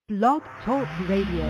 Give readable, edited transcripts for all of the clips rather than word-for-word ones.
Blog Talk Radio.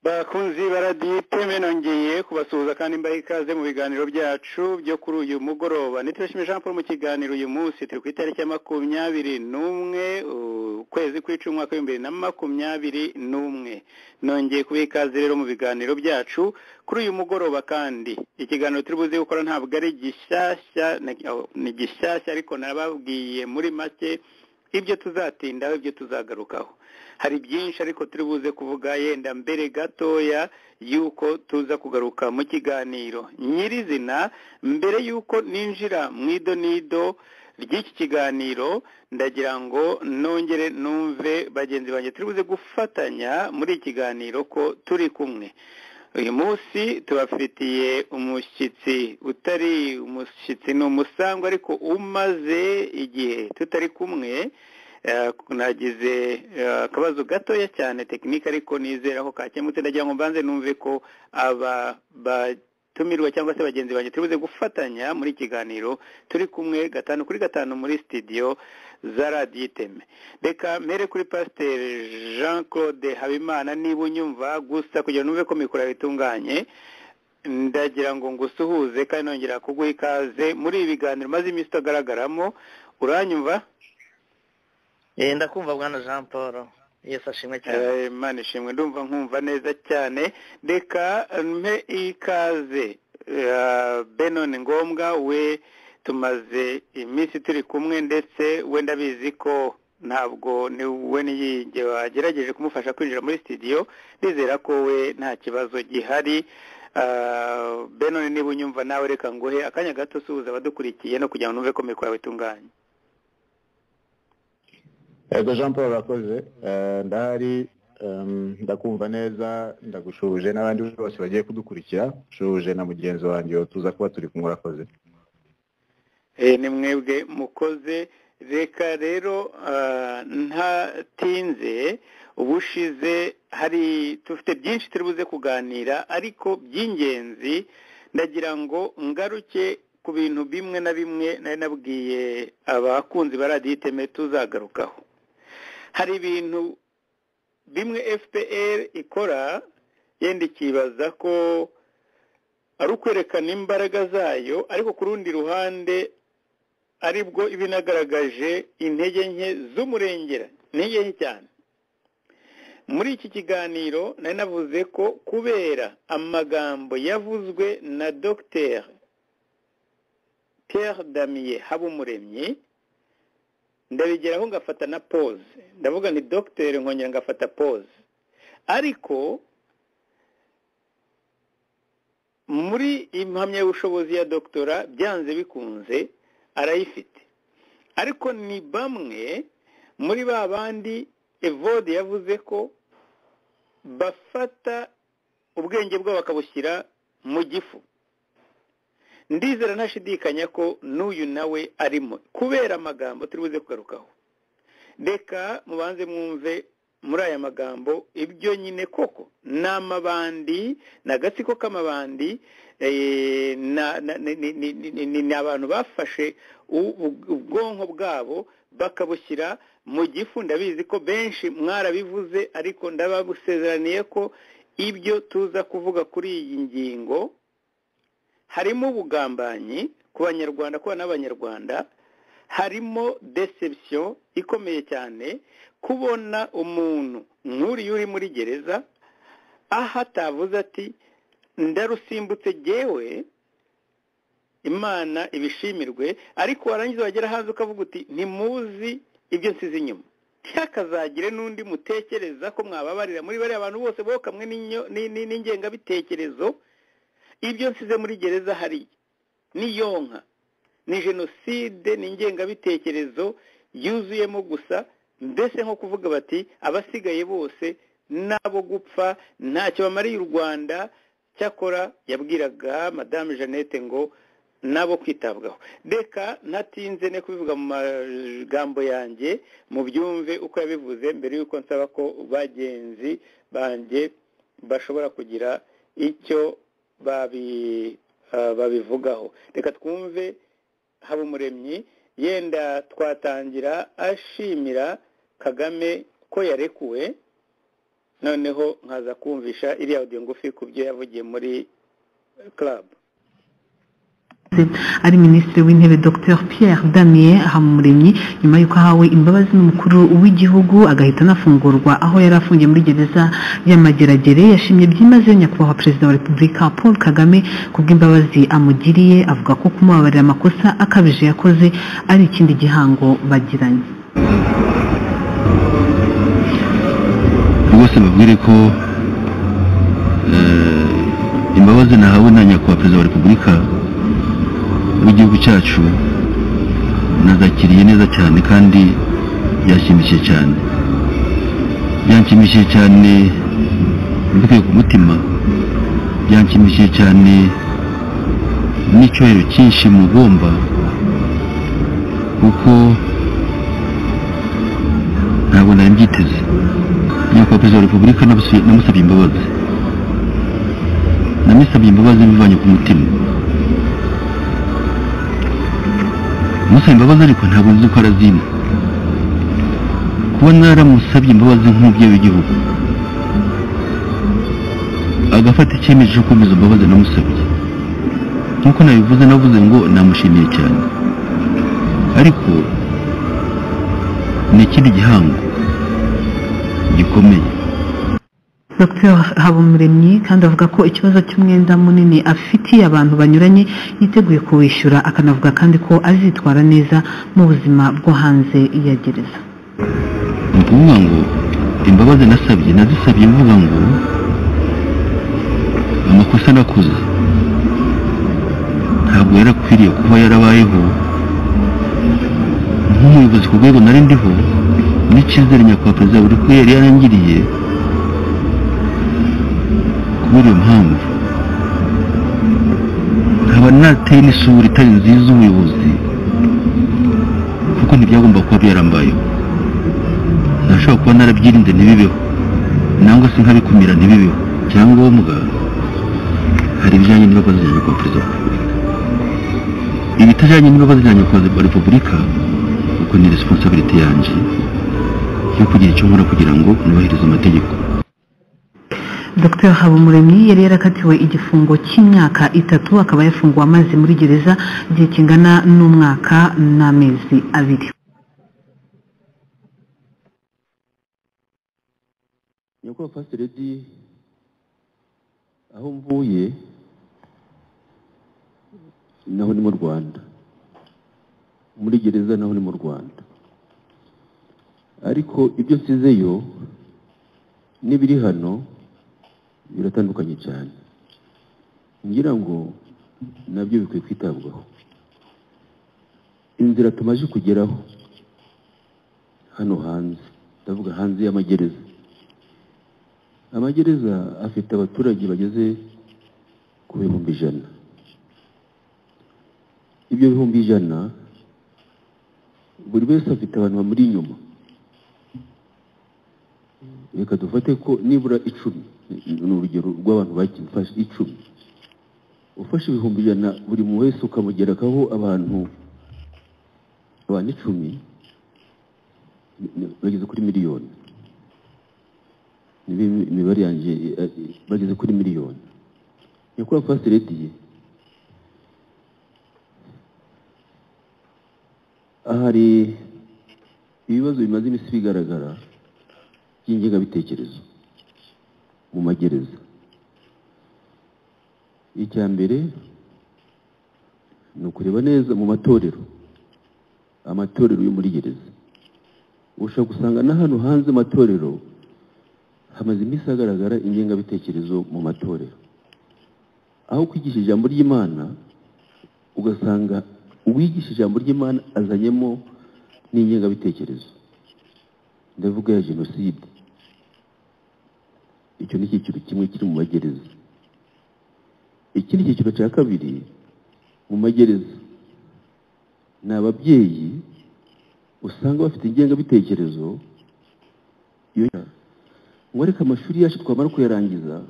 bakunzi baraditeme nongeye kubasuhuza kandi mbaha ikaze mu biganiro byacu byo kuri uyu mugoroba. Nitweshime Jean Paul mu kiganiro uyu munsi turi ku itariki ya 21 ukwezi kw'icumi umwaka w'2021. Nongeye kubaha ikaze rero mu biganiro byacu kuri uyu mugoroba, kandi ikiganiro turi buze gukora ntabwo ari gishyashya, ni gishyashya ariko nababwiye muri make ibyo tuzatindaho, ibyo tuzagarukaho. Hari byinshi ariko turi buze kuvuga yenda mbere gatoya yuko tuza kugaruka mu kiganiro nyirizina. Mbere yuko ninjira mu idonido ry'iki kiganiro, ndagira ngo nongere numve bagenzi banjye turi buze gufatanya muri iki kiganiro ko turi kumwe. Uyu munsi tubafitiye umushyitsi utari umushyitsi, ni umusangwa ariko umaze igihe tutari kumwe. Nagize akabazo gatoya cyane tekinike ariko nizera ko kakemutse. Ndagira ngo mbanze numve ko aba batumirwa cyangwa se bagenzi banjye turi buze gufatanya muri kiganiro turi kumwe 5 kuri 5 muri studio za Radio Iteme. Reka mere kuri Pasteur Jean Claude Habimana, niba unyumva gusa kugira numve ko mikoro bitunganye. Ndagira ngo ngusuhuze kandi nongera kuguha ikaze muri ibi biganiro maze iminsi tugaragaramo. Uranyumva? Ndakumva bwana Jean Paul. Yesu ashimwe cyane. Imana ishimwe, ndumva nkumva neza cyane. Reka mpe ikaze Benon Ngombwa, we tumaze iminsi turi kumwe ndetse we ndabizi ko ntabwo ni we niyinge wagerageje kumufasha kwinjira muri studio. Nizera ko we nta kibazo gihari. Benon, niba unyumva nawe reka nguhe akanya gato suhuza abadukurikiye no kugira ngo numve ko mikoro bitunganye. Ego Jean Paul urakoze, ndahari, ndakumva neza, ndagushuje n'abandi bose bagiye kudukurikira, shuje na mugenzi wanjye tuza kuba turi kumwe. Urakoze. ni mwebwe mukoze reka rero ntatinze ubushize hari tufite byinshi turi buze kuganira ariko by'ingenzi ndagira ngo ngaruke ku bintu bimwe na bimwe nari nabwiye abakunzi ba radiyo iteme tuzagarukaho hari ibintu bimwe FPR ikora yenda ikibaza ko ari ukwerekana imbaraga zayo ariko ku rundi ruhande aribwo ibinagaragaje intege nke z'umurengera intege nke cyane muri iki kiganiro nari navuze ko kubera amagambo yavuzwe na Dr Pierre Damien Habumuremyi ndabigeraho ngafata na pause ndavuga ni Dr nkongera ngafata pause ariko muri impamyabushobozi ya doktora byanze bikunze arayifite ariko ni bamwe muri ba bandi Evode yavuze ko bafata ubwenge bwabo bakabushyira mu gifu ndizera ntashidikanya ko n'uyu nawe arimo kubera amagambo turi buze kugarukaho reka mubanze mwumve muri aya magambo ibyo nyine koko n'amabandi n'agatsiko k'amabandi ni abantu bafashe ubwonko bwabo bakabushyira mu gifu ndabizi ko benshi mwarabivuze ariko ndababusezeraniye ko ibyo tuza kuvuga kuri iyi ngingo harimo ubugambanyi ku banyarwanda kuba n'abanyarwanda harimo deception ikomeye cyane kubona umuntu nk'uriya uri muri gereza aho atavuze ati ndarusimbutse jyewe imana ibishimirwe ariko warangiza wagera hanze ukavuga uti ntimuzi ibyo nsize inyuma ntihakazagire n'undi mutekereza ko mwababarira muri bariya abantu bose bokamwe n'ingengabitekerezo ibyo nsize muri gereza hari niyonka ni jenoside ni ingengabitekerezo yuzuyemo gusa mbese nko kuvuga bati abasigaye bose nabo gupfa ntacyo bamariye u Rwanda cyakora yabwiraga Madame Jeannette ngo nabo kwitabwaho reka ntatinze ne kubivuga mu magambo yanjye mu byumve uko yabivuze mbere yuko nsaba ko bagenzi banjye bashobora kugira icyo babivugaho reka twumve Habumuremyi yenda twatangira ashimira Kagame ko yarekuwe noneho nkaza kumvisha iri audio ngufi ku byo yavugiye muri club ari minisitiri w'intebe Dr Pierre Damien Habumuremyi nyuma y'uko ahawe imbabazi n'umukuru w'igihugu agahita anafungurwa aho yari afungiye muri gereza y'Amageragere yashimye byimazeyo nyakubahwa perezida wa Repubulika Paul Kagame kubw'imbabazi amugiriye avuga ko kumubabarira amakosa akabije yakoze ari ikindi gihango bagiranye rwose mbabwire ko imbabazi nahawe na nyakubahwa perezida wa Repubulika w'igihugu cyacu nazakiriye neza cyane kandi byashimishije cyane byanshimishije cyane mbikuye ku mutima byanshimishije cyane n'icyubahiro cyinshi mugomba kuko ntabwo nari mbyiteze nyakubahwa perezida wa Repubulika namusabye imbabazi bivanye ku mutima musaba imbabazi ariko ntabwo nzi ko arazima kuba naramusabye imbabazi nk'umubyeyi w'igihugu agafata icyemezo cyo kumeza imbabazi namusabye nk'uko nabivuze navuze ngo namushimiye cyane ariko ni ikindi gihango gikomeye Dr Habumuremyi kandi avuga ko ikibazo cy'umwenda munini afitiye abantu banyuranye yiteguye kuwishyura akanavuga kandi ko azitwara neza mu buzima bwo hanze ya gereza ni ukuvuga ngo imbabazi nazisabye mvuga ngo amakosa nakoze ntabwo yarakwiriye kuba yarabayeho nk'umuyobozi ku rwego nari ndiho n'icyizere nyakubahwa perezida buri ko yari yarangiriye kubera iyo mpamvu nkaba nateye n'isura itari nziza ubuyobozi ibyagomba kuba byarambayeho nashobora kuba narabyirinze ntibibeho nangwa se nkabikumira ntibibeho cyangombwa hari ibijyanye n'imbabazi za nyakubahwa perezida wa repubulika ibitajyanye n'imbabazi za nyakubahwa repubulika kuko ni responsibility yanjye yo kugira icyo nkora kugira ngo nubahirize amategeko. Dr Habumuremyi yari yarakatiwe igifungo cy'imyaka 3 akaba yafunguwe amazi muri gereza igihe kingana n'umwaka n'amezi 2. Nyakubahwa First Lady, aho mvuye naho ni mu Rwanda, muri gereza naho ni mu Rwanda, ariko ibyo nsizeyo n'ibiri hano biratandukanye cyane, ngira ngo nabyo bikwiye kwitabwaho. Inzira tumaze kugeraho hano hanze, ndavuga hanze y'amagereza, amagereza afite abaturage bageze ku 100,000. Ibyo 100,000 buri wese afite abantu bamuri inyuma. Reka dufate ko nibura 10 ni urugero rw'abantu bakifashe 10, ufashe 100,000 buri mu wese ukamugerakaho abantu 10 bageze kuri miliyoni. Imibare yanjye bageze kuri miliyoni. Nyakubahwa First Lady, ahari ibibazo bimaze iminsi bigaragara by'ingengabitekerezo mu magereza. Icya mbere ni ukureba neza mu matorero yo muri gereza. Ushobora gusanga na hano hanze amatorero hamaze iminsi hagaragara ingengabitekerezo mu matorero, aho kwigisha ijambo ry'Imana ugasanga uwigisha ijambo ry'Imana azanyemo n'ingengabitekerezo, ndavuga ya jenoside. Icyo ni icyiciro kimwe kiri mu magereza. Ikindi cyiciro cya kabiri mu magereza ni ababyeyi usanga bafite ingengabitekerezo ngo reka amashuri yacu twamara kuyarangiza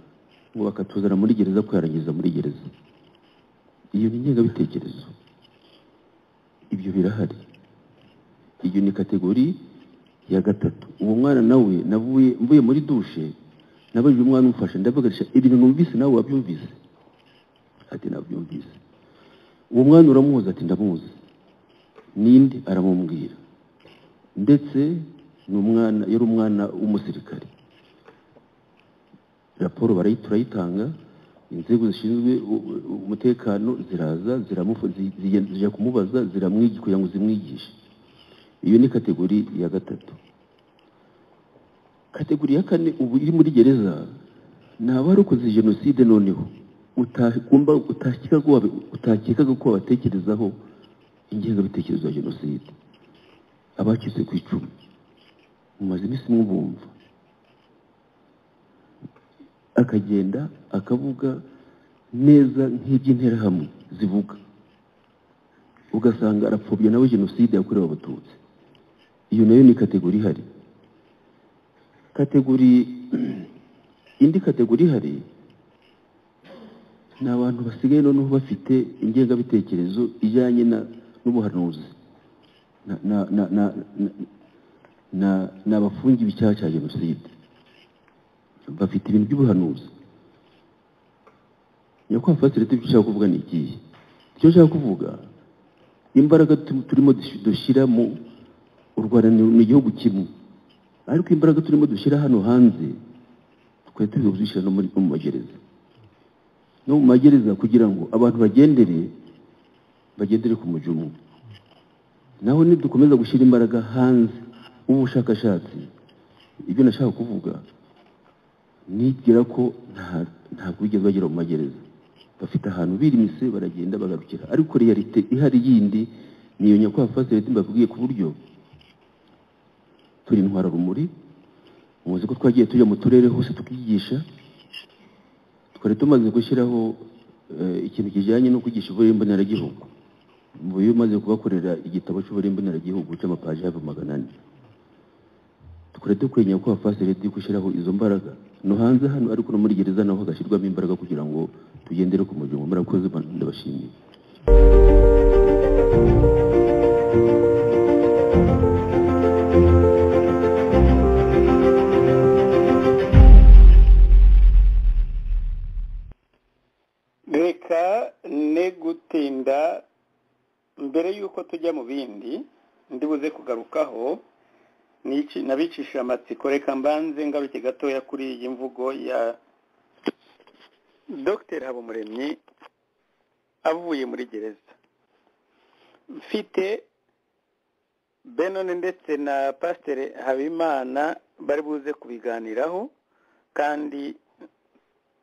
ngo bakatuzana muri gereza kuyarangiza muri gereza. Iyo ni ingengabitekerezo, ibyo birahari. Iyo ni kategori ya 3. Uwo mwana nawe mvuye muri dushe nabajije umwana umufasha, ndavuga ibintu numvise nawe wabyumvise? Ati nabyumvise. Uwo mwana uramuzi? Ati ndamuzi. Ninde? Aramubwira. Ndetse n'umwana yari umwana w'umusirikare. Raporo barayitanga, inzego zishinzwe umutekano ziraza zijya kumubaza, ziramwigisha kugira ngo zimwigishe. Iyo ni kategori ya 3. Kategori ya 4 ubu iri muri gereza ni abarokoze jenoside, noneho utakekaga ko batekerezaho ingengabitekerezo ya jenoside. Abacitse ku icumu mumaze iminsi mwumva, akagenda akavuga neza nk'iby'interahamwe zivuga, ugasanga arapfobya nawe jenoside yakorewe abatutsi. Iyo nayo ni kategori ihari. Indi kategori ihari ni abantu basigaye noneho bafite ingengabitekerezo ijyanye n'ubuhanuzi, ni abafungiwe icyaha cya jenoside, bafite ibintu by'ubuhanuzi. Nyakubahwa First Lady, icyo ushaka kuvuga ni ikihe? Icyo ushaka kuvuga, imbaraga turimo dushyira mu Rwanda ni igihugu kimwe, ariko imbaraga turimo dushyira hano hanze twari turi kuzishyira no mu magereza. No mu magereza kugira ngo abantu bagendere ku mujyo umwe. Naho nidukomeza gushyira imbaraga hanze ubushakashatsi, ibyo nashaka kuvuga nigira ko ntabwo bigeze bagera mu magereza. Bafite ahantu birimise baragenda bagarukira, ariko realite ihari yindi niyo Nyakubahwa First Lady mbabwiye, ku buryo turi intwara rumuri. Muzi ko twagiye tujya mu turere hose tukigisha, twari tumaze gushyiraho ikintu kijyanye no kwigisha ivuriro mboneragihugu. iyo umaze kubakorera igitabo cy'uburimburaniragihugu cy'amapaji hafi 400 tukore dukwenya ko afase leta gushyiraho izo mbaraga no hanze hano ariko no muri gereza naho hagashyirwamo imbaraga kugira ngo tugendere ku mujyo murakoze ndabashimiye. reka ne gutinda mbere yuko tujya mu bindi ndibuze kugarukaho nabicisha amatsiko reka mbanze ngaruke gatoya kuri iyi mvugo ya Dr Habumuremyi avuye muri gereza. Mfite Benone ndetse na Pasteur Habimana bari buze kubiganiraho kandi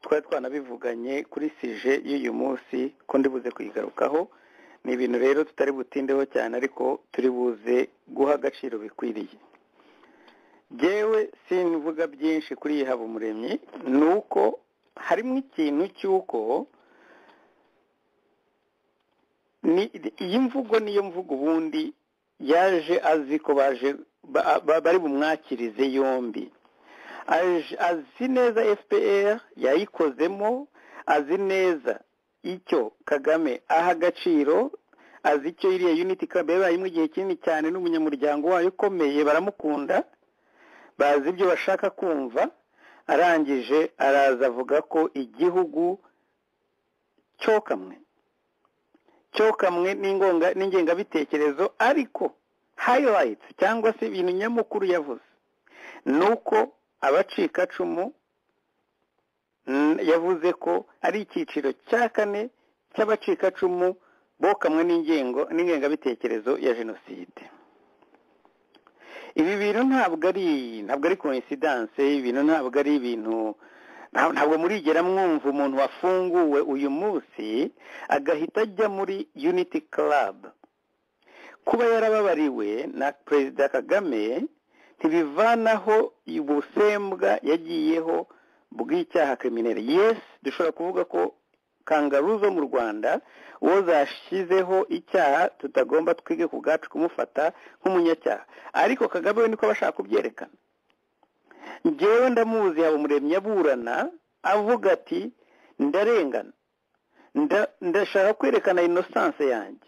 twanabivuganye kuri sije y'uyu munsi ko ndibuze kuyigarukaho. Ni ibintu rero tutari butindeho cyane ariko turi buze guha agaciro bikwiriye. Jewe sinvuga byinshi kuri iyi Habumuremyi nuko harimo ikintu cyuko iyi mvugo niyo mvugo ubundi yaje azi ko bari bumwakirize yombi. Azi neza FPR yayikozemo, azi neza icyo Kagame aha agaciro, azi icyo iriya Unity Club yabayemo igihe kinini cyane n'umunyamuryango wayo ukomeye baramukunda, bazi ibyo bashaka kumva. Arangije araza avuga ko igihugu cyokamwe n'ingengabitekerezo, ariko highlights cyangwa se ibintu nyamukuru yavuze nuko abacikacumu yavuze ko ari icyiciro cya 4 cy'abacikacumu bokamwe n'ingengabitekerezo ya jenoside. Ibi bintu ntabwo ari coincidence, ibintu ntabwo ari ibintu, ntabwo murigera mwumva umuntu wafunguwe uyu munsi agahita ajya muri Unity Club. Kuba yarababariwe na Perezida Kagame ntibivanaho ubusembwa yagiyeho bw'icyaha criminel. Yes, dushobora kuvuga ko kangaroo zo mu Rwanda uwo zashyizeho icyaha tutagomba twige ku bwacu kumufata nk'umunyacyaha, ariko Kagame we niko bashaka kubyerekana. Njyewe ndamuzi Habumuremyi aburana avuga ati ndarengana, ndashaka kwerekana innocence yanjye,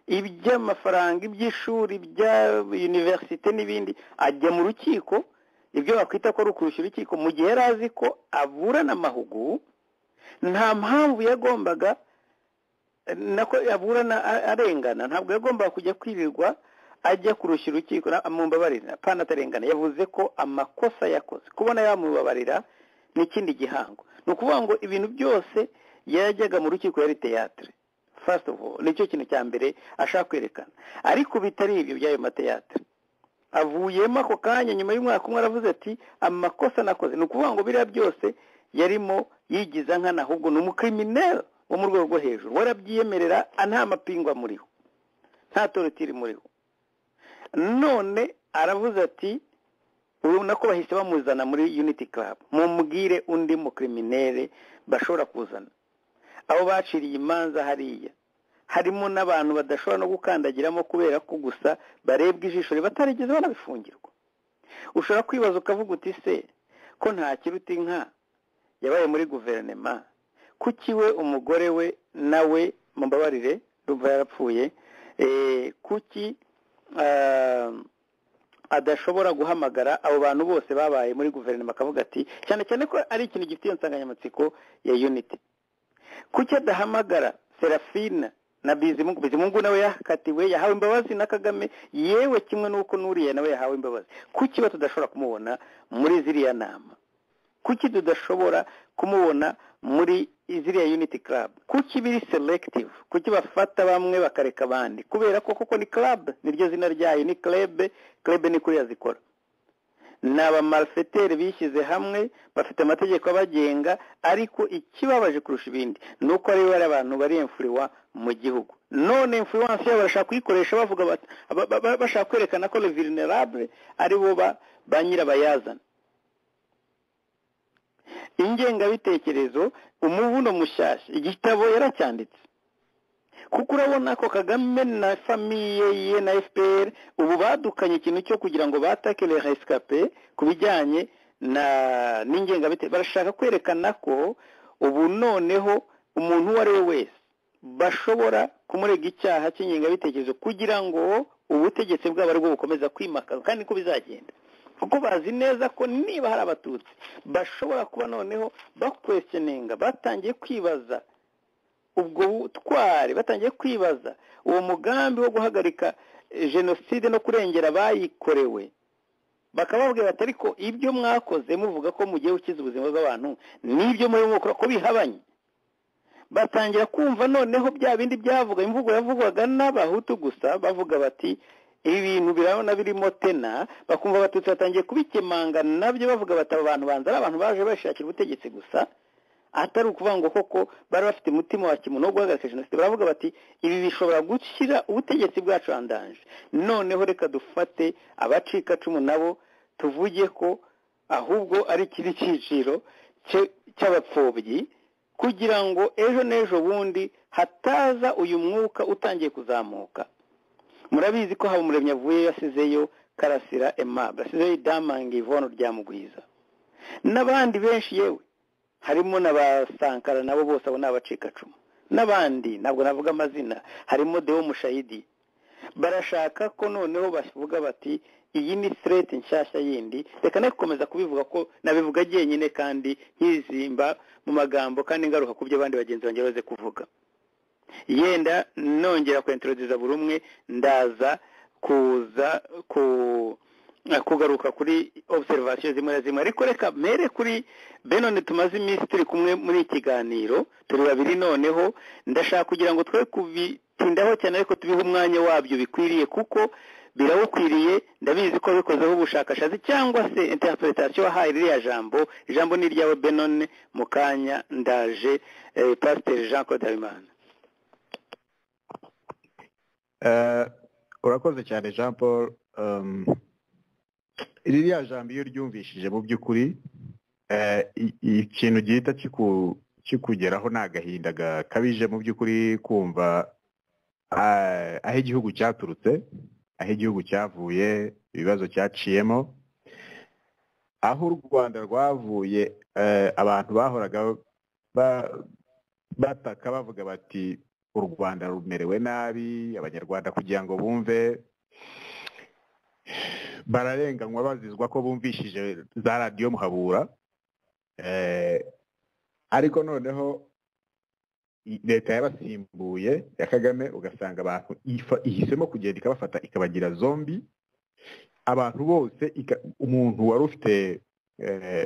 iby'amafaranga, iby'ishuri, bya universite n'ibindi, ajya mu rukiko ibyo bakwita ko rukurusha urukiko mu gihe yarazi ko aburana amahugu. Nta mpamvu yagombaga nako yaburana arengana, ntabwo yagombaga kujya kwirirwa ajya kurusha urukiko amumbabarira pana atarengana. Yavuze ko amakosa yakoze, kubona yamubabarira n'ikindi gihango. Ni ukuvuga ngo ibintu byose yajyaga mu rukiko yari teatre. First of all, nicyo kintu cya mbere ashaka kwerekana, ariko bitari ibyo by'ayo mateatre. Avuyemo ako kanya nyuma y'umwaka umwe aravuze ati amakosa nakoze. Ni ukuvuga ngo biriya byose yarimo yigiza nkana, ahubwo ni umukriminel wo mu rwego rwo hejuru, warabyiyemerera nta mapingwa muriho, nta torotiri muriho. None aravuze ati urabona ko bahise bamuzana muri Unity Club, mumubwire undi mukriminel bashobora kuzana. Abo baciriye imanza hariya harimo n'abantu badashobora no gukandagiramo kubera ko gusa barebwa ijisho batarigeze banabifungirwa. Ushobora kwibaza ukavuga uti se ko nta kiruta inka yabaye muri guverinoma, kuki we umugore we nawe mumbabarire ruva yarapfuye, kuki adashobora guhamagara abo bantu bose babaye muri guverinoma akavuga ati, cyane cyane ko ari ikintu gifite insanganyamatsiko ya Unity, kuki adahamagara Serafina na Bizimungu nawe yakatiwe yahawe imbabazi na Kagame, yewe kimwe nuko nuriya nawe yahawe imbabazi. Kuki tudashobora kumubona muri ziriya nama? Kuki tudashobora kumubona muri ziriya Unity Club? Kuki biri selective? Kuki bafata bamwe bakareka abandi? Kubera ko koko ni club, niryo zina ryayo, ni club ni kuri yazikora. Naba malfaiteur bishyize hamwe bafite amategeko abagenga, ariko ikibabaje kurusha ibindi nuko ari bari abantu bari influence mu gihugu. None influence yabo barashaka kuyikoresha bavuga bashaka kwerekana ko le vulnerable ari bo banyira bayazana. Ingengabitekerezo umuvuno mushyashya igitabo yaracyanditse kuko urabona ko Kagame na famiye ye na FPR ubu badukanye ikintu cyo kugira ngo batake les rescapés ku bijyanye n'ingengabitekerezo. Barashaka kwerekana ko ubu noneho umuntu uwo ari we wese bashobora kumurega icyaha cy'ingengabitekerezo kugira ngo ubutegetsi bwabo aribwo bukomeza kwimakaza, kandi ko bizagenda kuko bazi neza ko niba hari abatutsi bashobora kuba noneho bakwestioninga, batangiye kwibaza ubwo butwari, batangiye kwibaza uwo mugambi wo guhagarika jenoside no kurengera bayikorewe, bakababwira bati ariko ibyo mwakoze muvuga ko mugiye gukiza ubuzima bw'abantu n'ibyo muri mukora ko bihabanye. Batangira kumva noneho bya bindi byavuga imvugo yavugwaga n'abahutu gusa, bavuga bati ibi bintu birabona birimo tena, bakumva abatutsi batangiye kubikemanga nabyo, bavuga bati abantu banza ari abantu baje bashakira ubutegetsi gusa, atari ukuvuga ngo koko bari bafite umutima wa kimuntu wo guhagarika jenoside. Baravuga bati ibi bishobora gushyira ubutegetsi bwacu andanje, noneho reka dufate abacikacumu nabo tuvuge ko ahubwo ari kiri cyiciro cy'abapfobyi, kugira ngo ejo n'ejo bundi hataza uyu mwuka utangiye kuzamuka. Murabizi ko Habumuremyi avuye yasizeyo Karasira Aimable, asizeyo Damange Yvonne Ryamugwiza n'abandi benshi, yewe harimo n'abasankara nabo bose abo n'abacikacumu n'abandi ntabwo navuga amazina, harimo Deo Mushayidi. Barashaka ko noneho bavuga bati iyi ni threat nshyashya yindi, reka nakomeza kubivuga ko nabivuga jyenyine kandi nkizimba mu magambo kandi ngaruka ku byo abandi bagenzi banjye baze kuvuga. Yenda nongera kwintroduce buri umwe, ndaza kuza kugaruka kuri observation zimwe na zimwe, ariko reka mere kuri Benone tumaze iminsi turi kumwe muri ikiganiro, turi babiri noneho ndashaka kugira ngo twe kubitindaho cyane ariko tubihe umwanya wabyo bikwiriye, kuko birawukwiriye. Ndabizi ko bikozeho ubushakashatsi cyangwa se interpretation wahaye ririya ijambo ni iryawe Benone. Mu kanya ndaje Pasteur Jean Claude Habimana. Urakoze cyane Jean Paul. Ririya jambo iyo ryumvishije mu by'ukuri ikintu gihita kikugeraho ni agahinda gakabije mu by'ukuri, kumva aho igihugu cyaturutse, aho igihugu cyavuye, ibibazo cyaciyemo, aho u Rwanda rwavuye. Abantu bahoraga bataka bavuga bati u Rwanda rumerewe nabi, abanyarwanda kugira ngo bumve bararenganywa bazizwa ko bumvishije za radiyo Muhabura. Ariko noneho leta yabasimbuye ya Kagame, ugasanga abantu ihisemo kugenda ikabafata ikabagira zombi. Abantu bose, umuntu wari ufite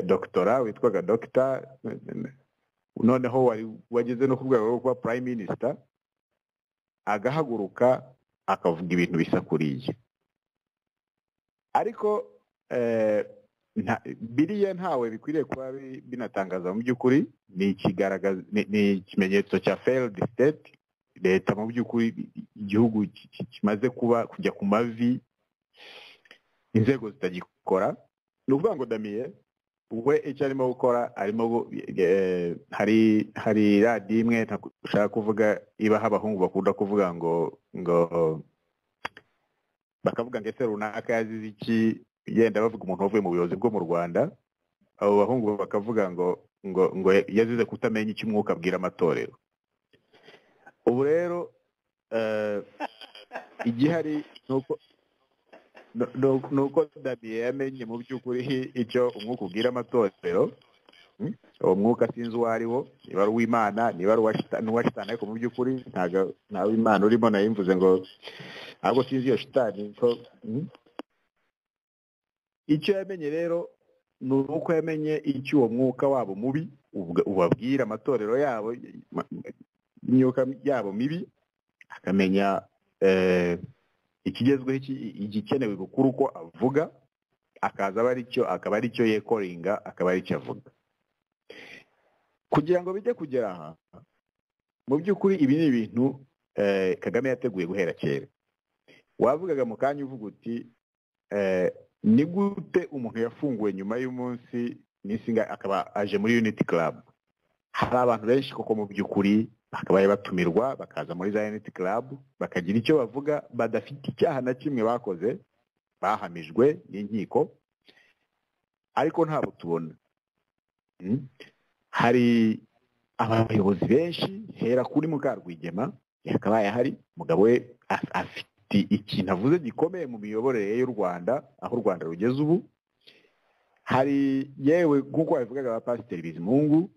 doctora witwaga Dr. noneho wageze no ku rwego rwo kuba prime minister, agahaguruka akavuga ibintu bisakuriye. Ariko biriya ntawe bikwiriye kuba binatangaza mu by'ukuri. Ni ikimenyetso cya failed state. Leta mu by'ukuri, igihugu kimaze kujya ku mavi, inzego zitagikora. Ni ukuvuga ngo Damien we icyo arimo gukora, arimo hari radiyo imwe ntagushaka kuvuga, ibaho abahungu bakunda kuvuga ngo bakavuga ngo ese runaka yazize iki, yenda bavuga umuntu wavuye mu buyobozi bwo mu Rwanda. Abo bahungu bakavuga ngo yazize kutamenya icyo umwuka abwira amatorero. Ubu rero igihari nuko Damien yamenye mu by'ukuri icyo umwuka ubwira amatorero. Uwo mwuka sinzi uwo ariwo, niba ari uw'Imana, niba ari uwa shitani, ariko mu by'ukuri nta w'Imana urimo. Nayimvuze ngo ahubwo sinzi iyo shitani. Icyo yamenye rero ni uko yamenye icyo uwo mwuka wabo mubi ubabwira amatorero yabo, imyuka yabo mibi, akamenya ikigezweho, igikenewe gukuru uko avuga, akaza akaba ari cyo yekoringa, akaba ari cyo avuga. Kugira ngo bijye kugera aha, mu by'ukuri ibi ni ibintu Kagame yateguye guhera kera. Wavugaga mu kanya uvuga uti ni gute umuntu yafunguwe nyuma y'umunsi n'insinga akaba aje muri Unity Club. hari abantu benshi koko mu by'ukuri bakabaye batumirwa bakaza muri za Unity Club bakagira icyo bavuga badafite icyaha na kimwe bakoze bahamijwe n'inkiko ariko ntabwo tubona. Hari abayobozi benshi hera kuri Mukarwigema yakabaye hari umugabo we afite ikintu avuze gikomeye mu miyoborere y'u Rwanda aho u Rwanda rugeze ubu. Hari yewe nk'uko babivugaga ba Pasiteri Bizimungu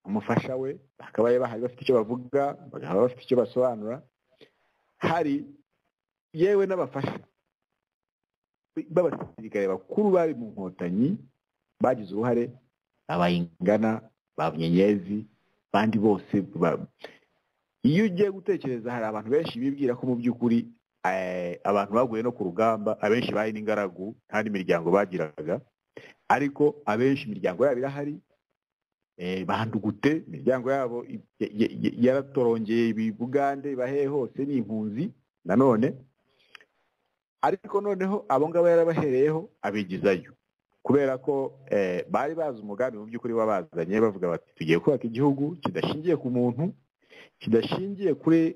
umufasha we bakabaye bahari bafite icyo bavuga bakaba bafite icyo basobanura. Hari yewe n'abafasha b'abasirikare bakuru bari mu Nkotanyi bagize uruhare Abayingana ba Nyenyezi bandi bose iyo ugiye gutekereza hari abantu benshi bibwira ko mu by'ukuri abantu baguye no ku rugamba abenshi bari n'ingaragu nta n'imiryango bagiraga ariko abenshi imiryango yabo irahari bandugute imiryango yabo yaratorongeye Bugande bahe hose n'impunzi nanone ariko noneho abo ngabo yarabahereyeho abigizayo kubera ko bari bazi umugambi mu by'ukuri wabazanye bavuga bati tugiye kubaka igihugu kidashingiye ku muntu kidashingiye kuri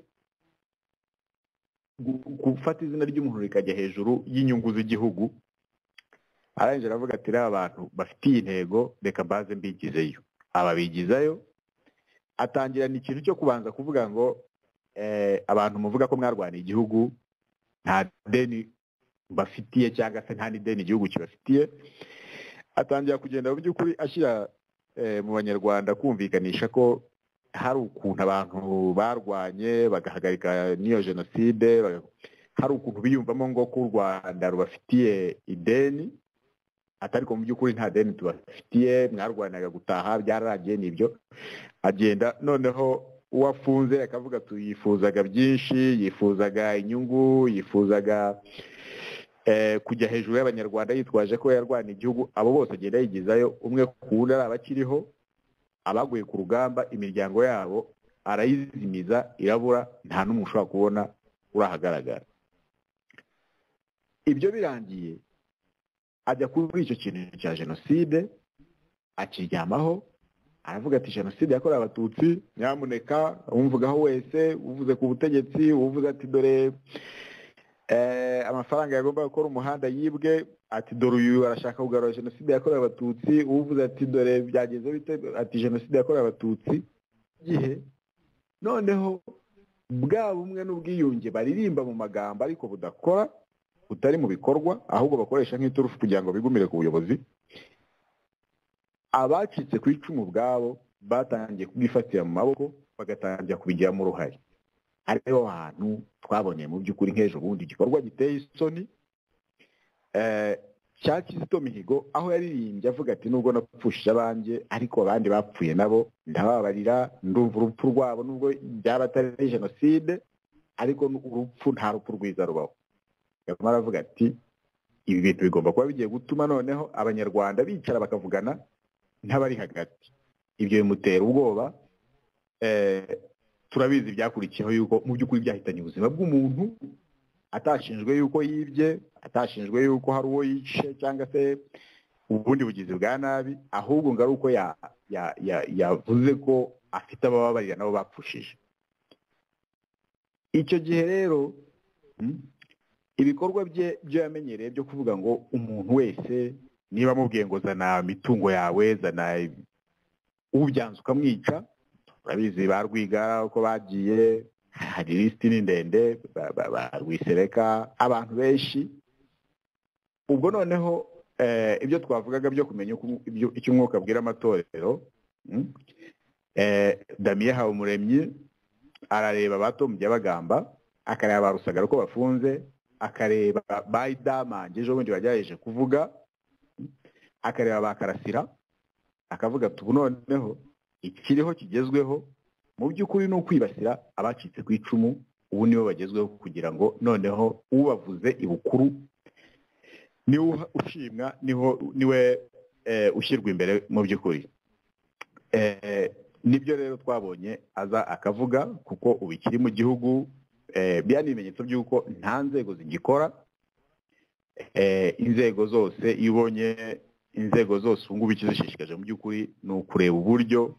gufata izina ry'umuntu rikajya hejuru y'inyungu z'igihugu. Arangije aravuga ati reba abantu bafitiye intego reka mbaze mbigizeyo. Ababigizayo atangirana ikintu cyo kubanza kuvuga ngo abantu muvuga ko mwarwaniye igihugu nta deni bafitiye cyangwa se nta n'ideni igihugu kibafitiye. Atangira kugenda mu by'ukuri ashyira mu banyarwanda kumvikanisha ko hari ukuntu abantu barwanye bagahagarika n'iyo jenoside hari ukuntu biyumvamo ngo ko u Rwanda rubafitiye ideni atari ko mu by'ukuri nta deni tubafitiye mwarwanaga gutaha byararangiye n'ibyo. Agenda noneho uwafunze akavuga tuyifuzaga byinshi yifuzaga inyungu yifuzaga kujya hejuru y'abanyarwanda yitwaje ko yarwaniye igihugu. Abo bose agenda yigizayo umwe ku wundi ari abakiriho abaguye ku rugamba imiryango yabo arayizimiza irabura nta n'umwe ushobora kubona urahagaragara. Ibyo birangiye ajya kuri icyo kintu cya jenoside akiryamaho aravuga ati jenoside yakorewe abatutsi nyamuneka umvugaho wese uvuze ku butegetsi uvuze ati dore amafaranga yagomba gukora umuhanda yibwe ati dore uyu arashaka kugarura jenoside yakorewe abatutsi uvuze ati dore byagenze bite ati jenoside yakorewe abatutsi gihe noneho bwa bumwe n'ubwiyunge baririmba mu magambo ariko budakora butari mu bikorwa ahubwo bakoresha nk'iturufu kugira ngo bigumire ku buyobozi. Abacitse ku icumu bwabo batangiye kubwifatira mu maboko bagatangira kubigiramo uruhare. Ariho hantu twabonye mu by'ukuri nk'ejo bundi igikorwa giteye isoni cya Kizito Mihigo aho yaririmbye avuga ati nubwo napfushije abanjye ariko abandi bapfuye nabo ndababarira ndumva urupfu rwabo nubwo byaba atari jenoside ariko urupfu nta rupfu rwiza rubaho. Yarimo aravuga ati ibi bintu bigomba kuba bigiye gutuma noneho abanyarwanda bicara bakavugana ntabari hagati. Ibyo bimutera ubwoba. Turabizi byakurikiyeho yuko mu by'ukuri byahitanye ubuzima bw'umuntu atashinjwe yuko yibye atashinjwe yuko hari uwo yishe cyangwa se ubundi bugizi bwa nabi ahubwo ngo ari uko yavuze ko afite abababarira nabo bapfushije. Icyo gihe rero ibikorwa bye byo yamenyereye byo kuvuga ngo umuntu wese niba amubwiye ngo zana imitungo yawe zana ubyanze ukamwica. Turabizi ba Rwigara uko bagiye hari lisiti ni ndende ba Rwisereka abantu benshi. Ubwo noneho ibyo twavugaga byo kumenya icyo umwuka abwira amatorero Damien Habumuremyi arareba bato mu by'abagamba akareba ba Rusagara uko bafunze akareba ba Idamange ejo bundi bajyaje kuvuga akareba ba Karasira akavuga ati ubu noneho ikiriho kigezweho mu by'ukuri ni ukwibasira abacitse ku icumu ubu nibo bagezweho kugira ngo noneho ubavuze ibukuru niwe ushimwa niwe ushyirwa imbere mu by'ukuri. Nibyo rero twabonye aza akavuga kuko ubu ikiri mu gihugu bya n'ibimenyetso by'uko nta nzego zigikora. Inzego zose iyo ubonye inzego zose ubu ngubu ikizishishikaje mu by'ukuri ni ukureba uburyo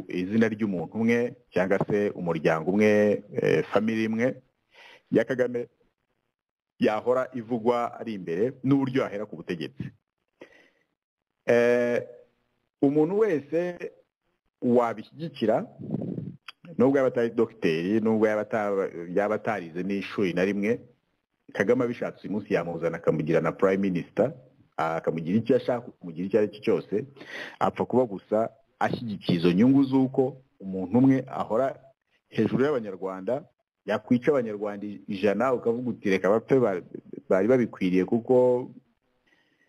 izina ry'umuntu umwe cyangwa se umuryango umwe family imwe ya Kagame yahora ivugwa ari imbere n'uburyo yahera ku butegetsi. Umuntu wese wabishyigikira nubwo yaba atari dogiteri, nubwo yaba atarize n'ishuri na rimwe, Kagame abishatse uyu munsi yamuzana akamugira na prime minister, akamugira icyo ashaka, kumugira icyo ari cyo cyose, apfa kuba gusa ashyigikiye izo nyungu z'uko umuntu umwe ahora hejuru y'abanyarwanda, yakwica abanyarwanda 100 ukavuga uti reka bapfe bari babikwiriye kuko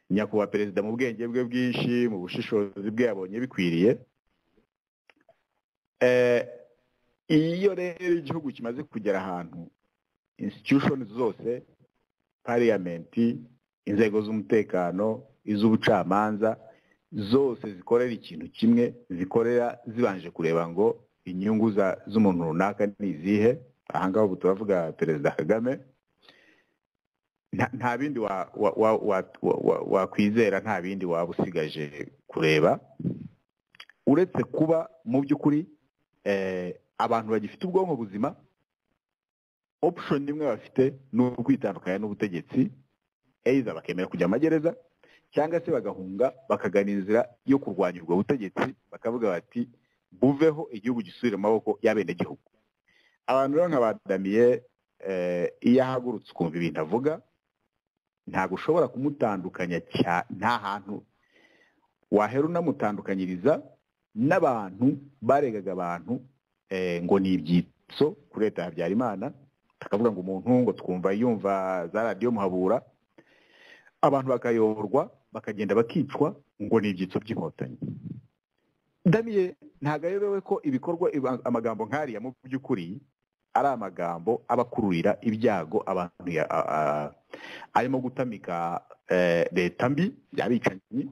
nyakubahwa perezida mu bwenge bwe bwinshi, mu bushishozi bwe yabonye bikwiriye. Iyo rero igihugu kimaze kugera ahantu institutions zose, parliament, inzego z'umutekano, iz'ubucamanza, zose zikorera ikintu kimwe, zikorera zibanje kureba ngo inyungu z'umuntu runaka ni izihe. Ahangaho ubu turavuga perezida Kagame, nta bindi wakwizera, nta bindi waba usigaje kureba uretse kuba mu by'ukuri abantu bagifite ubwonko buzima. Option imwe bafite ni ukwitandukanya n'ubutegetsi, either bakemera kujya amagereza cyangwa se bagahunga bakagana inzira yo kurwanya ubwo butegetsi, bakavuga bati buveho, igihugu gisubire mu maboko y'abenegihugu. Abantu rero nk'abadamiye, iyo ahagurutse ukumva ibintu avuga, ntabwo ushobora kumutandukanya, nta hantu wahera unamutandukanyiriza n'abantu baregaga abantu ngo ni ibyitso kuri leta ya Habyarimana, takavuga ngo umuntu ngo twumva yumva za radiyo Muhabura, abantu bakayoborwa bakagenda bakicwa ngo ni ibyitso by'inkotanyi. Damiye ntabwo ayobewe ko ibikorwa amagambo nk'ariya mu by'ukuri ari amagambo abakururira ibyago abantu, arimo gutamika leta mbi y'abicanyi.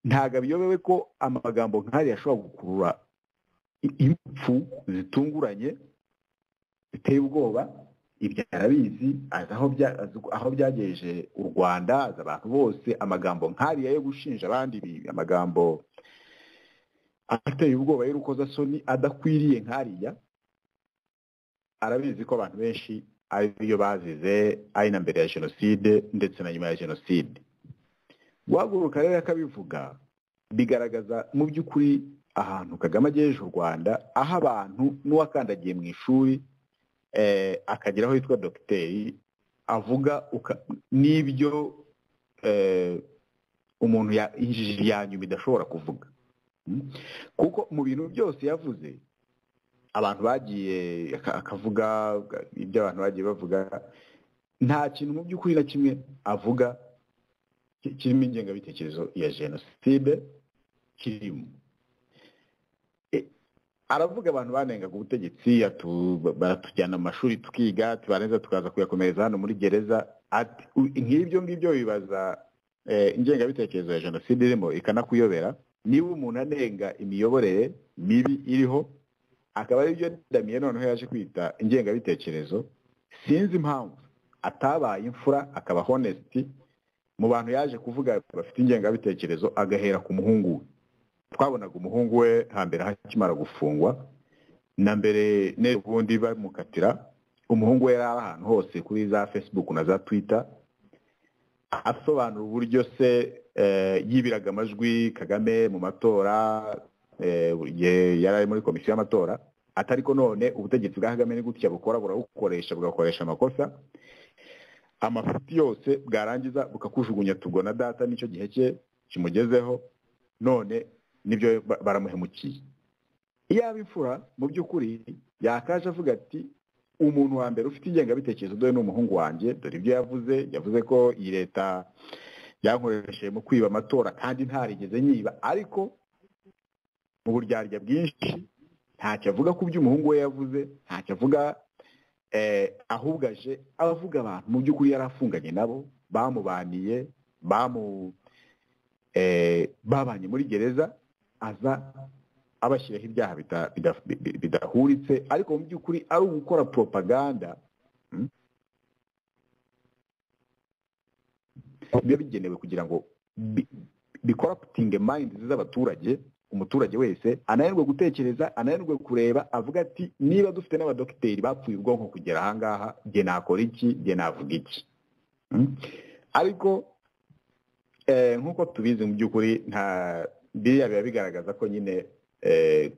Ntabwo abiyobewe ko amagambo nk'ariya ashobora gukurura impfu zitunguranye biteye ubwoba. Ibyo arabizi, aho byagejeje u Rwanda, azi abantu bose. Amagambo nk'ariya yo gushinja abandi, amagambo ateye ubwoba y'urukozasoni adakwiriye nk'ariya, arabizi ko abantu benshi ariyo bazize, ari na mbere ya jenoside ndetse na nyuma ya jenoside. Guhaguruka rero akabivuga bigaragaza mu by'ukuri ahantu Kagame agejeje u Rwanda, aho abantu n'uwakandagiye mu ishuri akagira aho yitwa dogiteri avuga n'ibyo umuntu injiji yanyuma idashobora kuvuga. Kuko mu bintu byose yavuze, abantu bagiye akavuga ibyo abantu bagiye bavuga, nta kintu mu by'ukuri na kimwe avuga kirimo ingengabitekerezo ya jenoside kirimo. Aravuga abantu banengaga ubutegetsi, baratujyana mu mashuri tukiga, tubarangiza tukaza kuyakomereza hano muri gereza. Nk'ibyo ngibyo bibaza ingengabitekerezo ya jenoside irimo ikanakuyobera. Niba umuntu anenga imiyoborere mibi iriho, akaba ari byo Damiye noneho yaje kwita ingengabitekerezo, sinzi impamvu atabaye imfura akaba honest mu bantu yaje kuvuga bafite ingengabitekerezo, agahera ku muhungu we. Twabonaga umuhungu we hambere hakimara gufungwa, na mbere n'ubundi bamukatira, umuhungu we yari ahantu hose kuri za Facebook na za Twitter asobanura uburyo se yibiraga amajwi Kagame mu matora, yari ari muri komisiyo y'amatora. Atariko none ubutegetsi bwa Kagame ni gutya bukora, bugakoresha amakosa, amafuti yose bwarangiza bukakujugunya tugona data nicyo gihe cye kimugezeho, none nibyo baramuhemukiye. Iyo abifura mu by'ukuri yakaje avuga ati umuntu wa mbere ufite ingengabitekerezo dore n'umuhungu wanjye, dore ibyo yavuze ko iyi leta yankoresheje mu kwiba amatora kandi ntarigeze nyiba, ariko mu buryarya bwinshi ntacyo avuga ku by'umuhungu we yavuze, ntacyo avuga, ahubwo aje avuga abantu mu by'ukuri yari afunganye nabo, bamubaniye, babanye muri gereza, aza abashyiraho ibyaha bidahuritse, ariko mu by'ukuri ari ugukora propaganda biba bigenewe kugira ngo bikora putinge mind z'abaturage, umuturage wese ananirwe gutekereza, ananirwe kureba, avuga ati niba dufite n'abadokiteri bapfuye ubwonko kugera ahangaha, jye nakora iki, jye navuga iki. Ariko nk'uko tubizi mu by'ukuri biriya biba bigaragaza ko nyine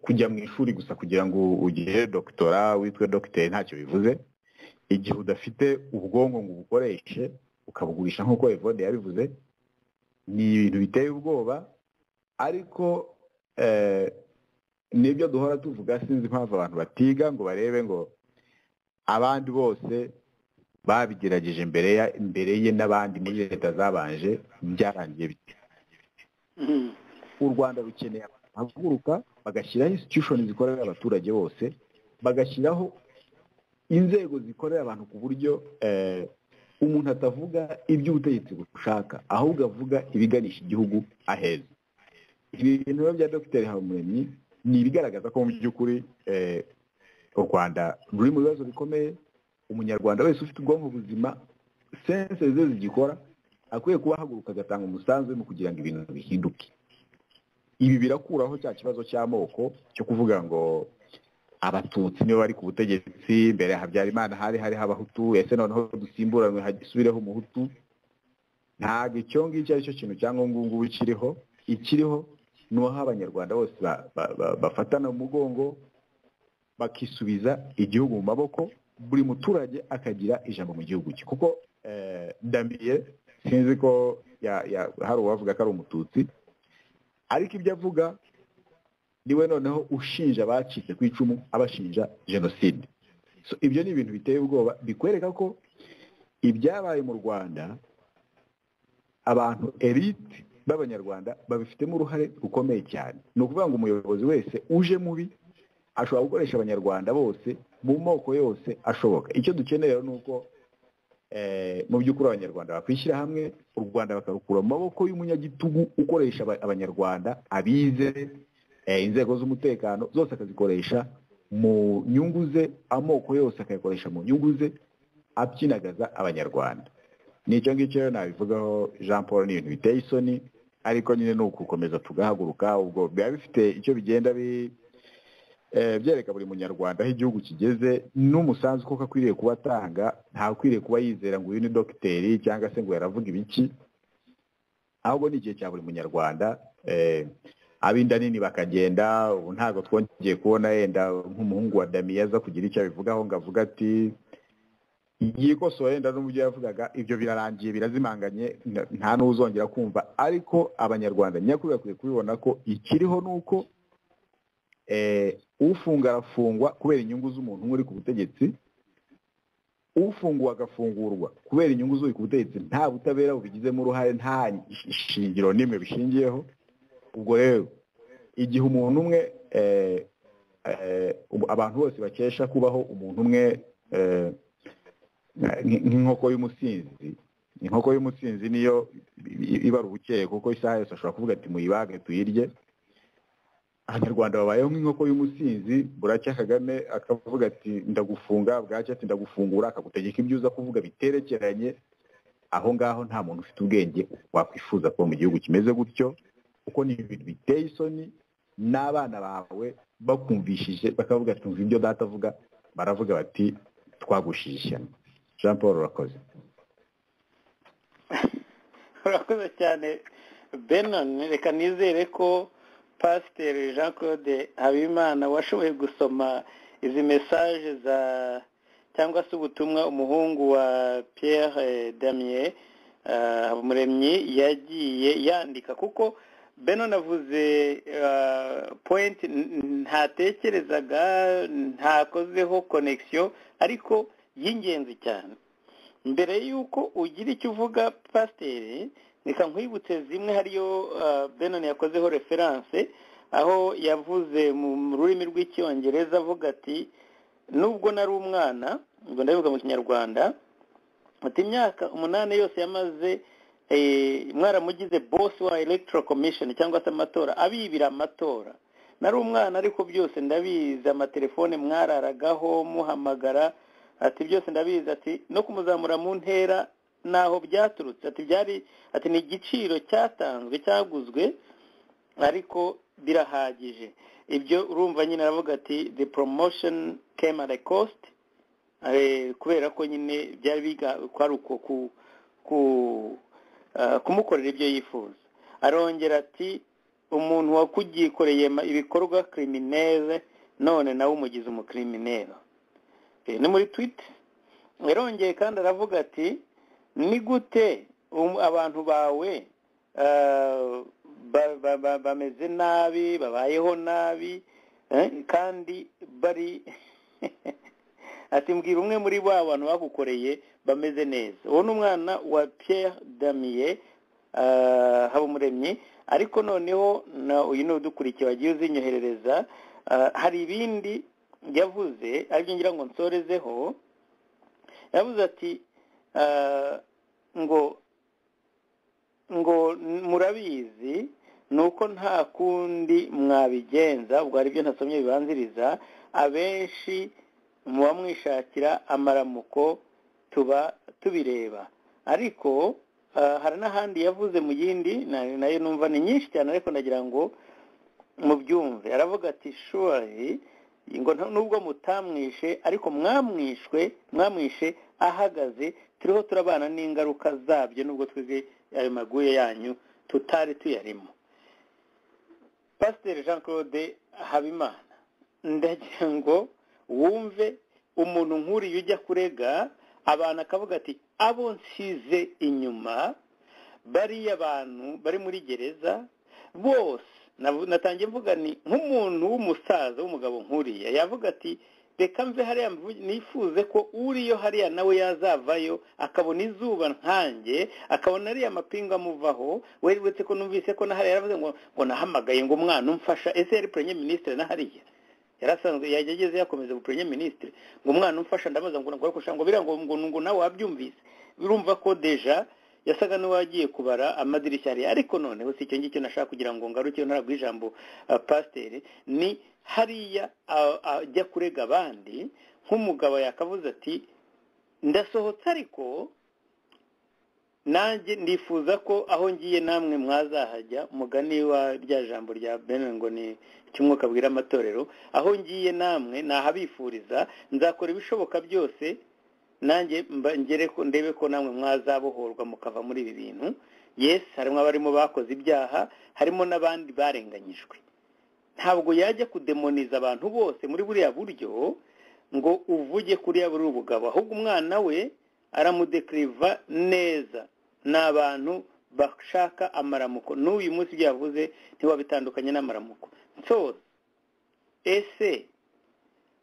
kujya mu ishuri gusa kugira ngo ugire doktora witwe dogiteri ntacyo bivuze, igihe udafite ubwonko ngo ubukoreshe ukabugurisha nk'uko Evode yabivuze, ni ibintu biteye ubwoba. Ariko nibyo duhora tuvuga, sinzi impamvu abantu batiga ngo barebe ngo abandi bose babigerageje imbere ye n'abandi muri leta zabanje byarangiye bite. U Rwanda rukeneye abahaguruka bagashyiraho institution zikorera abaturage bose, bagashyiraho inzego zikorera abantu ku buryo umuntu atavuga iby'ubutegetsi bushaka, ahubwo avuga ibiganisha igihugu aheza. Ibi bintu bya Dr. Habumuremyi ni ibigaragaza ko mu by'ukuri u Rwanda ruri mu bibazo bikomeye. Umunyarwanda wese ufite ubwonko buzima, sense ze zigikora, akwiye kuba ahaguruka agatanga umusanzu mu kugira ngo ibintu bihinduke. Ibi birakuraho cya kibazo cy'amoko cyo kuvuga ngo abatutsi nibo bari ku butegetsi, mbere ya Habyarimana hari abahutu, ese noneho dusimburanwe hagisubireho umuhutu. Ntabwo icyo ngicyo ari cyo kintu cyangwa ngubu ikiriho ni aho abanyarwanda bose bafatana mu mugongo bakisubiza igihugu mu maboko, buri muturage akagira ijambo mu gihugu cye. Kuko Damien sinzi ko hari uwavuga ko ari umututsi, ariko ibyo avuga niwe noneho ushinja abacitse ku icumu, abashinja jenoside. So ibyo ni ibintu biteye ubwoba, bikwereka ko ibyabaye mu Rwanda abantu elite b'abanyarwanda babifitemo uruhare rukomeye cyane. Ni ukuvuga ngo umuyobozi wese uje mubi ashobora gukoresha abanyarwanda bose mu moko yose ashoboka. Icyo dukeneye ni uko mu by'ukuri abanyarwanda bakwishyira hamwe, u Rwanda bakarukura mu maboko y'umunyagitugu ukoresha abanyarwanda, abize, inzego z'umutekano zose akazikoresha mu nyungu ze, amoko yose akayakoresha mu nyungu ze, abyinagaza abanyarwanda. Nicyo ngicyo rero nabivugaho Jean Paul, ni ibintu biteye isoni, ariko nyine ni ukukomeza tugahaguruka. Ubwo biba bifite icyo bigenda byereka buri munyarwanda aho igihugu kigeze n'umusanzu koko akwiriye kuba atanga. Ntakwiriye kuba yizera ngo uyu ni dogiteri cyangwa se ngo yaravuga ibiki, ahubwo ni igihe cya buri munyarwanda. Ab'inda nini bakagenda. Ubu ntabwo twongeye kubona yenda nk'umuhungu wa Damien aza kugira icyo abivugaho ngo avuga ati yikosoye yenda n'uburyo yavugaga, ibyo birarangiye, birazimanganye, nta n'uzongera kumva. Ariko abanyarwanda nyakuri bakwiye kubibona ko ikiriho ni uko ufunga arafungwa kubera inyungu z'umuntu uri ku butegetsi, ufunguwe agafungurwa kubera inyungu z'uri ku butegetsi, nta butabera bubigizemo uruhare, nta shingiro n'imwe bishingiyeho. Ubwo rero igihe umuntu umwe abantu bose bakesha kubaho umuntu umwe nk'inkoko y'umusinzi. Inkoko y'umusinzi niyo ibara ubukeye, kuko isaha yose ashobora kuvuga ati muyibage tuyirye. Abanyarwanda babayeho nk'inkoko y'umusinzi, buracya Kagame akavuga ati ndagufunga, bwacya ati ndagufungura, akagutegeka ibyo uza kuvuga biterekeranye. Aho ngaho nta muntu ufite ubwenge wakwifuza kuba mu gihugu kimeze gutyo, kuko ni ibintu biteye isoni. N'abana bawe bakumvishije bakavuga ati umva ibyo data avuga, baravuga bati twagushije ishyano. Jean Paul, urakoze. Urakoze cyane Benon. Reka nizere ko Pasiteri Jean Claude Habimana washoboye gusoma izi mesaje cyangwa se ubutumwa umuhungu wa Pierre Damien Habumuremyi yagiye yandika, kuko Benon avuze point ntatekerezaga, ntakozeho connection, ariko y'ingenzi cyane. Mbere y'uko ugira icyo uvuga Pasiteri, reka nkwibutse zimwe. Hariyo Benon yakozeho reference, aho yavuze mu rurimi rw'icyongereza avuga ati nubwo nari umwana, ngo ndabivuga mu kinyarwanda, ati imyaka 8 yose yamaze mwaramugize boss wa electoral commission cyangwa se amatora, abibira amatora. Nari umwana ariko byose ndabizi, amatelefone mwararagaho muhamagara, ati byose ndabizi, ati no kumuzamura mu ntera naho byaturutse, ati ni igiciro cyatanzwe cyaguzwe, ariko birahagije. Ibyo urumva nyine aravuga ati the promotion came at a cost, kubera ko nyine byari biga kwari uko kumukorera ibyo yifuza. Arongera ati umuntu wakugikoreye ibikorwa criminelle none nawe umugize umukriminelle. Ni muri tweet. Yarongeye kandi aravuga ati ni gute abantu bawe bameze nabi, babayeho nabi, kandi bari ati mbwira umwe muri bo abantu bagukoreye bameze neza. Uwo ni umwana wa Pierre Damien Habumuremyi. Ariko noneho uyu ni udukurikiye wagiye uzinyoherereza. Hari ibindi yavuze aribyo ngira ngo nsorezeho. Yavuze ati ngo murabizi nuko nta kundi mwabigenza, ubwo aribyo ntasomye bibanziriza, abenshi muba mwishakira amaramuko tuba tubireba. Ariko hari n'ahandi yavuze mu yindi nayo numva ni nyinshi cyane ariko ndagira ngo mubyumve. Aravuga ati surely ngo nubwo mutamwishe ariko mwamwishe ahagaze, turiho turabana n'ingaruka zabyo nubwo twebwe ayo maguye yanyu tutari tuyarimo. Pasiteri Jean Claude Habimana, ndagira ngo wumve umuntu nk'uriya ujya kurega abantu akavuga ati abo nsize inyuma bariya abantu bari muri gereza bose. Natangiye mvuga ni nk'umuntu w'umusaza w'umugabo nk'uriya yavuga ati reka mve hariya nifuze ko uriyo hariya nawe yazavayo akabona izuba nkanjye, akabona ariya mapinga amuvaho. Weretse ko numvise ko nahariya yaravuze ngo nahamagaye ngo umwana umfasha. Ese yari premier ministre nahariya yarasanzwe yageze yakomeza bu premier ministre ngo umwana umfasha, ndamaze ngo ngo birango ngo nawe wabyumvise. Birumva ko deja yasaga n'uwagiye kubara amadirishya ari. Ariko noneho si icyo ngicyo nashaka kugira ngo ngaruke ntaragwa ijambo pasiteri. Ni hariya ajya kurega abandi nk'umugabo yakavuze ati ndasohotse ariko nanjye ndifuza ko aho ngiye namwe mwazahajya. Umugani wa rya jambo rya Benin ngo ni kimwuka bwira amatorero, aho ngiye namwe nahabifuriza, nzakora ibishoboka byose nanjye ngere ko ndebe ko namwe mwazabohorwa mukava muri ibi bintu. Yes, harimo abarimo bakoze ibyaha, harimo n'abandi barenganyijwe. Ntabwo yajya kudemoniza abantu bose muri buriya buryo ngo uvuge kuri ya buri ubugabo, ahubwo umwana we aramudekriva neza. N'abantu bashaka amaramuko. N'uyu munsi byavuze ntiwabitandukanye n'amaramuko. So ese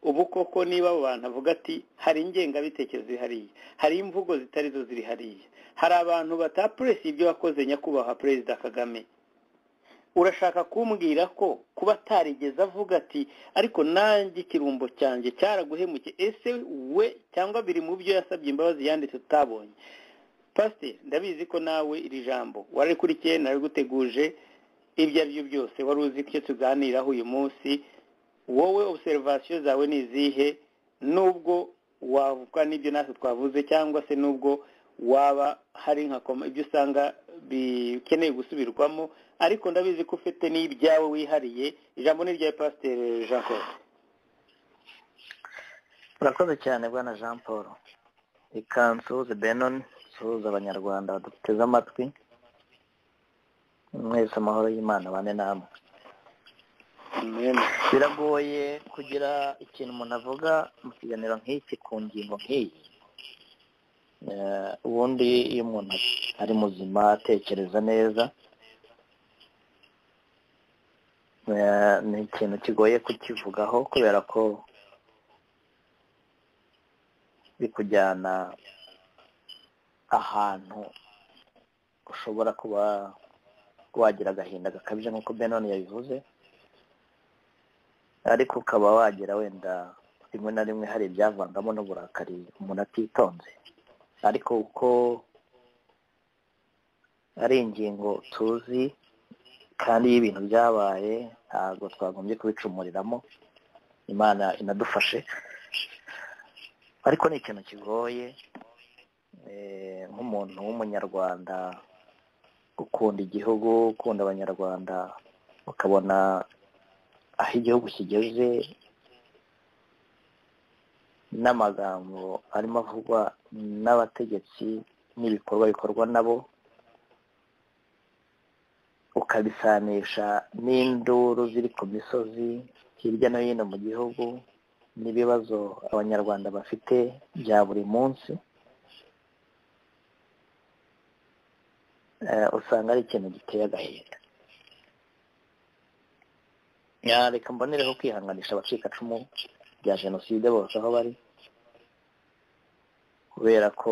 ubu koko niba abo bantu avuga ati hari ingengabitekerezo zihariye, hari imvugo zitari zo ziri hariya, hari abantu batapuresi ibyo wakoze nyakubahwa Perezida Kagame, urashaka kumbwira ko kuba atarigeze avuga ati ariko nanjye ikirumbo cyanjye cyaraguhemukiye? Ese we cyangwa biri mu byo yasabye imbabazi yanditse tutabonye? Pasiteri, ndabizi ko nawe iri jambo warikurikiye, nari guteguje ibyo ari byo byose wari uzi ko tuganiraho uyu munsi. Wowe observation zawe ni izihe, nubwo wavuga n'ibyo natwe twavuze cyangwa se nubwo waba hari nka ibyo usanga bikeneye gusubirwamo, ariko ndabizi ko ufite n'ibyawe wihariye. Ijambo ni rya Pasiteri Jean Paul. Urakoze cyane bwana Jean Paul. Ikansuze Benon, suza abanyarwanda baduteze amatwi, mwese amahoro y'Imana bane namwe. Biragoye kugira ikintu umuntu avuga mu kiganiro nk'iki ku ngingo nk'iyi. Ubundi iyo umuntu ari muzima atekereza neza, ni ikintu kigoye kukivugaho kubera ko bikujyana ahantu ushobora kuba wagira agahinda gakabije nk'uko Benon yabivuze, ariko ukaba wagira wenda rimwe na rimwe hari ibyavangamo n'uburakari umuntu atitonze. Ariko uko ari ingingo tuzi kandi y'ibintu byabaye, ntabwo twagombye kubicumuriramo. Imana inadufashe. Ariko ni ikintu kigoye nk'umuntu w'umunyarwanda, gukunda igihugu, gukunda abanyarwanda, ukabona aho igihugu kigeze n'amagambo arimo avugwa n'abategetsi n'ibikorwa bikorwa nabo, ukabisanisha n'induru ziri ku misozi hirya no hino mu gihugu n'ibibazo abanyarwanda bafite bya buri munsi, usanga ari ikintu giteye agahinda. Reka mbonereho kwihanganisha abacikacumu bya jenoside bose aho bari, kubera ko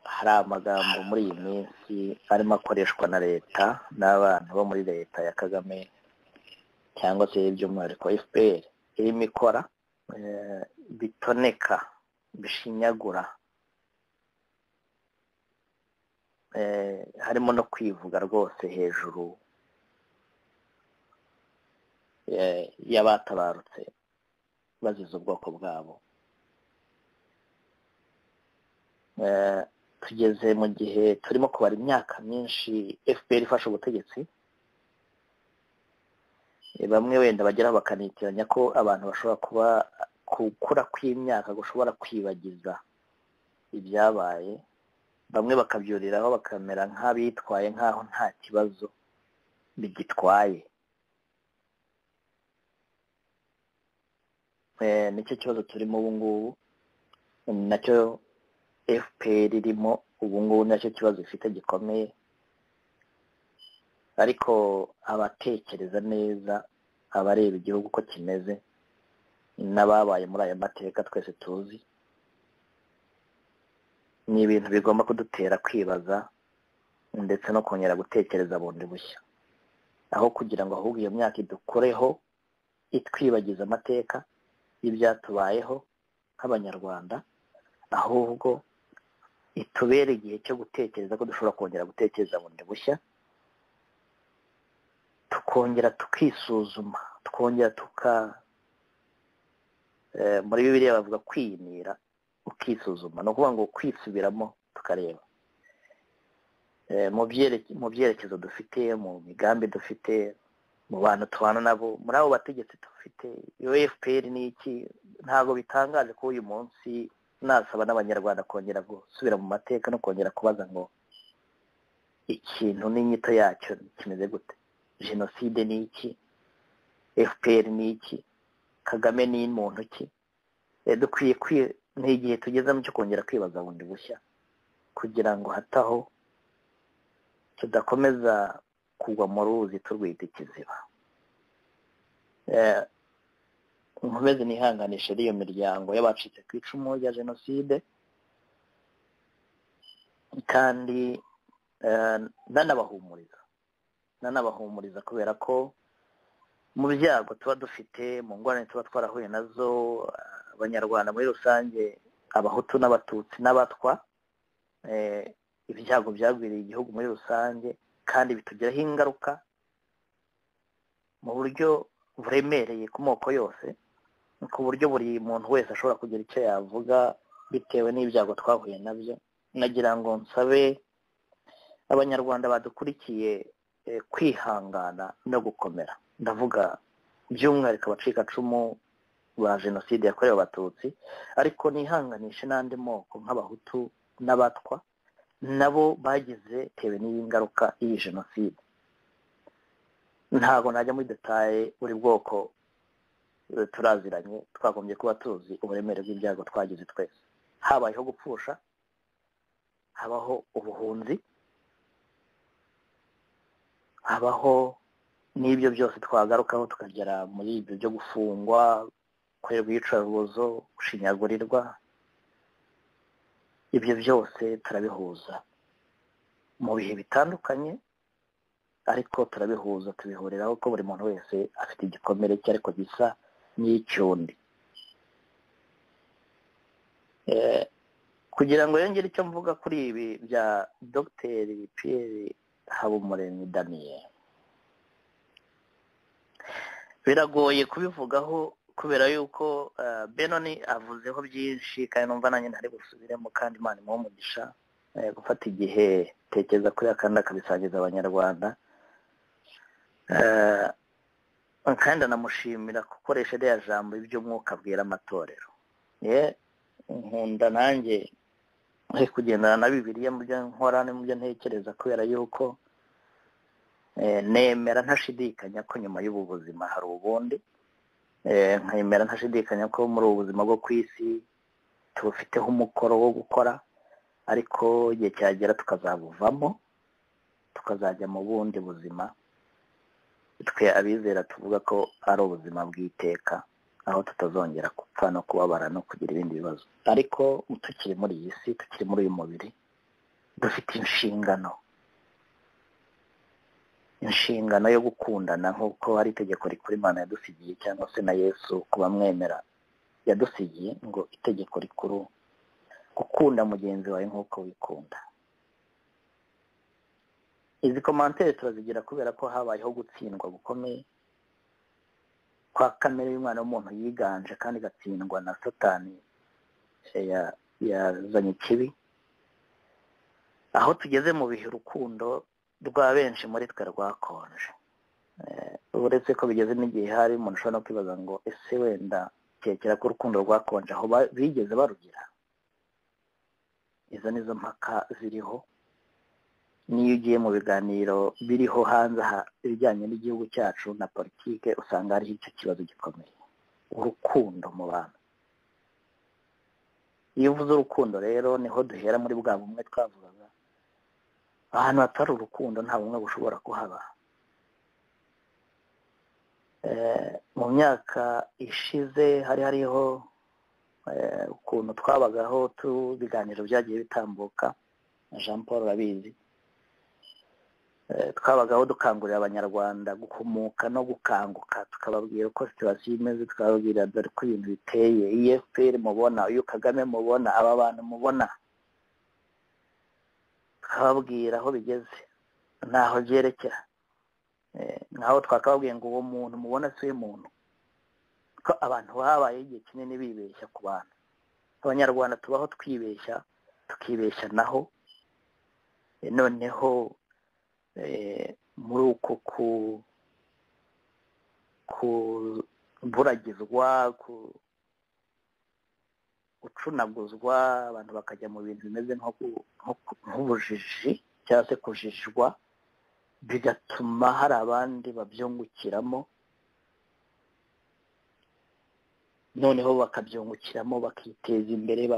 hari amagambo muri iyi minsi arimo akoreshwa na leta n'abantu bo muri leta ya Kagame cyangwa se by'umwihariko FPR irimo ikora bitoneka, bishinyagura, harimo no kwivuga rwose hejuru y'abatabarutse bazize ubwoko bwabo. Tugeze mu gihe turimo kubara imyaka myinshi FPR ifashe ubutegetsi, bamwe wenda bageraho bakanitiranya ko abantu bashobora kuba gukura kw'imyaka gushobora kwibagiza ibyabaye, bamwe bakabyuriraho bakamera nk'abitwaye nk'aho nta kibazo bigitwaye. Nicyo kibazo turimo ubu ngubu, nacyo FPR irimo ubu ngubu, nacyo kibazo ifite gikomeye. Ariko abatekereza neza, abareba igihugu uko kimeze n'ababaye muri aya mateka twese tuzi, ni ibintu bigomba kudutera kwibaza ndetse no kongera gutekereza bundi bushya, aho kugira ngo ahubwo iyo myaka idukoreho itwibagiza amateka y'ibyatubayeho nk'abanyarwanda, ahubwo itubere igihe cyo gutekereza ko dushobora kongera gutekereza bundi bushya, tukongera tukisuzuma, tukongera muri Bibiliya bavuga kwiyimira, ukisuzuma, no kuvuga ngo kwisubiramo tukareba mu byerekezo dufite, mu migambi dufite, mu bantu tubana nabo, muri abo bategetsi dufite. Iyo FPR ni iki? Ntabwo bitangaje ko uyu munsi nasaba n'abanyarwanda kongera gusubira mu mateka no kongera kubaza ngo ikintu n'inyito yacyo kimeze gute? Jenoside ni iki? FPR ni iki? Kagame ni muntu ki? Dukwiye n'igihe tugezemo cyo kongera kwibaza bundi bushya, kugira ngo hataho tudakomeza kugwa mu ruzi turwita ikiziba. Nkomeze nihanganishe iyo miryango y'abacitse ku icumu rya jenoside, kandi nanabahumuriza kubera ko mu byago tuba dufite, mu ngorane tuba twarahuye nazo, abanyarwanda muri rusange, abahutu n'abatutsi n'abatwa, ibyago byagwiriye igihugu muri rusange, kandi bitugiraho ingaruka mu buryo buremereye ku moko yose, ku buryo buri muntu wese ashobora kugira icyo yavuga bitewe n'ibyago twahuye nabyo. Nagira ngo nsabe abanyarwanda badukurikiye kwihangana no gukomera, ndavuga by'umwihariko abacikacumu ba jenoside yakorewe abatutsi, ariko nihanganishe n'andi moko nk'abahutu n'abatwa, nabo bagize tewe n'ingaruka iyi jenoside. Ntabwo najya muri detaye buri bwoko turaziranye, twagombye kuba tuzi uburemere bw'ibyago twagize twese. Habayeho gupfusha, habaho ubuhunzi, habaho n'ibyo byose twagarukaho tukagera muri ibyo byo gufungwa, gukorerwa iyicarubozo, gushinyagurirwa. Ibyo byose turabihuza mu bihe bitandukanye, ariko turabihuza, tubihuriraho ko buri muntu wese afite igikomere cye ariko gisa n'icyundi. Kugira ngo yongere icyo mvuga kuri ibi bya Dr. Pierre Habumuremyi Damien, biragoye kubivugaho kubera yuko Benoni avuzeho byinshi, kandi numva nanjye ntari gusubiremo, kandi Imana imuhe umugisha gufata igihe tekereza kuri kandi akabisangiza abanyarwanda. kandi anamushimira gukoresha rya jambo iby'umwuka abwira amatorero. Nkunda nanjye kugendana na Bibiliya mu byo nkora no mu byo ntekereza, kubera yuko nemera ntashidikanya ko nyuma y'ubu buzima hari ubundi. Nkemera ntashidikanya ko muri ubu buzima bwo ku isi tubufiteho umukoro wo gukora, ariko igihe cyagera tukazabuvamo tukazajya mu bundi buzima. Twe abizera tuvuga ko ari ubuzima bw'iteka, aho tutazongera gupfa no kubabara no kugira ibindi bibazo. Ariko tukiri muri iyi si, tukiri muri uyu mubiri, dufite inshingano yo gukundana nk'uko hari itegeko rikuru Imana yadusigiye, cyangwa se na Yesu kuba mwemera yadusigiye ngo itegeko rikuru gukunda mugenzi wawe nk'uko wikunda. Izi komantere turazigira kubera ko habayeho gutsindwa gukomeye kwa kamere y'umwana w'umuntu yiganje, kandi gatsindwa na Satani yazanye ikibi, aho tugeze mu bihe urukundo rwa benshi muri twe rwakonje. Uretse ko bigeze n'igihe hari umuntu ushobora no kwibaza ngo ese wenda tekera ko urukundo rwakonje aho bigeze barugira. Izo nizo mpaka ziriho. Niyo ugiye mu biganiro biriho hanze aha ibijyanye n'igihugu cyacu na politike, usanga hariho icyo kibazo gikomeye, urukundo mu bantu. Iyo uvuze urukundo rero niho duhera muri bwa bumwe twavugaga. Ahantu hatari urukundo nta bumwe bushobora kuhaba. Mu myaka ishize hariho ukuntu twabagaho ibiganiro byagiye bitambuka na Jean Paul Rabizi. Twabagaho dukangurira abanyarwanda guhumuka no gukanguka, tukababwira uko situasiyo imeze, tukababwira dore ko ibintu biteye, EFPR mubona, uyu Kagame mubona, aba bantu mubona, tukababwira aho bigeze ntaho byerekera. Nkaho twakababwiye ngo uwo muntu mubona si we muntu, ko abantu babaye igihe kinini bibeshya ku bantu. Abanyarwanda tubaho twibeshya, tukibeshya naho. Noneho muri uko kuburagizwa, gucunaguzwa, abantu bakajya mu bintu bimeze nk'ubujiji cyangwa se kujijwa, bigatuma hari abandi babyungukiramo, noneho bakabyungukiramo bakiteza imbere,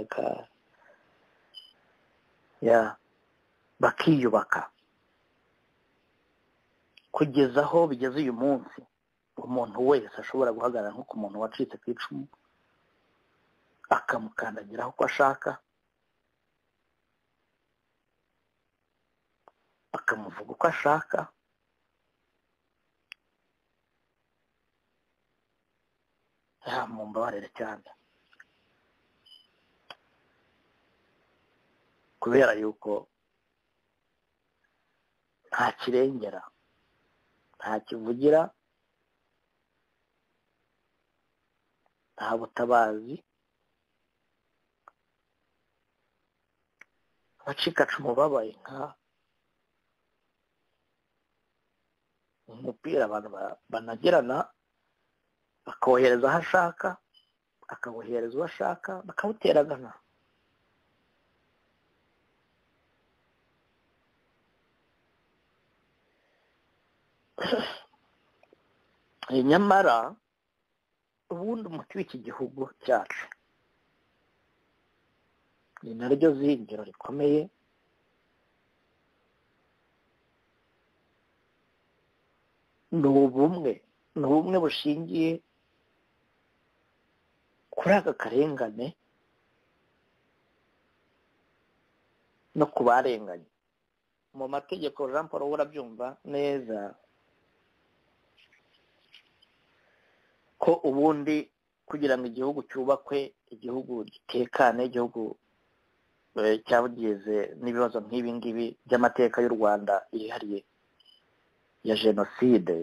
bakiyubaka, kugeza aho bigeze uyu munsi umuntu wese ashobora guhagarara nko ku muntu wacitse ku icumu akamukandagiraho uko ashaka, akamuvuga uko ashaka, mumbabarire cyane, kubera yuko nta kirengera, nta kivugira, nta butabazi. Abacikacumu babaye umupira abantu banagerana, akawohereza aho ashaka, akawohereza uwo ashaka, bakawuteragana. Nyamara ubundi umuti w'iki gihugu cyacu ni naryo zingiro rikomeye, ni ubumwe bushingiye kuri aka karengane no ku barenganye. Mu mategeko Jean Paul urabyumva neza ko ubundi kugira ngo igihugu cyubakwe, igihugu gitekane, igihugu cyabugeze n'ibibazo nk'ibi ngibi by'amateka y'u Rwanda yihariye ya jenoside,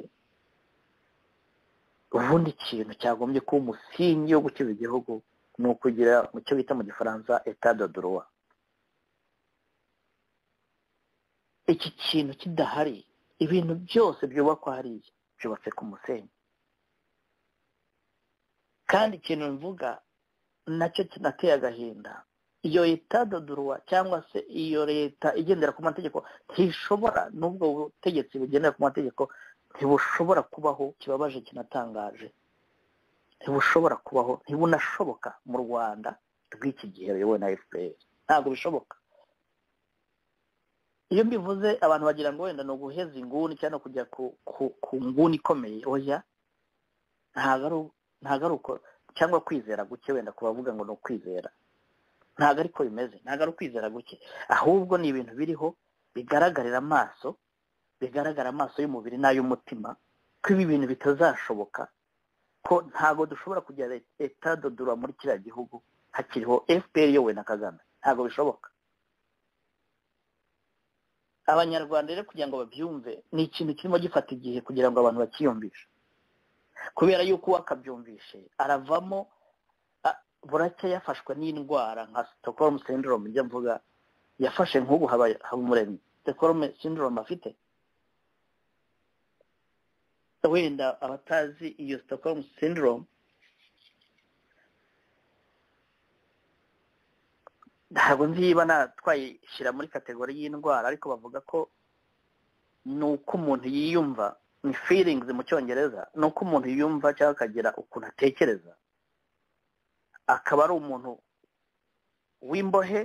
ubundi ikintu cyagombye kuba umusingi wo gukiza igihugu ni ukugira mu cyo bita mu gifaransa etat de droit. Iki kintu kidahari, ibintu byose byubakwa hariya byubatse ku musenyi. kandi ikintu mvuga nacyo kinateye agahinda, iyo leta dodurwa cyangwa se iyo leta igendera ku mategeko ntishobora, n'ubwo butegetsi bugendera ku mategeko ntibushobora kubaho. Kibabaje kinatangaje, ntibushobora kubaho, ntibunashoboka mu Rwanda rw'iki gihe ruyobowe na FPR. Ntabwo bishoboka. Iyo mbivuze abantu bagira ngo wenda no guheza inguni cyangwa kujya ku nguni ikomeye. Oya, ntabwo ari uko, cyangwa kwizera guke wenda kubavuga ngo no kwizera. Ntabwo ariko bimeze, ntabwo ari ukwizera guke, ahubwo ni ibintu biriho bigaragarira amaso, bigaragara amaso y'umubiri n'ay'umutima ko ibi bintu bitazashoboka, ko ntabwo dushobora kujya leta dodura muri kiriya gihugu hakiriho FPR yowe na Kagame. Ntabwo bishoboka. Abanyarwanda rero kugira ngo babyumve ni ikintu kirimo gifata igihe kugira ngo abantu bakiyumvishe, kubera yuko wakabyumvishe aravamo buracya yafashwe n'indwara nka Stockholm syndrome. Njya mvuga yafashe nk'ubu Habumuremyi Stockholm syndrome afite. Wenda abatazi iyo Stockholm syndrome, ntabwo nziba twayishyira muri kategori y'indwara, ariko bavuga ko ni uko umuntu yiyumva, ni feelings mu cyongereza, ni uko umuntu yiyumva cyangwa akagira ukuntu atekereza, akaba ari umuntu w'imbohe,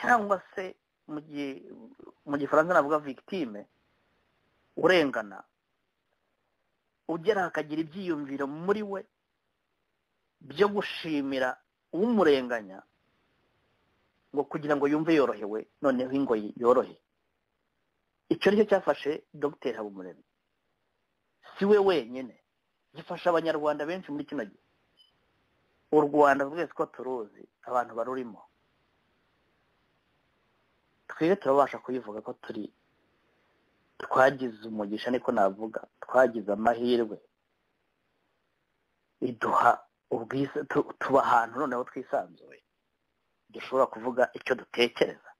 cyangwa se mu gifaransa navuga victime, urengana, ugera akagira ibyiyumviro muri we byo gushimira umurenganya ngo kugira ngo yumve yorohewe, noneho ingoyi yorohe. Icyo nicyo cyafashe Dr. Habumuremyi. Si we wenyine, gifasha abanyarwanda benshi muri kino gihe. U Rwanda rwese ko turuzi, abantu barurimo, twebwe turabasha kuyivuga ko twagize umugisha, niko navuga, twagize amahirwe, iduha ubwiza, tuba ahantu noneho twisanzuye dushobora kuvuga icyo dutekereza.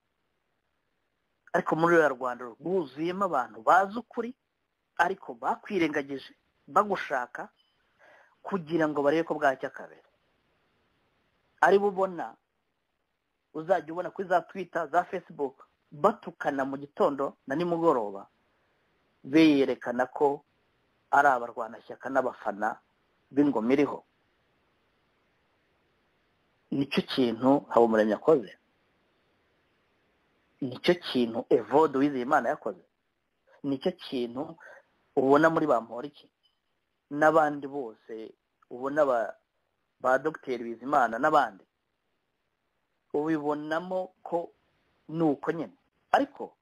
Ariko muri uru Rwanda rwuzuyemo abantu bazi ukuri, ariko bakwirengagije, bagushaka kugira ngo barebe ko bwacya kabiri. Ari bubona, uzajya ubona kuri za Twitter, za Facebook, batukana mu gitondo na nimugoroba, beyerekana ko ari abarwanashyaka n'abafana b'ingoma iriho. Nicyo kintu Habumuremyi yakoze, nicyo kintu Evode Uwizeyimana yakoze, nicyo kintu ubona muri Bamporiki n'abandi bose, ubona ba Dr. Bizimana n'abandi, ubibonamo ko nuko nyine. Ariko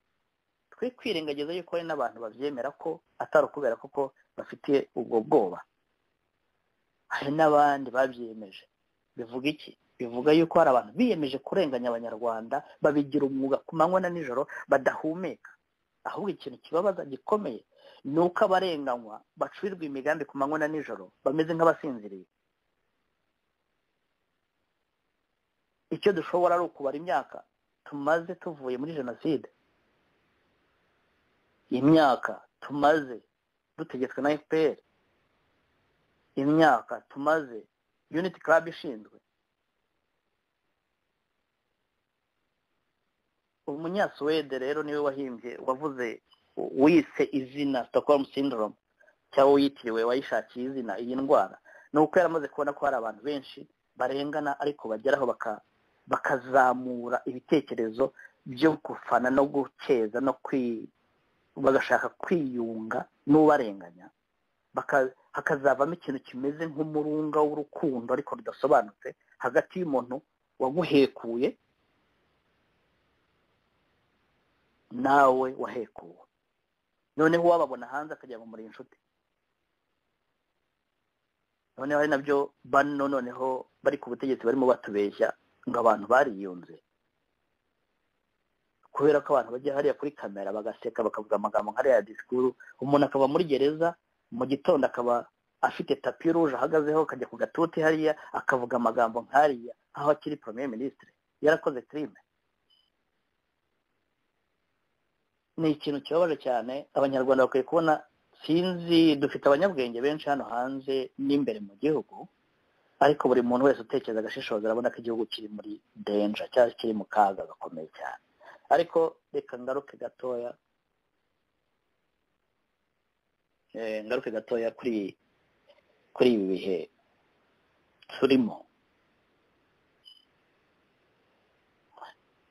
twe kwirengagiza yuko hari n'abantu bavyemera ko atari ukubera kuko bafitiye ubwo bwoba. Hari n'abandi babyemeje. Bivuga iki? Bivuga yuko hari abantu biyemeje kurenganya abanyarwanda, babigira umwuga ku manywa na nijoro, badahumeka. Ahubwo ikintu kibabaza gikomeye ni uko abarenganywa bacurirwa imigambi ku manywa na nijoro, bameze nk'abasinziriye. Icyo dushobora ari ukubara imyaka tumaze tuvuye muri jenoside, imyaka tumaze dutegetswe na FPR, imyaka tumaze Unity Club ishinzwe. Umunyasuwede rero niwe wavuze wise izina Stockholm syndrome, cyangwa yitiriwe wayishakiye izina iyi ndwara. Nuko yaramaze kubona ko hari abantu benshi barengana, ariko bageraho bakazamura ibitekerezo byo gufana no gukeza no bagashaka kwiyunga n'ubarenganya, hakazavamo ikintu kimeze nk'umurunga w'urukundo ariko rudasobanutse hagati y'umuntu waguhekuye nawe wahekuwe. Noneho wababona hanze akajya ngo muri inshuti. Noneho ari nabyo bano noneho bari ku butegetsi barimo batubeshya ngo abantu bariyunze, kubera ko abantu bajya hariya kuri kamera bagaseka bakavuga amagambo nk'ariya disikuru. Umuntu akava muri gereza mu gitondo akaba afite tapi rouge ahagazeho, akajya ku gatuti hariya akavuga amagambo nk'ariya aho akiri premier ministre, yarakoze crime. Ni ikintu kibabaje cyane. Abanyarwanda bakwiye kubona, sinzi, dufite abanyabwenge benshi hano hanze n'imbere mu gihugu, ariko buri muntu wese utekereza agashishoza arabona ko igihugu kiri muri danger cyangwa kiri mu kaga gakomeye cyane. Ariko reka ngaruke gatoya kuri ibi bihe turimo.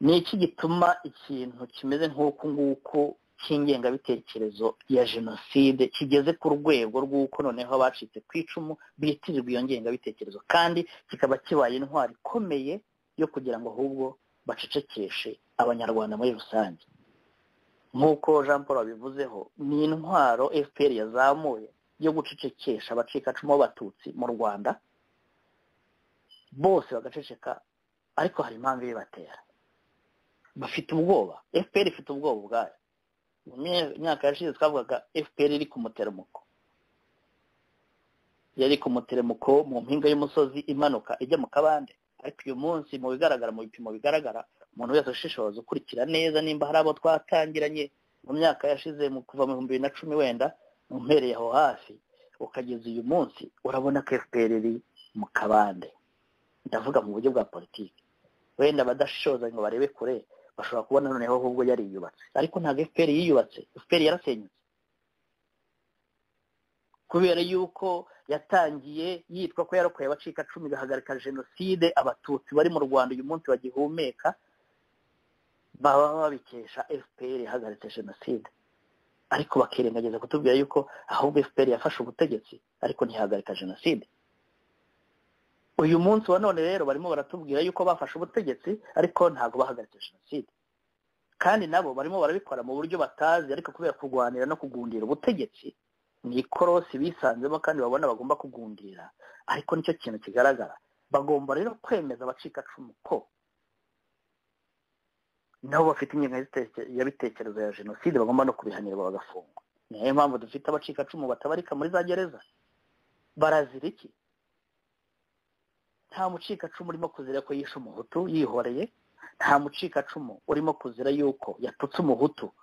Ni iki gituma ikintu kimeze nk'uku nguku cy'ingengabitekerezo ya jenoside kigeze ku rwego rw'uko noneho abacitse ku icumu bitirirwa iyo ngengabitekerezo, kandi kikaba kibaye intwari ikomeye yo kugira ngo ahubwo bacecekeshe abanyarwanda muri rusange? Nk'uko Jean Paul wabivuzeho, ni intwaro FPR yazamuye yo gucecekesha abacikacumu b'abatutsi mu Rwanda, bose bagaceceka, ariko hari impamvu ibibatera. Bafite ubwoba, FPR ifite ubwoba ubwayo. Mu myaka yashize twavugaga FPR iri ku muteremuko, yari ku muteremuko mu mpinga y'umusozi imanuka ijya mu kabande. Ariko uyu munsi mu bigaragara, mu bipimo bigaragara, umuntu wese ushishoza ukurikira neza nimba hari abo twatangiranye mu myaka yashize mu kuva mu 2010 wenda umpereye aho hafi ukageza uyu munsi, urabona ko FPR iri mu kabande. Ndavuga mu buryo bwa politiki. Wenda badashoza ngo barebe kure bashobora kubona noneho ahubwo yari yubatse, ariko ntabwo FPR yiyubatse. FPR yarasenyutse kubera yuko yatangiye yitwa ko yarokoye abacikacumu igahagarika jenoside. Abatutsi bari mu Rwanda uyu munsi bagihumeka baba babikesha FPR ihagaritse jenoside, ariko bakirengagiza kutubwira yuko ahubwo FPR yafashe ubutegetsi ariko ntihagarika jenoside. Uyu munsi wa none rero barimo baratubwira yuko bafashe ubutegetsi ariko ntago bahagaritse jenoside, kandi nabo barimo barabikora mu buryo batazi, ariko kubera kurwanira no kugundira ubutegetsi ni ikorosi bisanzemo kandi babona bagomba kugundira. Ariko nicyo kintu kigaragara, bagomba rero kwemeza abacikacumu ko nabo bafite ingengabitekerezo ya jenoside, bagomba no kubihanirwa bagafungwa. Niyo mpamvu dufite abacikacumu batabarika muri za gereza. Barazira iki? Nta mucikacumu urimo kuzira ko yishe umuhutu yihoreye, nta mucikacumu urimo kuzira yuko yatutse umuhutu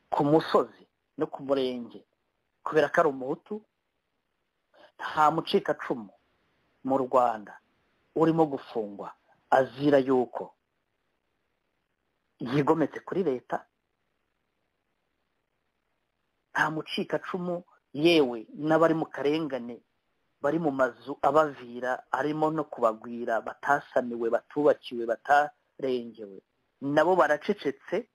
ku musozi no ku murenge kubera ko ari umuhutu. Nta mucikacumu mu Rwanda urimo gufungwa azira yuko yigometse kuri leta. Nta mucikacumu yewe n'abari mu karengane bari mu mazu abavira arimo no kubagwira, batasaniwe, batubakiwe, batarengewe, nabo baracecetse.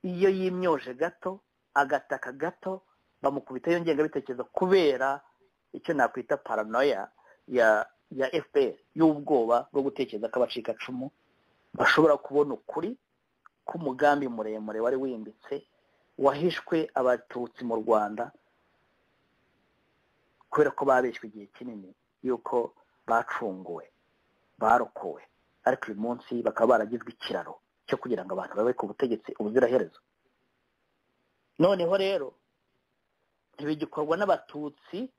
Iyo yimyoje gato agataka gato bamukubita iyo ngengabitekerezo kubera icyo nakwita paranoia ya FPR, y'ubwoba bwo gutekereza ko abacikacumu bashobora kubona ukuri k'umugambi muremure wari wimbitse wahishwe abatutsi mu Rwanda, kubera ko babeshywe igihe kinini yuko bacunguwe, barokowe, ariko uyu munsi bakaba baragizwe ikiraro cyo kugira ngo abantu babe ku butegetsi ubuziraherezo. Noneho rero ntibigikorwa n'abatutsi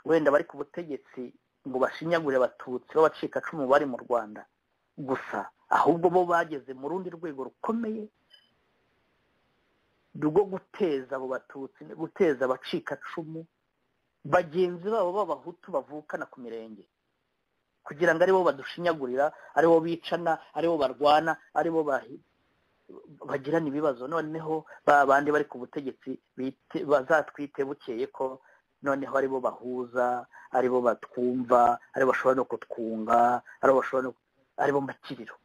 wenda bari ku butegetsi ngo bashinyagure abatutsi b'abacikacumu bari mu Rwanda gusa, ahubwo bo bageze mu rundi rwego rukomeye rwo guteza abo batutsi, guteza abacikacumu bagenzi babo b'abahutu bavukana ku mirenge, kugira ngo aribo badushinyagurira, aribo bicana, aribo barwana, aribo bagirana ibibazo. Noneho babandi bari ku butegetsi bazatwite bukeye ko noneho aribo bahuza, aribo batwumva, aribo bashobora no kutwunga, aribo makiriro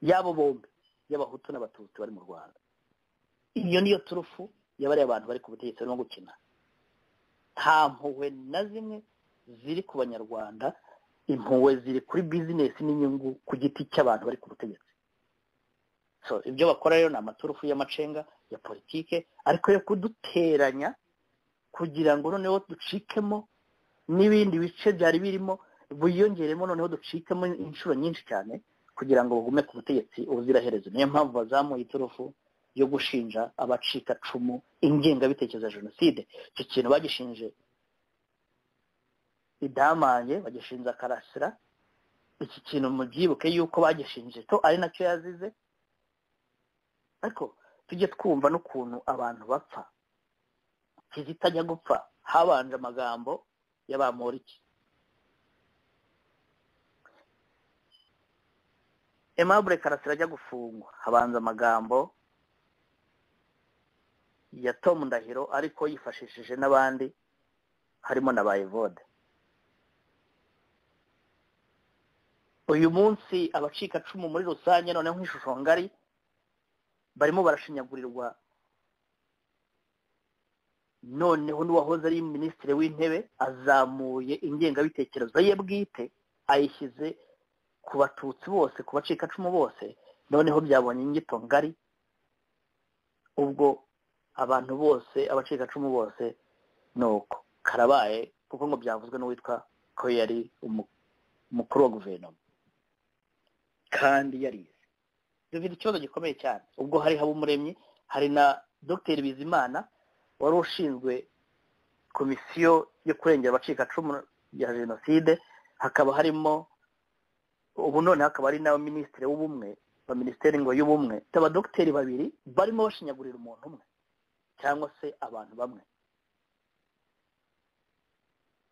yabo bombi y'abahutu n'abatutsi bari mu Rwanda. Iyo niyo turufu y'abari abantu bari ku butegetsi barimo gukina. Nta mpuhwe na zimwe ziri ku banyarwanda, impuhwe ziri kuri business n'inyungu ku giti cy'abantu bari ku butegetsi. So ibyo bakora rero ni amaturufu y'amacenga ya politike, ariko yo kuduteranya kugira ngo noneho ducikemo n'ibindi bice byari birimo buyongeremo, noneho ducikemo inshuro nyinshi cyane kugira ngo bagume ku butegetsi ubuziraherezo. Niyo mpamvu bazamuye iturufu yo gushinja abacikacumu ingengabitekerezo ya jenoside. Icyo kintu bagishinje Idamange, bagishinja Karasira. Iki kintu mubyibuke yuko bagishinje to ari nacyo yazize. Ariko tujye twumva n'ukuntu abantu bapfa. Kizitajya gupfa habanje amagambo y'Abamoriki. Aimable Karasira ajya gufungwa habanza amagambo ya Tom Ndahiro ariko yifashishije n'abandi harimo na Bayevode. Uyu munsi abacikacumu muri rusange noneho nk'ishusho ngari barimo barashinyagurirwa, noneho n'uwahoze ari minisitiri w'intebe azamuye ingengabitekerezo ye bwite ayishyize ku batutsi bose, ku bacikacumu bose, noneho byabonye inyito ngari. Ubwo abantu bose abacikacumu bose nuko karabaye, kuko ngo byavuzwe n'uwitwa ko yari umukuru wa guverinoma kandi yarize. Dufite ikibazo gikomeye cyane. Ubwo hari Habumuremyi, hari na Dr Bizimana wari ushinzwe komisiyo yo kurengera abacikacumu ya jenoside, hakaba harimo ubu none hakaba ari na minisitiri w'ubumwe wa minisiteri ngo y'ubumwe, abadogiteri babiri barimo bashinyagurira umuntu umwe cyangwa se abantu bamwe,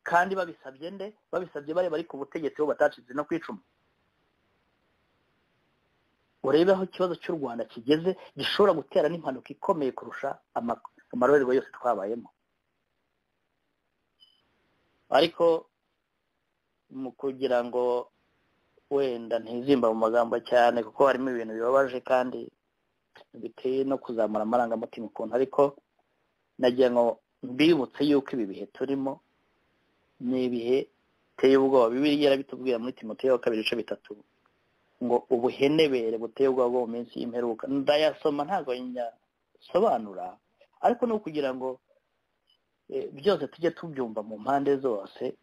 kandi babisabye nde? Babisabye bari ku butegetsi bo batacitse no kwicuma. Urebe aho ikibazo cy'u Rwanda kigeze, gishobora gutera n'impanuka ikomeye kurusha amarorerwa yose twabayemo. Ariko mu kugira ngo wenda ntizimba mu magambo cyane, kuko harimo ibintu bibabaje kandi biteye no kuzamura amarangamutima ukuntu, ariko nagira ngo mbibutse yuko ibi bihe turimo ni ibihe biteye ubwoba. Bibiliya yarabitubwira muri Timoteyo 2:3 ngo ubuhenebere buteye ubwoba bwo mu minsi y'imperuka. Ndayasoma ntabwo nyasobanura, ariko no kugira ngo byose tujye tubyumva mu mpande zose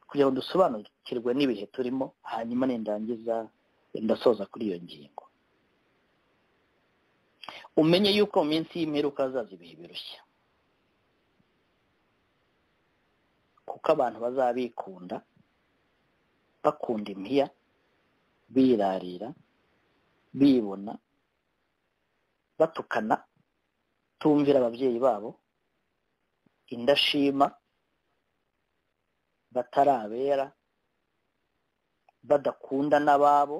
kugira ngo dusobanukirwe n'ibihe turimo. Hanyuma nindangiza ndasoza kuri iyo ngingo. Umenye yuko mu minsi y'imperuka hazaza ibihe birushya, kuko abantu bazabikunda, bakunda impiya, birarira, bibona, batukana, tumvira ababyeyi babo, indashima, batarabera, badakunda n'ababo,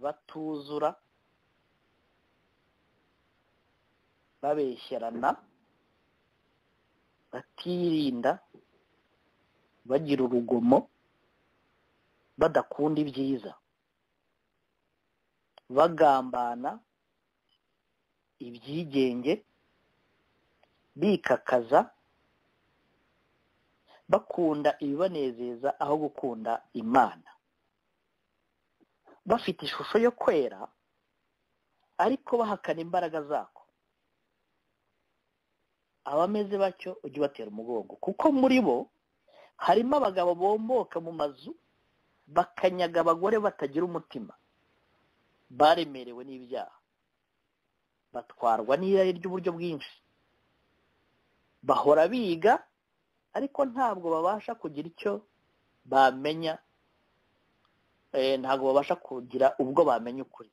batuzura, babeshyerana, batirinda, bagira urugomo, badakunda ibyiza, bagambana, ibyigenge, bikakaza, bakunda ibibanezeza aho gukunda Imana, bafite ishusho yo kwera ariko bahakana imbaraga zako. Abameze batyo ujye batera umugongo, kuko muri bo harimo abagabo bomboka mu mazu bakanyaga abagore batagira umutima, baremerewe n'ibyaha, batwarwa n'irari ry'uburyo bwinshi, bahora biga ariko ntabwo babasha kugira icyo bamenya, ntabwo babasha kugira ubwo bamenya ukuri.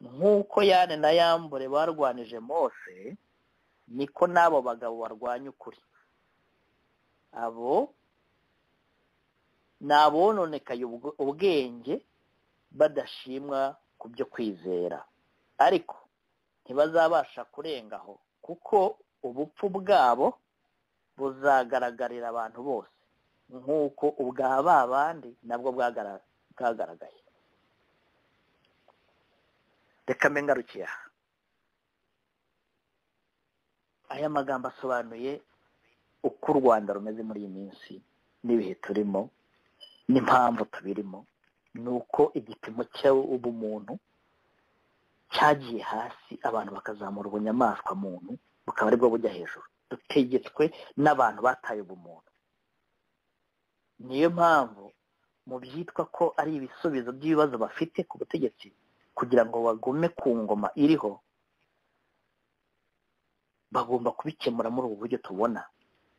Nk'uko Yane na Yambure barwanije Mose, niko n'abo bagabo barwanya ukuri. Abo nabononekaye ubwenge badashimwa ku byo kwizera, ariko ntibazabasha kurengaho, kuko ubupfu bwabo buzagaragarira abantu bose nk'uko ubwa babandi nabwo bwagaragaye. Reka mbe ngarukiye aha. Aya magambo asobanuye uko u Rwanda rumeze muri iyi minsi n'ibihe turimo n'impamvu tubirimo. Ni uko igipimo cy'ubumuntu cyagiye hasi, abantu bakazamura ubunyamaswa muntu bukaba aribwo bujya hejuru, dutegetswe n'abantu bataye ubumuntu. Niyo mpamvu mu byitwa ko ari ibisubizo by'ibibazo bafite ku butegetsi kugira ngo bagume ku ngoma iriho, bagomba kubikemura muri ubu buryo tubona.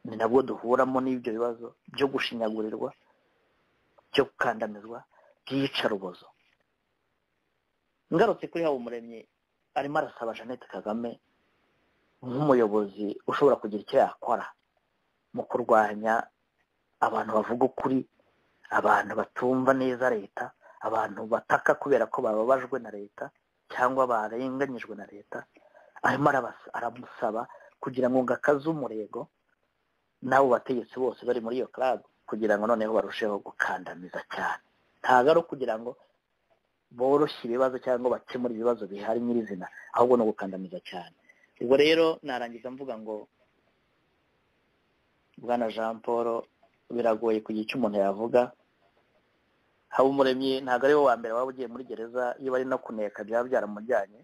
Ni nabwo duhuramo n'ibyo bibazo byo gushinyagurirwa, byo gukandamizwa, by'iyicarubozo. Ngarutse kuri Habumuremyi, arimo arasaba Jeannette Kagame nk'umuyobozi ushobora kugira icyo yakora mu kurwanya abantu bavuga ukuri, abantu batumva neza leta, abantu bataka kubera ko bababajwe na leta cyangwa barenganyijwe na leta, arimo aramusaba kugira ngo ngakaze umurego n'abo bategetsi bose bari muri iyo club kugira ngo noneho barusheho gukandamiza cyane. Ntabwo ari ukugira ngo boroshye ibibazo cyangwa bakemura ibibazo bihari nyirizina, ahubwo no gukandamiza cyane. Ubwo rero narangiza mvuga ngo Bwana Jean Paul biragoye kugira icyo umuntu yavuga. Habumuremyi ntabwo ari we wa mbere waba ugiye muri gereza, iyo bari no kuneka byaba byaramujyanye.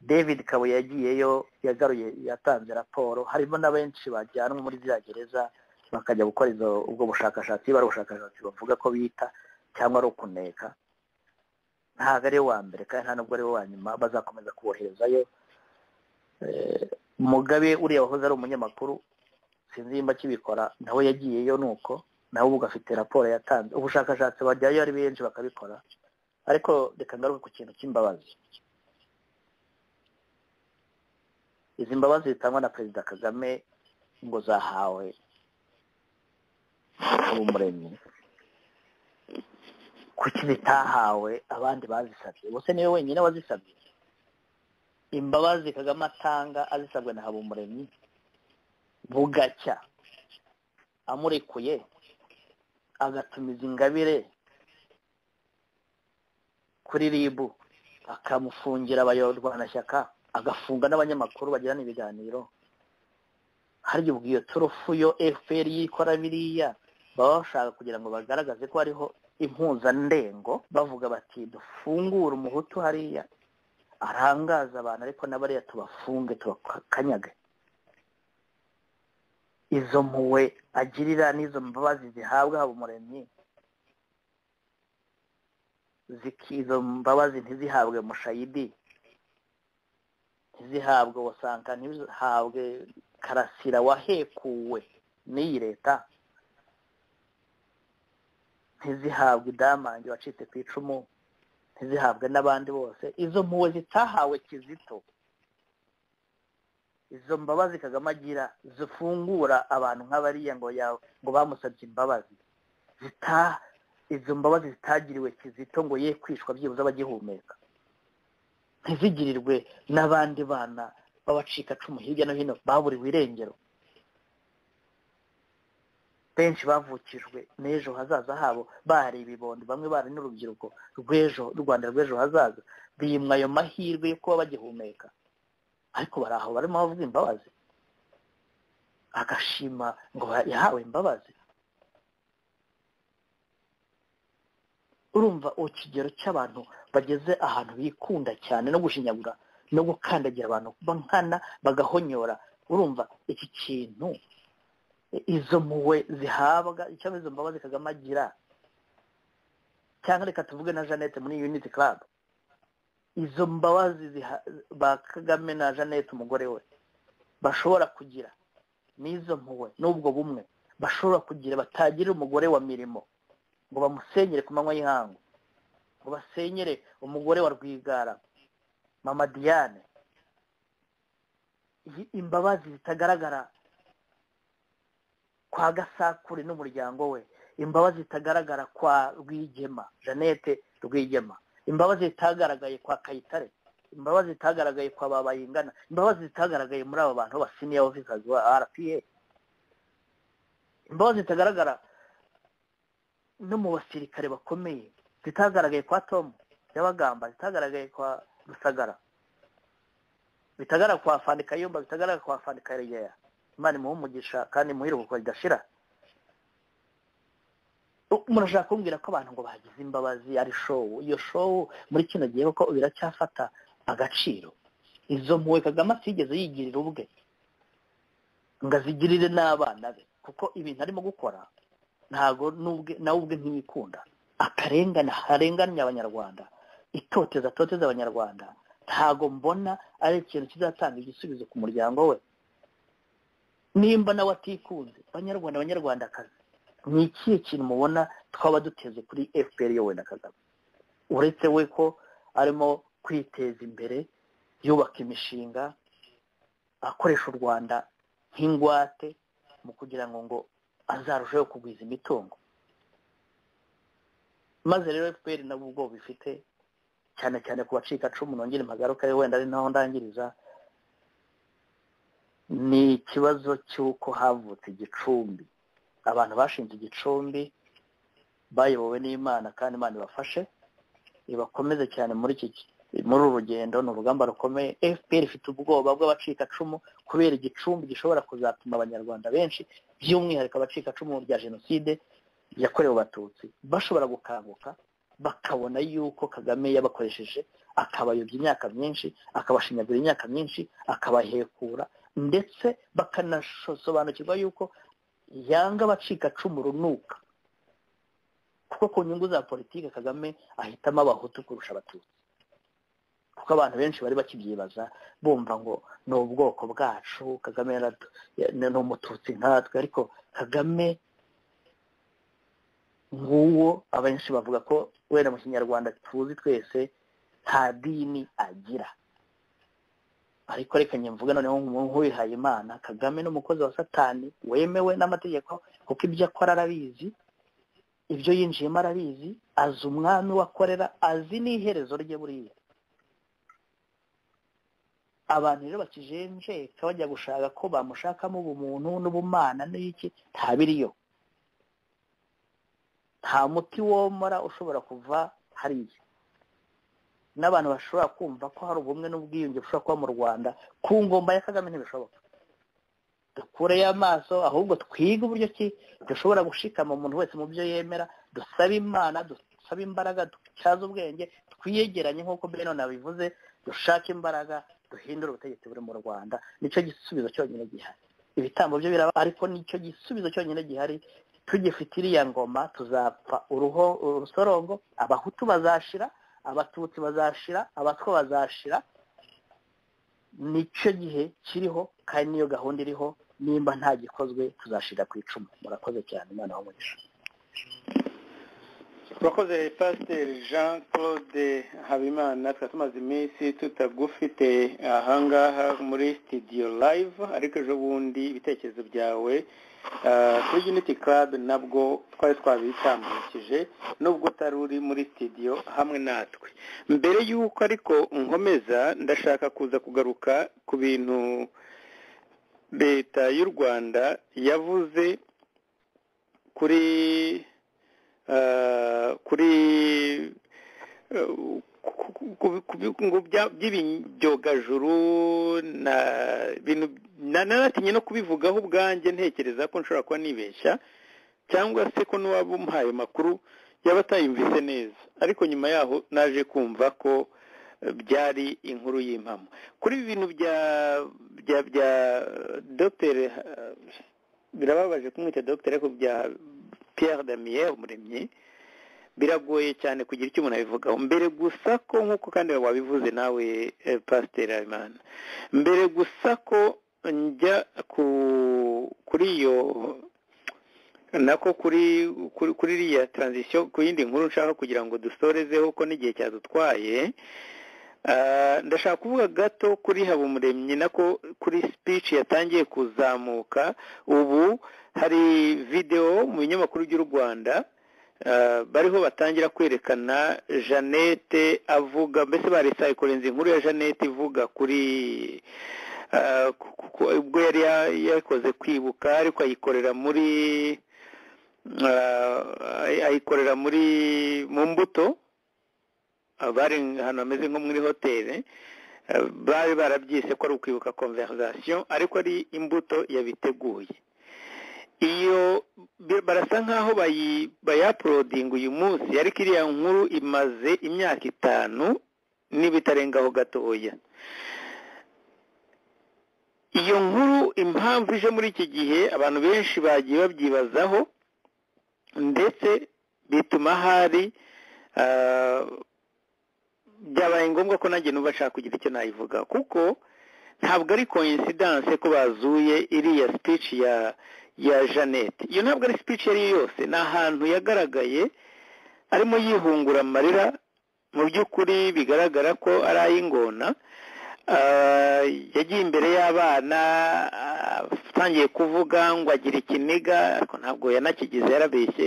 David Kabuye yagiyeyo yagaruye yatanze raporo, harimo na benshi bajyanwe muri ziriya gereza bakajya gukora ubwo bushakashatsi, bari ubushakashatsi bavuga ko bita cyangwa ari ukuneka. Ntabwo ari we wa mbere kandi nta nubwo ari we wa nyuma, bazakomeza kuboherezayo. Mugabe uriya wahoze ari umunyamakuru sinzi nimba kibikora, nawe yagiyeyo nuko nawe ubwo afite raporo yatanze. Ubushakashatsi bajyayo ari benshi bakabikora, ariko reka ngaruke ku kintu cy'imbabazi. Izi mbabazi zitangwa na Perezida Kagame ngo zahawe Habumuremyi, kuki zitahawe abandi bazisabye? Bose niwe wenyine wazisabye. Imbabazi Kagame atanga azisabwe na Habumuremyi, bugacya amurekuye agatumiza Ingabire kuri RIB akamufungira abayorwanashyaka, agafunga n'abanyamakuru bagirana ibiganiro. Harya ubwo iyo turufu yo FPR yikora biriya baba bashaka kugira ngo bagaragaze ko hariho impuzandengo, bavuga bati dufungure umuhutu hariya arangaza abantu, ariko n'abariya tubafunge tubakanyage. Izo mpuwe agirira n'izo mbabazi zihabwa Habumuremyi, izo mbabazi ntizihabwe Mushayidi, ntizihabwe Wasanka, ntizihabwe Karasira wahekuwe n'iyi leta, ntizihabwe Damange wacitse ku icumu, ntizihabwe n'abandi bose. Izo mpuwe zitahawe Kizito, izo mbabazi Kagame agira zifungura abantu nk'abariya ngo bamusabye imbabazi, izo mbabazi zitagiriwe Kizito ngo ye kwishwa byibuze abagihumeka, ntizigirirwe n'abandi bana b'abacikacumu hirya no hino baburiwe irengero, benshi bavukijwe n'ejo hazaza habo, bari ibibondo, bamwe bari n'urubyiruko rw'ejo, Rwanda rw'ejo hazaza, bimwa ayo mahirwe yo kuba bagihumeka, ariko bari aho barimo bavuga imbabazi, agashima ngo yahawe imbabazi. Urumva ikigero cy'abantu bageze ahantu bikunda cyane no gushinyagura no gukandagira abantu bankana bagahonyora. Urumva iki kintu, izo mpuwe zihabwa cyangwa izo mbabazi Kagame agira, cyangwa reka tuvuge na Jeannette muri Unity Club, izo mbabazi ba Kagame na Jeannette umugore we bashobora kugira, n'izo mpuwe n'ubwo bumwe bashobora kugira, batagirira umugore wa Mirimo ngo bamusenyere ku manywa y'ihangu, ngo basenyere umugore wa Rwigara, Mama Diane. Imbabazi zitagaragara kwa Gasakure n'umuryango we, imbabazi zitagaragara kwa Rwigema, Jeannette Rwigema, imbabazi zitagaragaye kwa Kayitare, imbabazi zitagaragaye kwa Babayingana, imbabazi zitagaragaye muri abo bantu ba senior officers wa RPA, imbabazi zitagaragara no mu basirikare bakomeye, zitagaragaye kwa Tom Yabagamba, zitagaragaye kwa Rusagara, bitagaragara kwa Fandi Kayumba, bitagaragara kwa Fandi Karegeya. Imana imuhe umugisha kandi muhiruko ridashira. Murashaka kumbwira ko abantu ngo bagize imbabazi ari show? Iyo show muri kino gihe ko biracyafata agaciro? Izo mpuwe Kagame atigeze yigirira ubwe ngazigirire n'abana be, kuko ibintu arimo gukora ntago nawe ubwe ntibikunda. Akarengana harenganya abanyarwanda, itoteza abanyarwanda, ntago mbona ari ikintu kizatanga igisubizo ku muryango we. Nimba nawe atikunze abanyarwandakazi, ni ikihe kintu mubona twaba duteze kuri FPR yowe na Kagame, uretse we ko arimo kwiteza imbere, yubaka imishinga, akoresha u Rwanda nk'ingwate mu kugira ngo azarusheho kugwiza imitungo? maze rero FPR nabo ubwo bifite cyane cyane ku bacika cumu nongere mpagaruka wenda ari naho ndangiriza ni ikibazo cy'uko havutse igicumbi abantu bashinze igicumbi bayobowe n'Imana kandi Imana ibafashe ibakomeze cyane muri uru rugendo ni urugamba rukomeye FPR ifite ubwoba bw'abacika cumu kubera igicumbi gishobora kuzatuma abanyarwanda benshi by'umwihariko abacika cumu rya jenoside yakorewe abatutsi bashobora gukanguka bakabona yuko Kagame yabakoresheje akabayobya imyaka myinshi akabashinyagura imyaka myinshi akabahekura ndetse bakanasobanukirwa yuko yanga abacika cumu runuka kuko ku nyungu za politike Kagame ahitamo abahutu kurusha abatutsi kuko abantu benshi bari bakibyibaza bumva ngo ni ubwoko bwacu Kagame ni umututsi nkatwe ariko Kagame nguwo abenshi bavuga ko wenda mu kinyarwanda tuzi twese nta dini agira ariko reka nyemvuga noneho nk'umuntu wihaye Imana Kagame n'umukozi wa Satani wemewe n'amategeko kuko ibyo akora arabizi ibyo yinjiyemo arabizi azi umwami wakorera azi n'iherezo rye buriya abantu rero bakijenjeka bajya gushaka ko bamushakamo ubumuntu n'ubumana n'iki ntabiriyo nta muti womora ushobora kuva hariya n'abantu bashobora kumva ko hari ubumwe n'ubwiyunge bushobora kuba mu Rwanda ku ngoma ya Kagame ntibishoboka dukure amaso ahubwo twiga uburyo ki dushobora gushikama umuntu wese mu byo yemera dusaba Imana dusaba imbaraga ducaza ubwenge twiyegeranye nk'uko Beno nabivuze dushaka imbaraga duhindura ubutegetsi buri mu Rwanda nicyo gisubizo cyonyine gihari ibitambo byo biraba ariko nicyo gisubizo cyonyine gihari tugifite iriya ngoma tuzapfa urusorongo abahutu bazashira abatutsi bazashira abatwa bazashira nicyo gihe kiriho kandi niyo gahunda iriho nimba nta gikozwe tuzashira ku icumu murakoze cyane Imana w'umugisha turakoze Pasiteri Jean Claude Habimana tumaze iminsi tutagufite ahangaha muri studio live ariko ejo bundi ibitekerezo byawe kuri Unity Club nabwo twari twabitambukije nubwo utari uri muri studio hamwe natwe mbere y'uko ariko nkomeza ndashaka kuza kugaruka ku bintu leta y'u Rwanda yavuze kuri by'ibyogajuru na bintu nanatinye no kubivugaho ubwanjye ntekereza ko nshobora kuba nibeshya cyangwa se ko n'uwaba umuhaye makuru yaba atayumvise neza ariko nyuma yaho naje kumva ko byari inkuru y'impamo kuri ibi bintu bya Dr birababaje kumwita Dr ariko bya Pierre Damien Umuremyi biragoye cyane kugira icyo umuntu abivugaho mbere gusa ko nk'uko kandi wabivuze nawe Pasiteri Habimana mbere gusa ko njya kuri iyo nako kuri iriya transition ku yindi nkuru nshaka kugira ngo dusorezeho ko n'igihe cyadutwaye ndashaka kuvuga gato kuri Habumuremyi nako kuri speech yatangiye kuzamuka ubu hari video mu binyamakuru by'u Rwanda bariho batangira kwerekana Jeannette avuga mbese barisaikorenze inkuru ya Jeannette ivuga kuri ubwo yari yakoze kwibuka ariko ayikorera muri mu mbuto bari hano hameze nko muri hoteli bari barabyise ko ari ukwibuka conversation ariko ari imbuto yabiteguye iyo barasa nkaho bayaprodinga uyu munsi ariko iriya nkuru imaze imyaka 5 n'ibitarengaho gatoya iyo nkuru impamvu ije muri iki gihe abantu benshi bagiye babyibazaho ndetse bituma hari byabaye ngombwa ko nanjye nubashaka kugira icyo nayivuga kuko ntabwo ari coincidence ko bazuye iriya speech ya Jeannette iyo ntabwo ari speech yari yose ni ahantu yagaragaye arimo yihungura amarira mu by'ukuri bigaragara ko ari ay'ingona yagiye imbere y'abana atangiye kuvuga ngo agira ikiniga ariko ntabwo yanakigize yarabeshye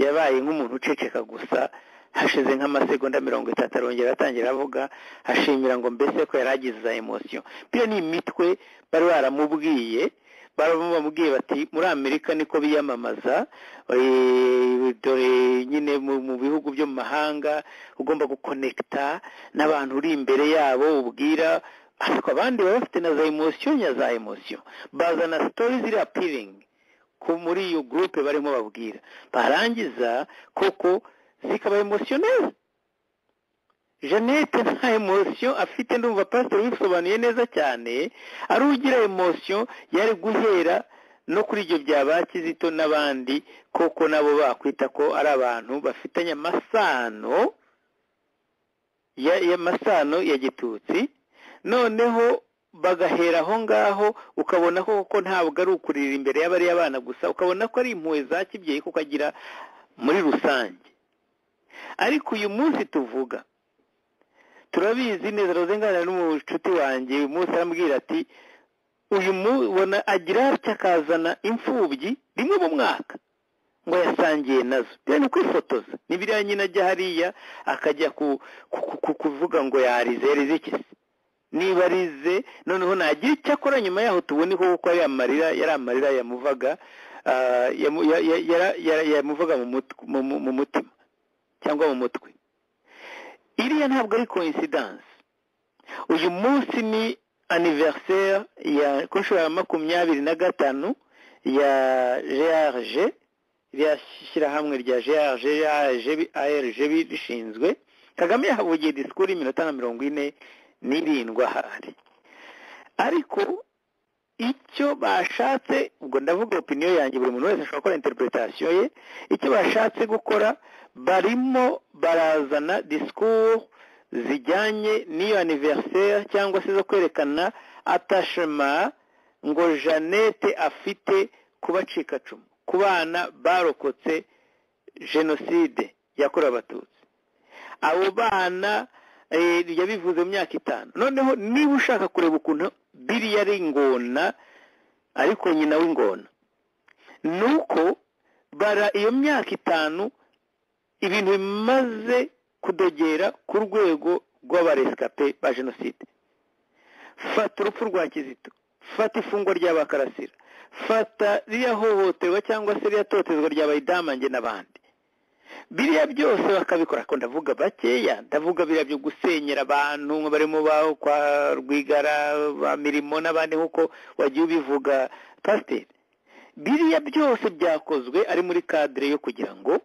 yabaye nk'umuntu uceceka gusa hashize nk'amasegonda 30 arongera atangira avuga ashimira ngo mbese ko yaragize za emotion. Byo ni imitwe bari baramubwiye baramubwiye bati muri Amerika niko biyamamaza dore nyine mu bihugu byo mu mahanga ugomba gukonekta n'abantu uri imbere yabo ubwira, ariko abandi baba bafite na za emotion bazana stories ziri appealing ko muri iyo groupe barimo babwira, barangiza koko zikaba emotionnel. Jeannette nta emotion afite, ndumva pastor bisobanuye neza cyane, ari ugira emotion yari guhera no kuri ibyo byaba Kizito n'abandi koko nabo bakwita ko ari abantu bafitanye amasano y'amasano ya gitutsi, noneho bagahera aho ngaho ukabona ko ntabwo ari ukurira imbere y'abari abana gusa, ukabona ko ari impuhwe za kibyeyi kuko agira muri rusange. Ariko uyu munsi tuvuga turabizi neza, rozengana n'umucuti wanjye uyu munsi arambwira ati uyu mubona agira akazana imfubyi rimwe mu mwaka ngo yasangiye nazo, byo ni kwifotoza n'ibiriya nyine ajya hariya akajya kuvuga ngo yarize iki niba arize, noneho nagira icyo akora nyuma yaho tubone ko ari amarira, yari amarira yamuvaga yamuvaga mu mutima cyangwa mu mutwe. Iriya ntabwo ari coincidence. Uyu munsi ni anniversaire ya kunshura ya 25 ya GRG, ryashyira hamwe rya GRG ARG bishinzwe. Kagame yahavugiye disikuru y'iminota 47 ahari, ariko icyo bashatse, ubwo ndavuga opinion yanjye, buri muntu wese ashobora gukora interpretation ye, icyo bashatse gukora barimo barazana discours zijyanye n'iyo anniversaire cyangwa se zo kwerekana attachement ngo Jeannette afite kubacika cumu ku bana barokotse jenoside yakorewe Abatutsi. Abo bana yabivuze mu myaka 5. Noneho niba ushaka kureba ukuntu biriya ari ingona ariko nyina w'ingona, nuko bara iyo myaka 5 ibintu bimaze kudogera ku rwego rw'abarescape ba jenoside. Fata urupfu rwa Kizito, fata ifungwa ry'abakarasira, fata riya hohoterwa cyangwa se riya totezwa ry'abayidamange n'abandi. Biriya byose bakabikora, ko ndavuga bakeya, ndavuga biriya byo gusenyera abantu barimo baho kwa Rwigara ba Mirimo n'abandi nkuko wagiye ubivuga pasteur. Biriya byose byakozwe ari muri cadre yo kugira ngo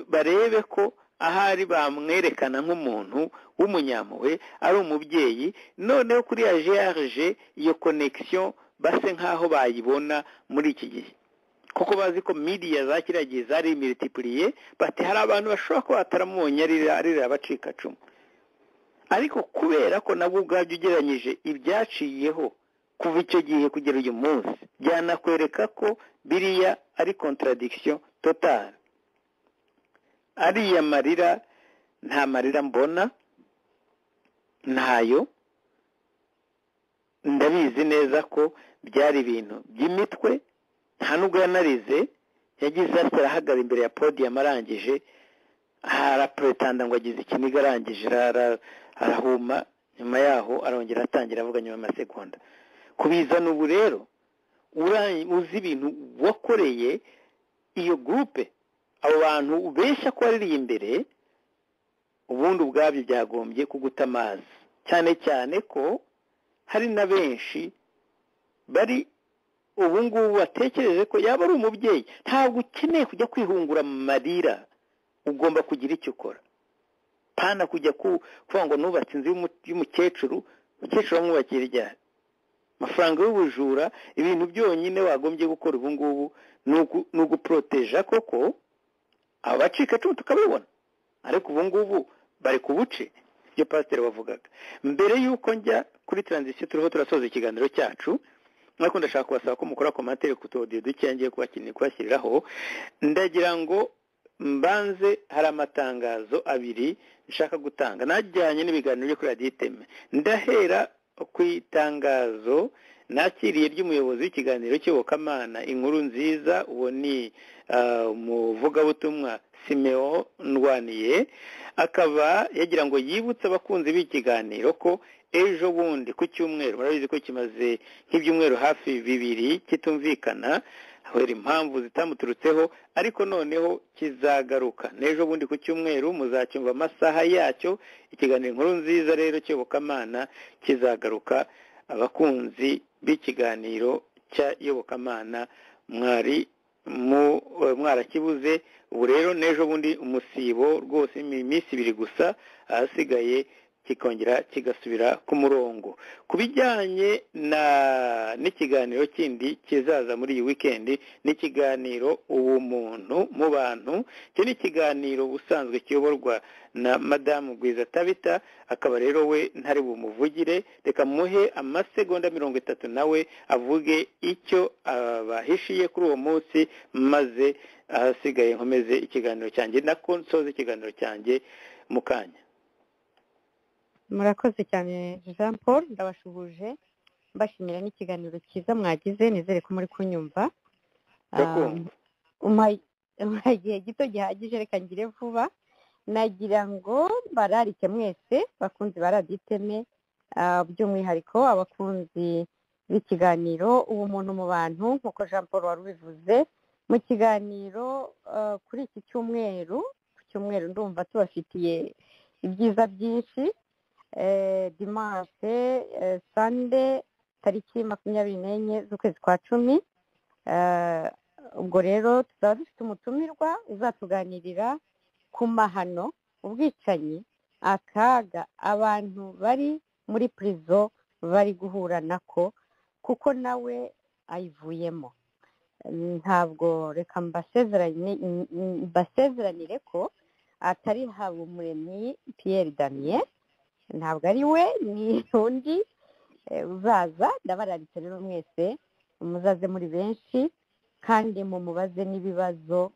barebe ko ahari bamwerekana nk'umuntu w'umunyampuhwe, ari umubyeyi. Noneho kuri ya GRG iyo connection base nkaho bayibona muri iki gihe, kuko bazi ko media za kiragiye zari multiplier, bati hari abantu bashobora ko bataramubonye ari abacika cumu. Ariko kubera ko nabwo ubwabyo ugeranyije ibyaciyeho kuva icyo gihe kugera uyu munsi, byanakwereka ko biriya ari contradiction totale. Ariya marira nta marira mbona, ntayo. Ndabizi neza ko byari ibintu by'imitwe, nta nubwo yanarize, yagize arahagara imbere ya podium arangije arapretanda ngo agize ikiniga, arangije arahuma, nyuma yaho arongera atangira avuga nyuma y'amasegonda. Kubizana ubu rero uzi ibintu wakoreye iyo groupe, abo bantu ubeshya ko ari imbere, ubundi ubwabyo byagombye kuguta amazi, cyane cyane ko hari na benshi bari ubu ngubu batekereje ko yaba ari umubyeyi. Ntabwo ukeneye kujya kwihungura mu marira, ugomba kugira icyo ukora, pana kujya kuvuga ngo nubatse inzu y'umukecuru, umukecuru amwubakira ryari, amafaranga y'ubujura. Ibintu byonyine wagombye gukora ubu ngubu ni uguproteja koko abacika cumu tukabibona, ariko ubu ngubu bari kubuce. Ibyo pastor wavugaga mbere yuko njya kuri transition turiho turasoza ikiganiro cyacu, ariko ndashaka kubasaba ko mukora commentaire ku audio dukengiye kubashyiriraho. Ndagira ngo mbanze, hari amatangazo 2 nshaka gutanga najyanye n'ibiganiro byo kuri Radio Iteme. Ndahera ku itangazo nakiriye ry'umuyobozi w'ikiganiro cy'iyobokamana inkuru nziza, uwo ni umuvugabutumwa Simeon Ndwaniye, akaba yagira ngo yibutse abakunzi b'ikiganiro ko ejo bundi ku cyumweru, murabizi ko kimaze nk'ibyumweru hafi 2 kitumvikana kubera impamvu zitamuturutseho, ariko noneho kizagaruka n'ejo bundi ku cyumweru, muzacyumva amasaha yacyo. Ikiganiro inkuru nziza rero cy'iyobokamana kizagaruka. Abakunzi b'ikiganiro cy'iyobokamana mwarakibuze, ubu rero n'ejo bundi umusibo rwose iminsi 2 gusa, ahasigaye kikongera kigasubira ku murongo. Ku bijyanye n'ikiganiro kindi kizaza muri iyi weekend, n'ikiganiro ubumuntu mu bantu. Cyo ni ikiganiro ubusanzwe kiyoborwa na Madamu Gwiza Tabita, akaba rero we ntari bumuvugire, reka muhe amasegonda 30 nawe avuge icyo abahishiye kuri uwo munsi, maze ahasigaye nkomeze ikiganiro cyanjye nako nsoze ikiganiro cyanjye mu kanya. Murakoze cyane Jean Paul, ndabashuhuje mbashimira n'ikiganiro cyiza mwagize, nizere ko muri kunyumva. Igihe gito gihagije, reka ngire vuba. Nagira ngo bararike mwese bakunzi ba Radio Iteme, by'umwihariko abakunzi b'ikiganiro ubumuntu mu bantu, nk'uko Jean Paul wari ubivuze mu kiganiro kuri iki cyumweru. Ku cyumweru ndumva tubafitiye ibyiza byinshi. Dimanche Sunday tariki 24 z'ukwezi kwa 10, ubwo rero tuzaba dufite umutumirwa uzatuganirira ku mahano, ubwicanyi, akaga abantu bari muri prison bari guhura nako, kuko nawe ayivuyemo. Ntabwo reka mbasezeranire ko atari Habumuremyi Pierre Damien, ntabwo ari we, ni undi uzaza. Ndabararitse rero mwese muzaze muri benshi, kandi mumubaze n'ibibazo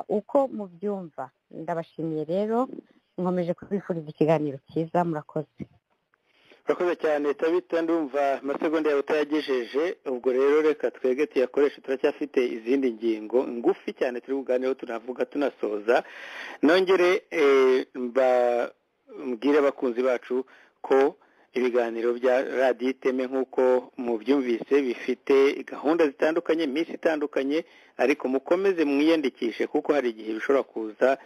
uko mubyumva. Ndabashimiye rero, nkomeje kubifuriza ikiganiro cyiza. Murakoze. Murakoze cyane Tabita, ndumva amasegonda yawe utayagejeje. Ubwo rero reka twege tuyakoreshe, turacyafite izindi ngingo ngufi cyane turi kuganiraho, tunavuga tunasoza. Nongere mbwire abakunzi bacu ko ibiganiro bya Radio Iteme nk'uko mubyumvise bifite gahunda zitandukanye, iminsi itandukanye, ariko mukomeze mwiyandikishe, kuko hari igihe bishobora kuza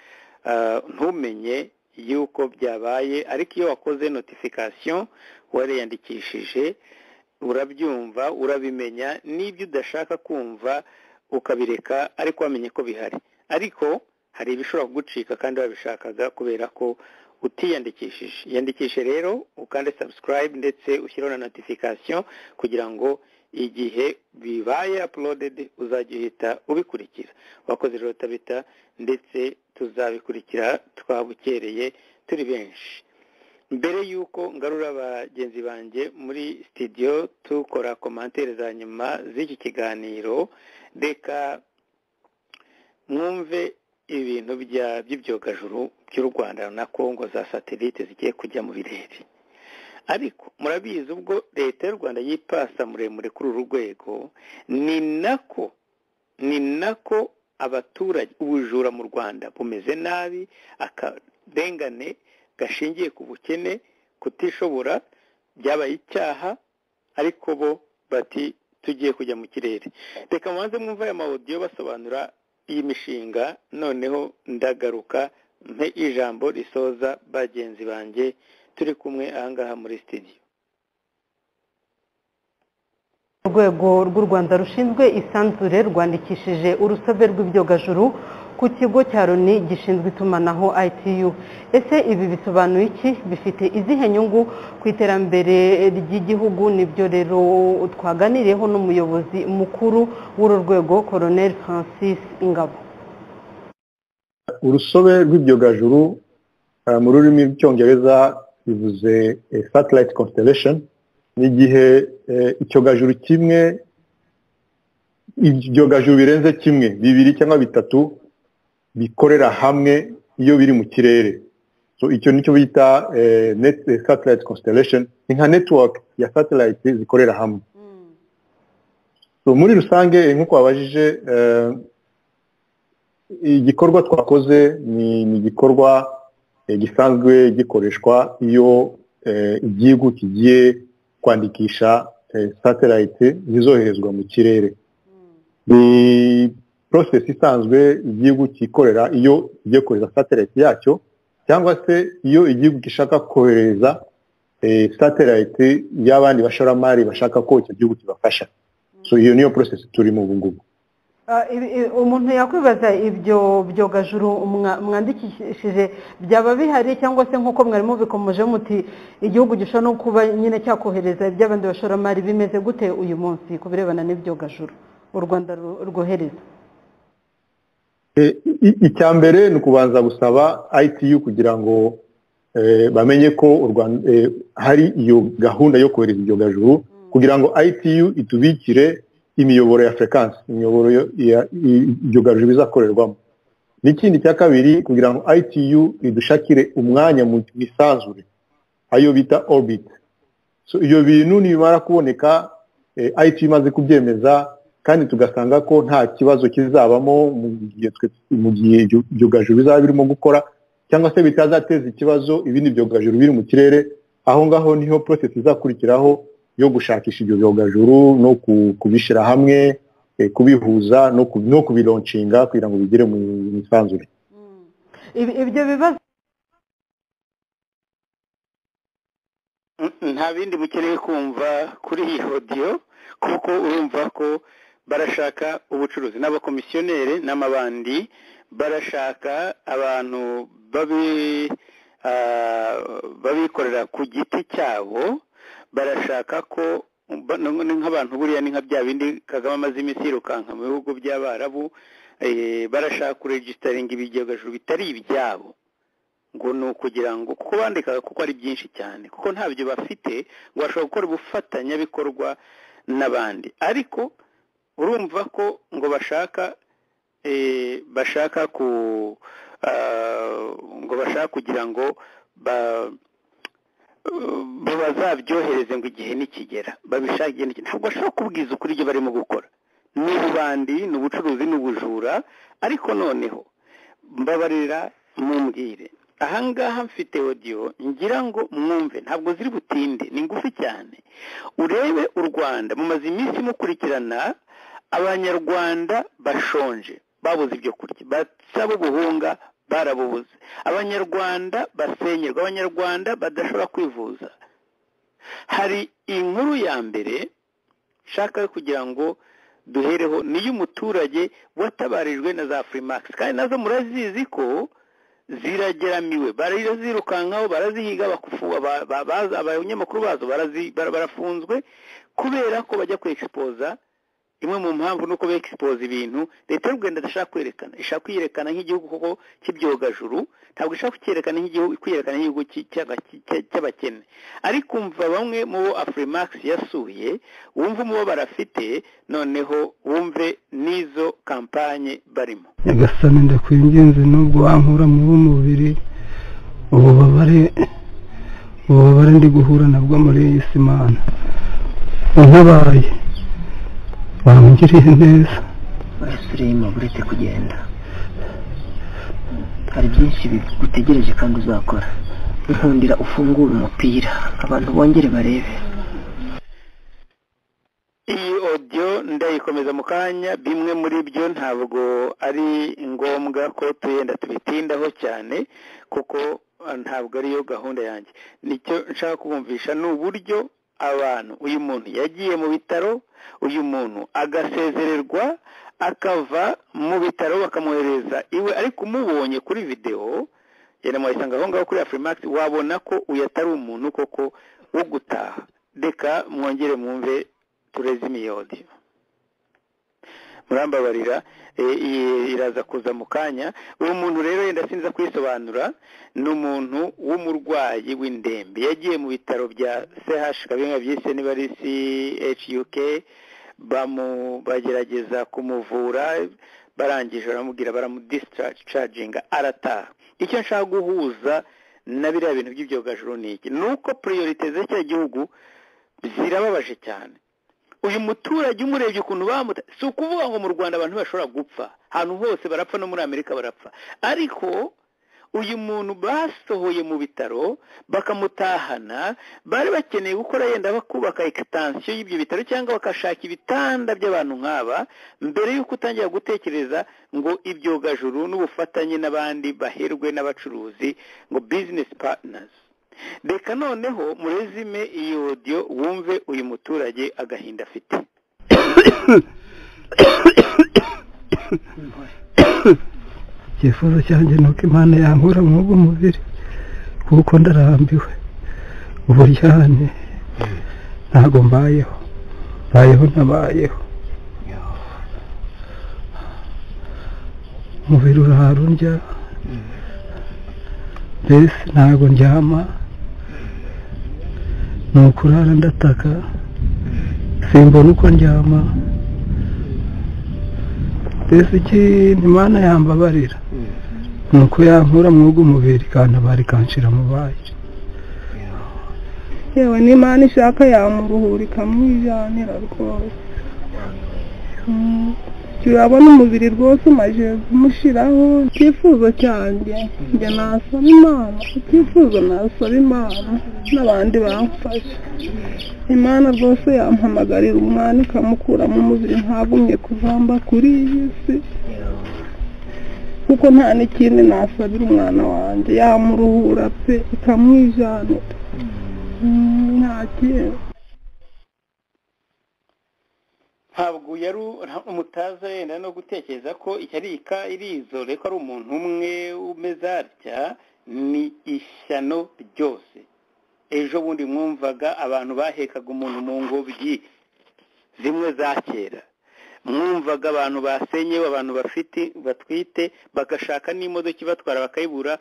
ntumenye yuko byabaye, ariko iyo wakoze notification wariyandikishije urabyumva, urabimenya. N'ibyo udashaka kumva ukabireka, ariko wamenye ko bihari. Ariko hari ibishobora kugucika kandi wabishakaga kubera ko utiyandikishije. Yandikishe rero, ukande subscribe ndetse ushyiraho na notification, kugira ngo igihe bibaye uploaded uzajya uhita ubikurikira. Wakoze rero Tabita, ndetse tuzabikurikira twabukereye turi benshi. Mbere yuko ngarura abagenzi banjye muri studio tukora commentaire za nyuma z'iki kiganiro, reka mwumve ibintu by'ibyogajuru by'u Rwanda na Kongo za satellite zigiye kujya mu birere. Ariko murabizi ubwo leta y'u Rwanda yipasa muremure kuri uru rwego, ni nako abaturage, ubujura mu Rwanda bumeze nabi, akarengane gashingiye ku bukene, kutishobora byabaye icyaha, ariko bo bati tugiye kujya mu kirere. Reka mubanze mwumva aya audio basobanura iyi mishinga, noneho ndagaruka mpe ijambo risoza bagenzi banjye turi kumwe ahangaha muri studio. Urwego rw'u Rwanda rushinzwe isanzure rwandikishije urusobe rw'ibyogajuru ku kigo cya Loni gishinzwe itumanaho ITU. Ese ibi bisobanuye iki? Bifite izihe nyungu ku iterambere ry'igihugu? Nibyo rero twaganiriyeho n'umuyobozi mukuru w'uru rwego, Colonel Francis Ingabo. Urusobe rw'ibyogajuru mu rurimi rw'icyongereza bivuze satellite constellation. Ni igihe icyogajuru kimwe, ibyogajuru birenze kimwe, 2 cyangwa 3 bikorera hamwe iyo biri mu kirere. So icyo nicyo bita satellite constellation, ni nka network ya satellite zikorera hamwe. so muri rusange nk'uko wabajije igikorwa twakoze ni igikorwa gisanzwe gikoreshwa iyo igihugu kigiye kwandikisha satellite zizoherezwa mu kirere. Ni process isanzwe igihugu kikorera iyo kigiye kohereza satellite yacyo cyangwa se iyo igihugu gishaka kohereza satellite y'abandi bashoramari bashaka ko icyo gihugu kibafasha. So iyo niyo process turimo ubu ngubu. Umuntu yakwibaza ibyo byogajuru mwandikishije byaba bihari cyangwa se nk'uko mwari mubikomeje muti igihugu gishobora no kuba nyine cyakohereza iby'abandi bashoramari bimeze gute uyu munsi ku birebana n'ibyogajuru u Rwanda rwohereza? Icya mbere ni ukubanza gusaba ITU kugira ngo bamenye ko u Rwanda hari iyo gahunda yo kohereza ibyogajuru kugira ngo ITU itubikire imiyoboro ya frequency, imiyoboro ibyogajuru bizakorerwamo. N'ikindi cya kabiri kugira ngo ITU idushakire umwanya mu misanzure ayo bita orbit. So iyo bintu nibimara kuboneka ITU imaze kubyemeza kandi tugasanga ko nta kibazo kizabamo mu gihe ibyogajuru bizaba birimo gukora cyangwa se bitazateza ikibazo ibindi byogajuru biri mu kirere, aho ngaho niho process izakurikiraho yo gushakisha ibyo byogajuru no kubishira hamwe, kubihuza no kubilauncinga kugira ngo bigere mu misanzure. Ibyo bibazo nta bindi mukeneye kumva kuri iyi audio kuko urumva ko barashaka ubucuruzi n'abakomisiyoneri n'amabandi, barashaka abantu babikorera ku giti cyabo, barashaka ko nk'abantu buriya ni nka bya bindi Kagame amaze iminsi yirukanka mu bihugu by'Abarabu, barashaka kuregisteringa ibyogajuru bitari ibyabo ngo ni ukugira ngo kuko bandikaga kuko ari byinshi cyane kuko ntabyo bafite ngo bashobora gukora ubufatanyabikorwa n'abandi, ariko urumva ko ngo bashaka kugira ngo bazabyohereze ngo igihe nikigera babishaka igihe nikigera. Ntabwo bashobora kubwiza ukuri ibyo barimo gukora, ni ububandi, ni ubucuruzi, ni ubujura. Ariko noneho mbabarira mumbwire, ahangaha mfite audio ngira ngo mwumve, ntabwo ziri butinde, ni ngufi cyane. Urebe u Rwanda mumaze iminsi mukurikirana abanyarwanda bashonje babuze ibyo kurya, basaba ubuhunga barabubuze, abanyarwanda basenyerwa, abanyarwanda badashobora kwivuza. Hari inkuru ya mbere shaka kugira ngo duhereho niyo umuturage watabarijwe na za Freemax, kandi nazo murazizi ko zirageramiwe, barazirukankaho, barazihiga, abanyamakuru bazo barafunzwe kubera ko bajya kweexposa. Imwe mu mpamvu nuko beexpose ibintu leta y'u Rwanda idashaka kwerekana, ishaka kwiyerekana nk'igihugu koko cy'ibyogajuru, ntabwo ishaka kwiyerekana nk'igihugu cy'abakene. Ariko umva bamwe mu bo Afrimax yasuye, wumva umubo barafite, noneho wumve n'izo kampanye barimo. Nyagasani ndakwinginze nubwo wankura mu mubiri ububabare ndi guhura nabwo muri iyi si Mana, untabaye wangiriye neza. Urasubiremo buretse kugenda, hari byinshi bigutegereje kandi uzakora. Nkundira ufungura umupira abantu bongere barebe. Iyi audio ndayikomeza mu kanya, bimwe muri byo ntabwo ari ngombwa ko tuyenda tubitindaho cyane kuko ntabwo ariyo gahunda yanjye. Nicyo nshaka kubumvisha ni uburyo abantu, uyu muntu yagiye mu bitaro, uyu muntu agasezererwa akava mu bitaro bakamwohereza iwe, ariko umubonye kuri video yena mwayisanga aho ngaho kuri Afrimax wabona ko uyu atari umuntu koko wo gutaha. Reka mwongere mwumve turezime iyo audio. Murambabarira iraza kuza mu kanya. Uwo muntu rero yenda sinza kwisobanura, ni umuntu w'umurwayi w'indembe yagiye mu bitaro bya CH Kabinga byise niba ari CHUK, bagerageza kumuvura, barangije baramubwira baramudischarginga arataha. Icyo nshaka guhuza na biriya bintu by'ibyogajuru ni iki, nuko priorite z'icyo gihugu zirababaje cyane. uyu muturage umurebye ukuntu bamuta si ukuvuga ngo mu Rwanda abantu bashobora gupfa ahantu hose barapfa no muri Amerika barapfa ariko uyu muntu basohoye mu bitaro bakamutahana bari bakeneye gukora yenda bakubaka extension y'ibyo bitaro cyangwa bakashaka ibitanda by'abantu nk'aba mbere y'uko utangira gutekereza ngo ibyogajuru n'ubufatanye n'abandi baherwe n'abacuruzi ngo business partners. Reka noneho murezime iyi audio wumve uyu muturage agahinda afite. icyifuzo cyanjye ni uko Imana yankura muri uwo mubiri kuko ndarambiwe uburyane ntabwo mbayeho ntabayeho umubiri urarundya mbese ntabwo ndyama ni ukurara ndataka simbona uko ndyama mbese ikintu Imana yambabarira ni uko yankura muri uwo mubiri kandi abari kanshira mu bayo yewe n'Imana ishaka yamuruhura ikamwijanira rwose turabona umubiri rwose umaze kumushiraho icyifuzo cyanjye njye nasaba Imana icyifuzo nasaba Imana n'abandi bamfasha Imana rwose yampamagarira umwana ikamukura mu mubiri ntagumye kuzamba kuri iyi si kuko nta n'ikindi nasabira umwana wanjye yamuruhura pe ikamwijanira nta kintu ntabwo yari umutaza yenda no gutekereza ko icyarika irizore ko ari umuntu umwe umeze atya ni ishyano ryose. Ejo bundi mwumvaga abantu bahekaga umuntu mu ngobyi zimwe za kera, mwumvaga abantu basenyewe, abantu batwite bagashaka n'imodoka ibatwara bakayibura,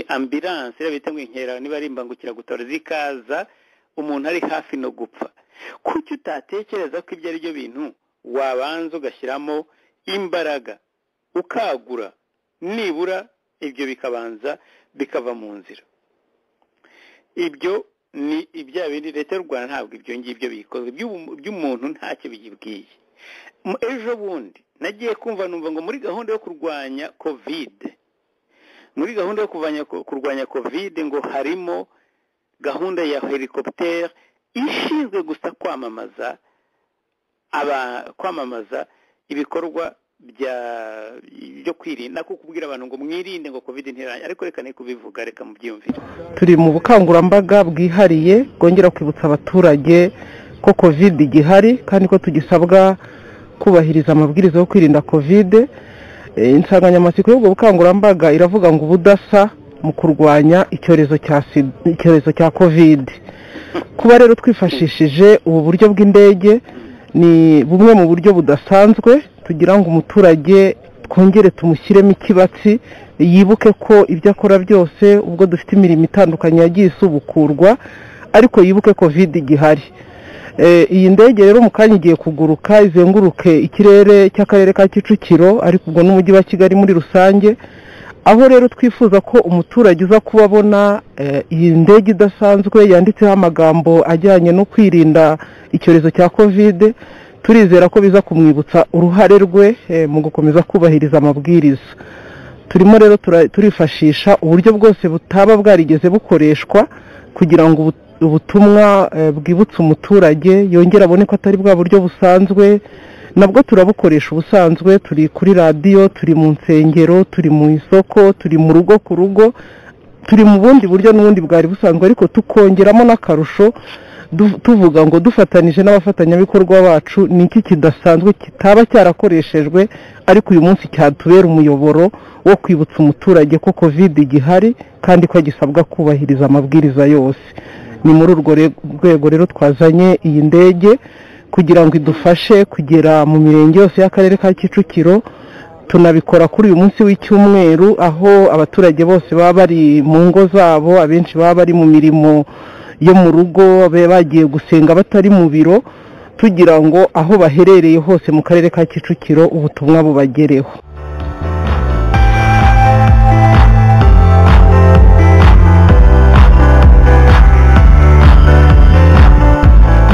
ambulance bita ngo inkera niba ari imbangukiragutabara zikaza umuntu ari hafi no gupfa. Kuki utatekereza ko ibyo ari byo bintu wabanza ugashyiramo imbaraga ukagura nibura ibyo bikabanza bikava mu nzira? Ibyo ni ibya bindi leta y'u Rwanda ntabwo ibyo ngibyo bikozwe by'umuntu ntacyo biyibwiye. Ejo bundi nagiye kumva numva ngo muri gahunda yo kurwanya covid ngo harimo gahunda ya helicopter ishinzwe gusa kwamamaza ibikorwa byo kwirinda ko kubwira abantu ngo mwirinde ngo covid ntiranye, ariko reka ne kubivuga, reka mubyumvire. Turi mu bukangurambaga bwihariye bwongera kwibutsa abaturage ko covid igihari kandi ko tugisabwa kubahiriza amabwiriza yo kwirinda covid. Insanganyamatsiko y'ubwo bukangurambaga iravuga ngo ubudasa mu kurwanya icyorezo cya covid. Kuba rero twifashishije ubu buryo bw'indege ni bumwe mu buryo budasanzwe tugira ngo umuturage twongere tumushyiremo ikibatsi, yibuke ko ibyo akora byose ubwo dufite imirimo itandukanye yagiye isubukurwa, ariko yibuke covid igihari. Iyi ndege rero mu kanya igiye kuguruka izenguruke ikirere cy'akarere ka Kicukiro, ariko ubwo n'umujyi wa Kigali muri rusange, aho rero twifuza ko umuturage uza kubabona iyi ndege idasanzwe yanditseho amagambo ajyanye no kwirinda icyorezo cya covid. Turizera ko biza kumwibutsa uruhare rwe mu gukomeza kubahiriza amabwiriza. Turimo rero turifashisha uburyo bwose butaba bwarigeze bukoreshwa kugira ngo ubutumwa bwibutsa umuturage yongera abone ko atari bwa buryo busanzwe. Nabwo turabukoresha ubusanzwe, turi kuri radio, turi mu nsengero, turi mu isoko, turi mu rugo ku rugo, turi mu bundi buryo n'ubundi bwari busanzwe, ariko tukongeramo n'akarusho tuvuga ngo dufatanije n'abafatanyabikorwa bacu ni iki kidasanzwe kitaba cyarakoreshejwe, ariko uyu munsi cyatubera umuyoboro wo kwibutsa umuturage ko covid igihari kandi ko agisabwa kubahiriza amabwiriza yose. Ni muri urwo rwego rero twazanye iyi ndege kugira ngo idufashe kugera mu mirenge yose y'akarere ka Kicukiro. Tunabikora kuri uyu munsi w'icyumweru, aho abaturage bose baba bari mu ngo zabo, abenshi baba bari mu mirimo yo mu rugo, bagiye gusenga batari mu biro, tugira ngo aho baherereye hose mu karere ka Kicukiro ubutumwa bubagereho.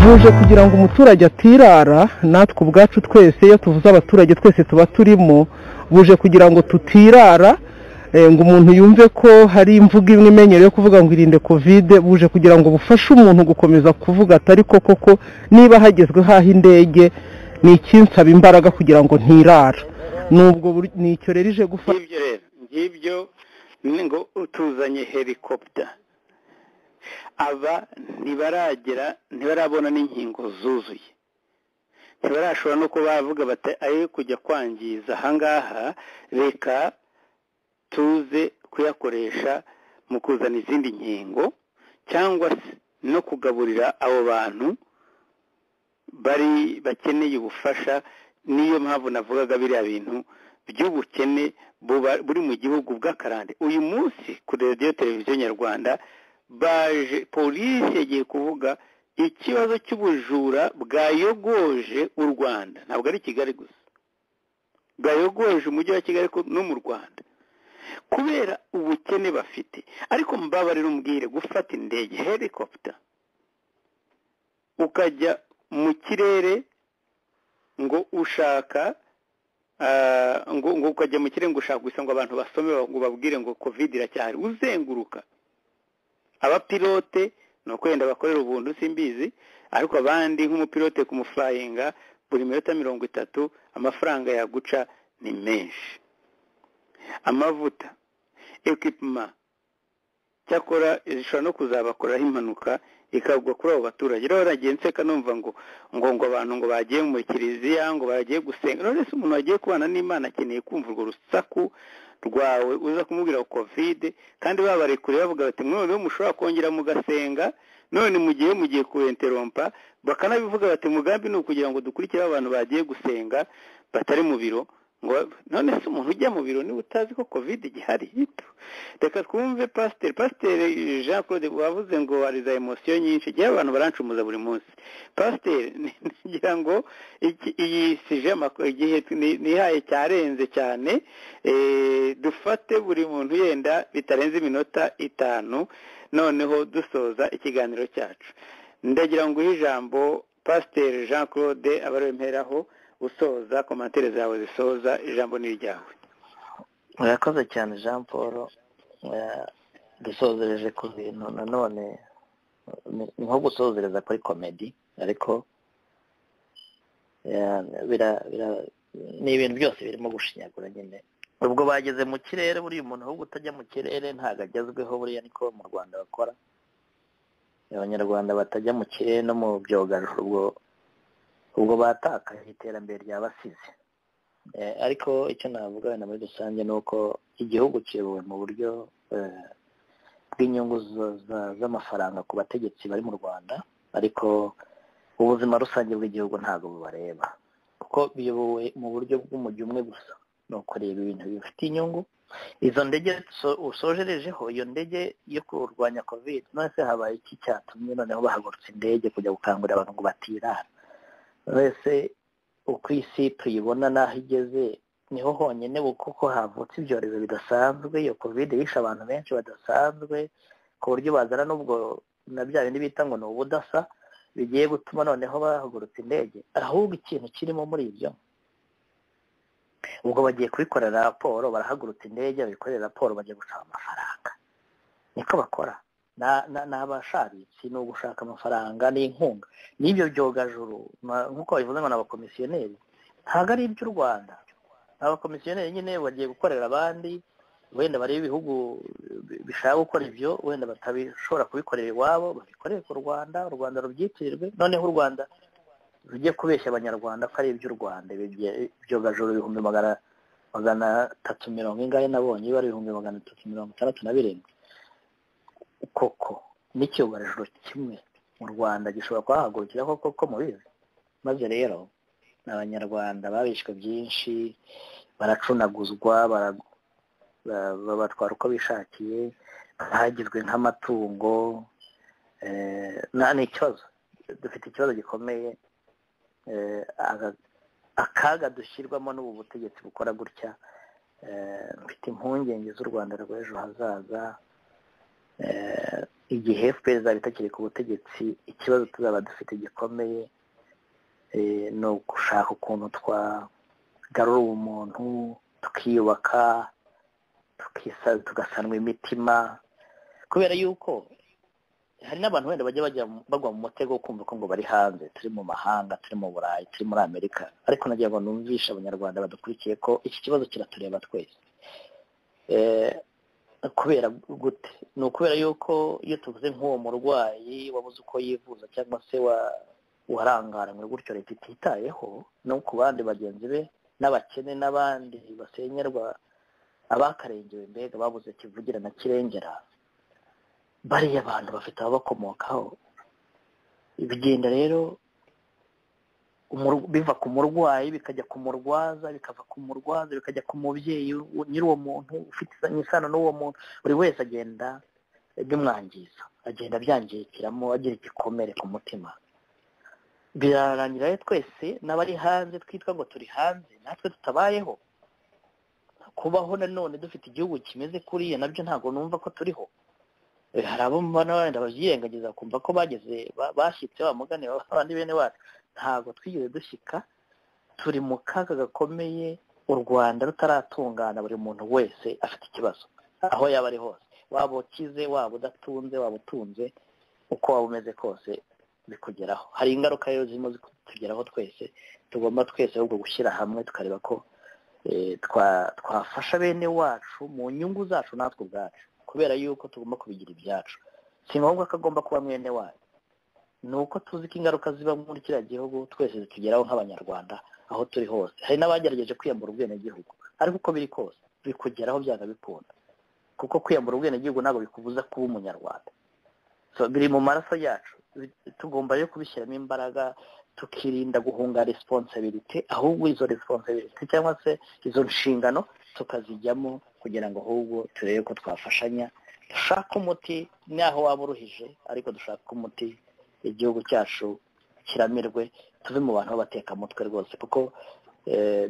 buje kugira ngo umuturage atirara, natwe ubwacu twese iyo tuvuze abaturage twese tuba turimo, buje kugira ngo tutirara, ngo umuntu yumve ko hari imvugo imwe imenyerewe kuvuga ngo irinde kovide, buje kugira ngo bufashe umuntu gukomeza kuvuga atari koko niba hagezweho aho indege ni ikinsaba imbaraga kugira ngo ntirara, nubwo ni icyo rero ije gufasha. ngibyo ngo utuzanye helicopter, aba ntibarabona n'inkingo zuzuye, ntibarashobora no kuba bavuga bati ayo kujya kwangiza ahangaha, reka tuze kuyakoresha mu kuzana izindi nkingo cyangwa se no kugaburira abo bantu bari bakeneye ubufasha. Niyo mpamvu navugaga biriya bintu by'ubukene buri mu gihugu bw'akarande. Uyu munsi kuri radiyo televiziyo nyarwanda baje polisi yagiye kuvuga ikibazo cy'ubujura bwayogoje u Rwanda, ntabwo ari Kigali gusa, bwayogoje umujyi wa Kigali no mu Rwanda kubera ubukene bafite. Ariko mbabarira umbwire, gufata indege helicopter ukajya mu kirere ngo ushaka ngo ukajya mu kirere ngo ushaka gusa ngo abantu basome ngo babwire ngo covid iracyahari, uzenguruka abapilote no kwenda bakorera ubuntu simbizi, ariko abandi nk'umupilote kumuflyinga buri minota 30 amafaranga yaguca ni menshi. Amavuta, equipment, cyakora ishobora no kuzabakoraho impanuka ikagwa kuri abo baturage. Rero nagenze kanumva ngo abantu ngo bagiye mu kiliziya ngo bagiye gusenga. None se umuntu wagiye kubana n'Imana akeneye kumva urwo rusaku rwawe uza kumubwira covid, kandi babarekure bavuga bati mwe mushobora kongera mugasenga, none mugiye kuenterompa, bakanabivuga bati mugambi ni ukugira ngo dukurikire abantu bagiye gusenga batari mu biro. Ngo none se umuntu ujya mu biro niba utazi ko covid igihari hito. Reka twumve Pasteur Jean Claude wavuze ngo ari za emotion nyinshi, gihe abantu barancumuza buri munsi. Pasteur ngira ngo iyi sije igihe nihaye cyarenze cyane, dufate buri muntu yenda bitarenze iminota 5 noneho dusoza ikiganiro cyacu. Ndagira ngo ijambo Pasteur Jean Claude abaremperaho usoza komantere zawe zisoza, ijambo ni ryawe. Murakoze cyane Jean Paul. Dusozereje ku bintu nanone nko gusozereza kuri comedy, ariko ni ibintu byose birimo gushinyagura nyine. Ubwo bageze mu kirere, buri umuntu ahubwo utajya mu kirere ntago agezweho, buriya niko mu Rwanda bakora. Abanyarwanda batajya mu kirere no mu byogajuru ubwo batakaje iterambere ryabasize. Ariko icyo navuga na muri rusange nuko igihugu kiyobowe mu buryo bw'inyungu z'amafaranga ku bategetsi bari mu Rwanda, ariko ubuzima rusange bw'igihugu ntago bubareba, kuko biyobowe mu buryo bw'umujyi umwe gusa, no kureba ibintu bifite inyungu. Izo ndege usojerejeho, iyo ndege yo kurwanya covid, none se habaye iki cyatumye noneho bahagurutse indege kujya gukangurira abantu ngo batirara? Wese uko isi tuyibona naho igeze niho honyine kuko havutse ibyorezo bidasanzwe. Iyo covid yishe abantu benshi badasanzwe ku buryo bazana n'ubwo na bya bindi bita ngo ni ubudasa bigiye gutuma noneho bahagurutse indege. Ahubwo ikintu kirimo muri ibyo, ubwo bagiye kubikorera raporo, barahagurutse indege babikorera raporo, bagiye gushaka amafaranga. Niko bakora n'abashabitsi, ni ugushaka amafaranga n'inkunga. N'ibyo byogajuru nk'uko bivuze ngo n'abakomisiyoneri ntabwo ari iby'u Rwanda. Abakomisiyoneri nyine bagiye gukorera abandi, wenda bari ibihugu bishaka gukora ibyo, wenda batabishobora kubikorera iwabo, babikoreye ku Rwanda, u Rwanda rubyitirirwe. Noneho u Rwanda rugiye kubeshya abanyarwanda ko ari iby'u Rwanda. Ibyogajuru 330 ingahe nabonye, bari 367. Koko n'icyogajuru kimwe mu Rwanda gishobora kuhagurukira koko mubizi. Maze rero n'abanyarwanda babishwe byinshi, baracunaguzwa, babatwara uko bishakiye, bahagizwe nk'amatungo. Ni ikibazo, dufite ikibazo gikomeye. Akaga dushyirwamo n'ubu butegetsi bukora gutya. Mfite impungenge z'u Rwanda rw'ejo hazaza. igihe FPR izaba itakiri ku butegetsi ikibazo tuzaba dufite gikomeye ni ugushaka ukuntu twagarura ubumuntu tukiyubaka tugasanwa imitima kubera yuko hari n'abantu wenda bajya bagwa mu mutego wo kumva ko ngo bari hanze turi mu mahanga turi mu Burayi turi muri Amerika ariko nagira ngo numvishe abanyarwanda badukurikiye ko iki kibazo kiratureba twese kubera gute ni ukubera yuko iyo tuvuze nk'uwo murwayi wabuze uko yivuza cyangwa se warangaranywe gutyo leta ititayeho no ku bandi bagenzi be n'abakene n'abandi basenyerwa abakarengewe mbega babuze kivugira na kirengera bariya abantu bafite ababakomokaho bigenda rero biva ku murwayi bikajya ku murwaza bikava ku murwaza bikajya ku mubyeyi nyiri uwo muntu ufite isano n'uwo muntu buri wese agenda bimwangiza agenda byangirikiramo agira igikomere ku mutima birarangira rero twese n'abari hanze twitwa ngo turi hanze natwe tutabayeho kubaho nanone dufite igihugu kimeze kuriya nabyo ntabwo numva ko turiho hari abo mbona wenda babyirengagiza kumva ko bashyitse bamugane abandi bene wacu ntabwo twigeze dushyika turi mu kaga gakomeye u Rwanda rutaratungana buri muntu wese afite ikibazo aho yaba ari hose waba ukize waba udatunze waba utunze uko waba umeze kose bikugeraho hari ingaruka rero zirimo zitugeraho twese tugomba twese ahubwo gushyira hamwe tukareba ko twafasha bene wacu mu nyungu zacu natwe ubwacu kubera yuko tugomba kubigira ibyacu si ngombwa ko agomba kuba mwene wacu ni uko tuzi ko ingaruka ziba muri kiriya gihugu twese zitugeraho nk'abanyarwanda aho turi hose hari n'abagerageje kwiyambura ubwenegihugu ariko uko biri kose bikugeraho byanga bikunda kuko kwiyambura ubwenegihugu ntabwo bikubuza kuba umunyarwanda biri mu maraso yacu tugomba rero kubishyiramo imbaraga tukirinda guhunga responsibility ahubwo izo responsibility cyangwa se izo nshingano tukazijyamo kugira ngo ahubwo turebe ko twafashanya dushaka umuti naho waba uruhije ariko dushaka umuti igihugu cyacu kiramirwe tuve mu bantu b'abatekamutwe rwose kuko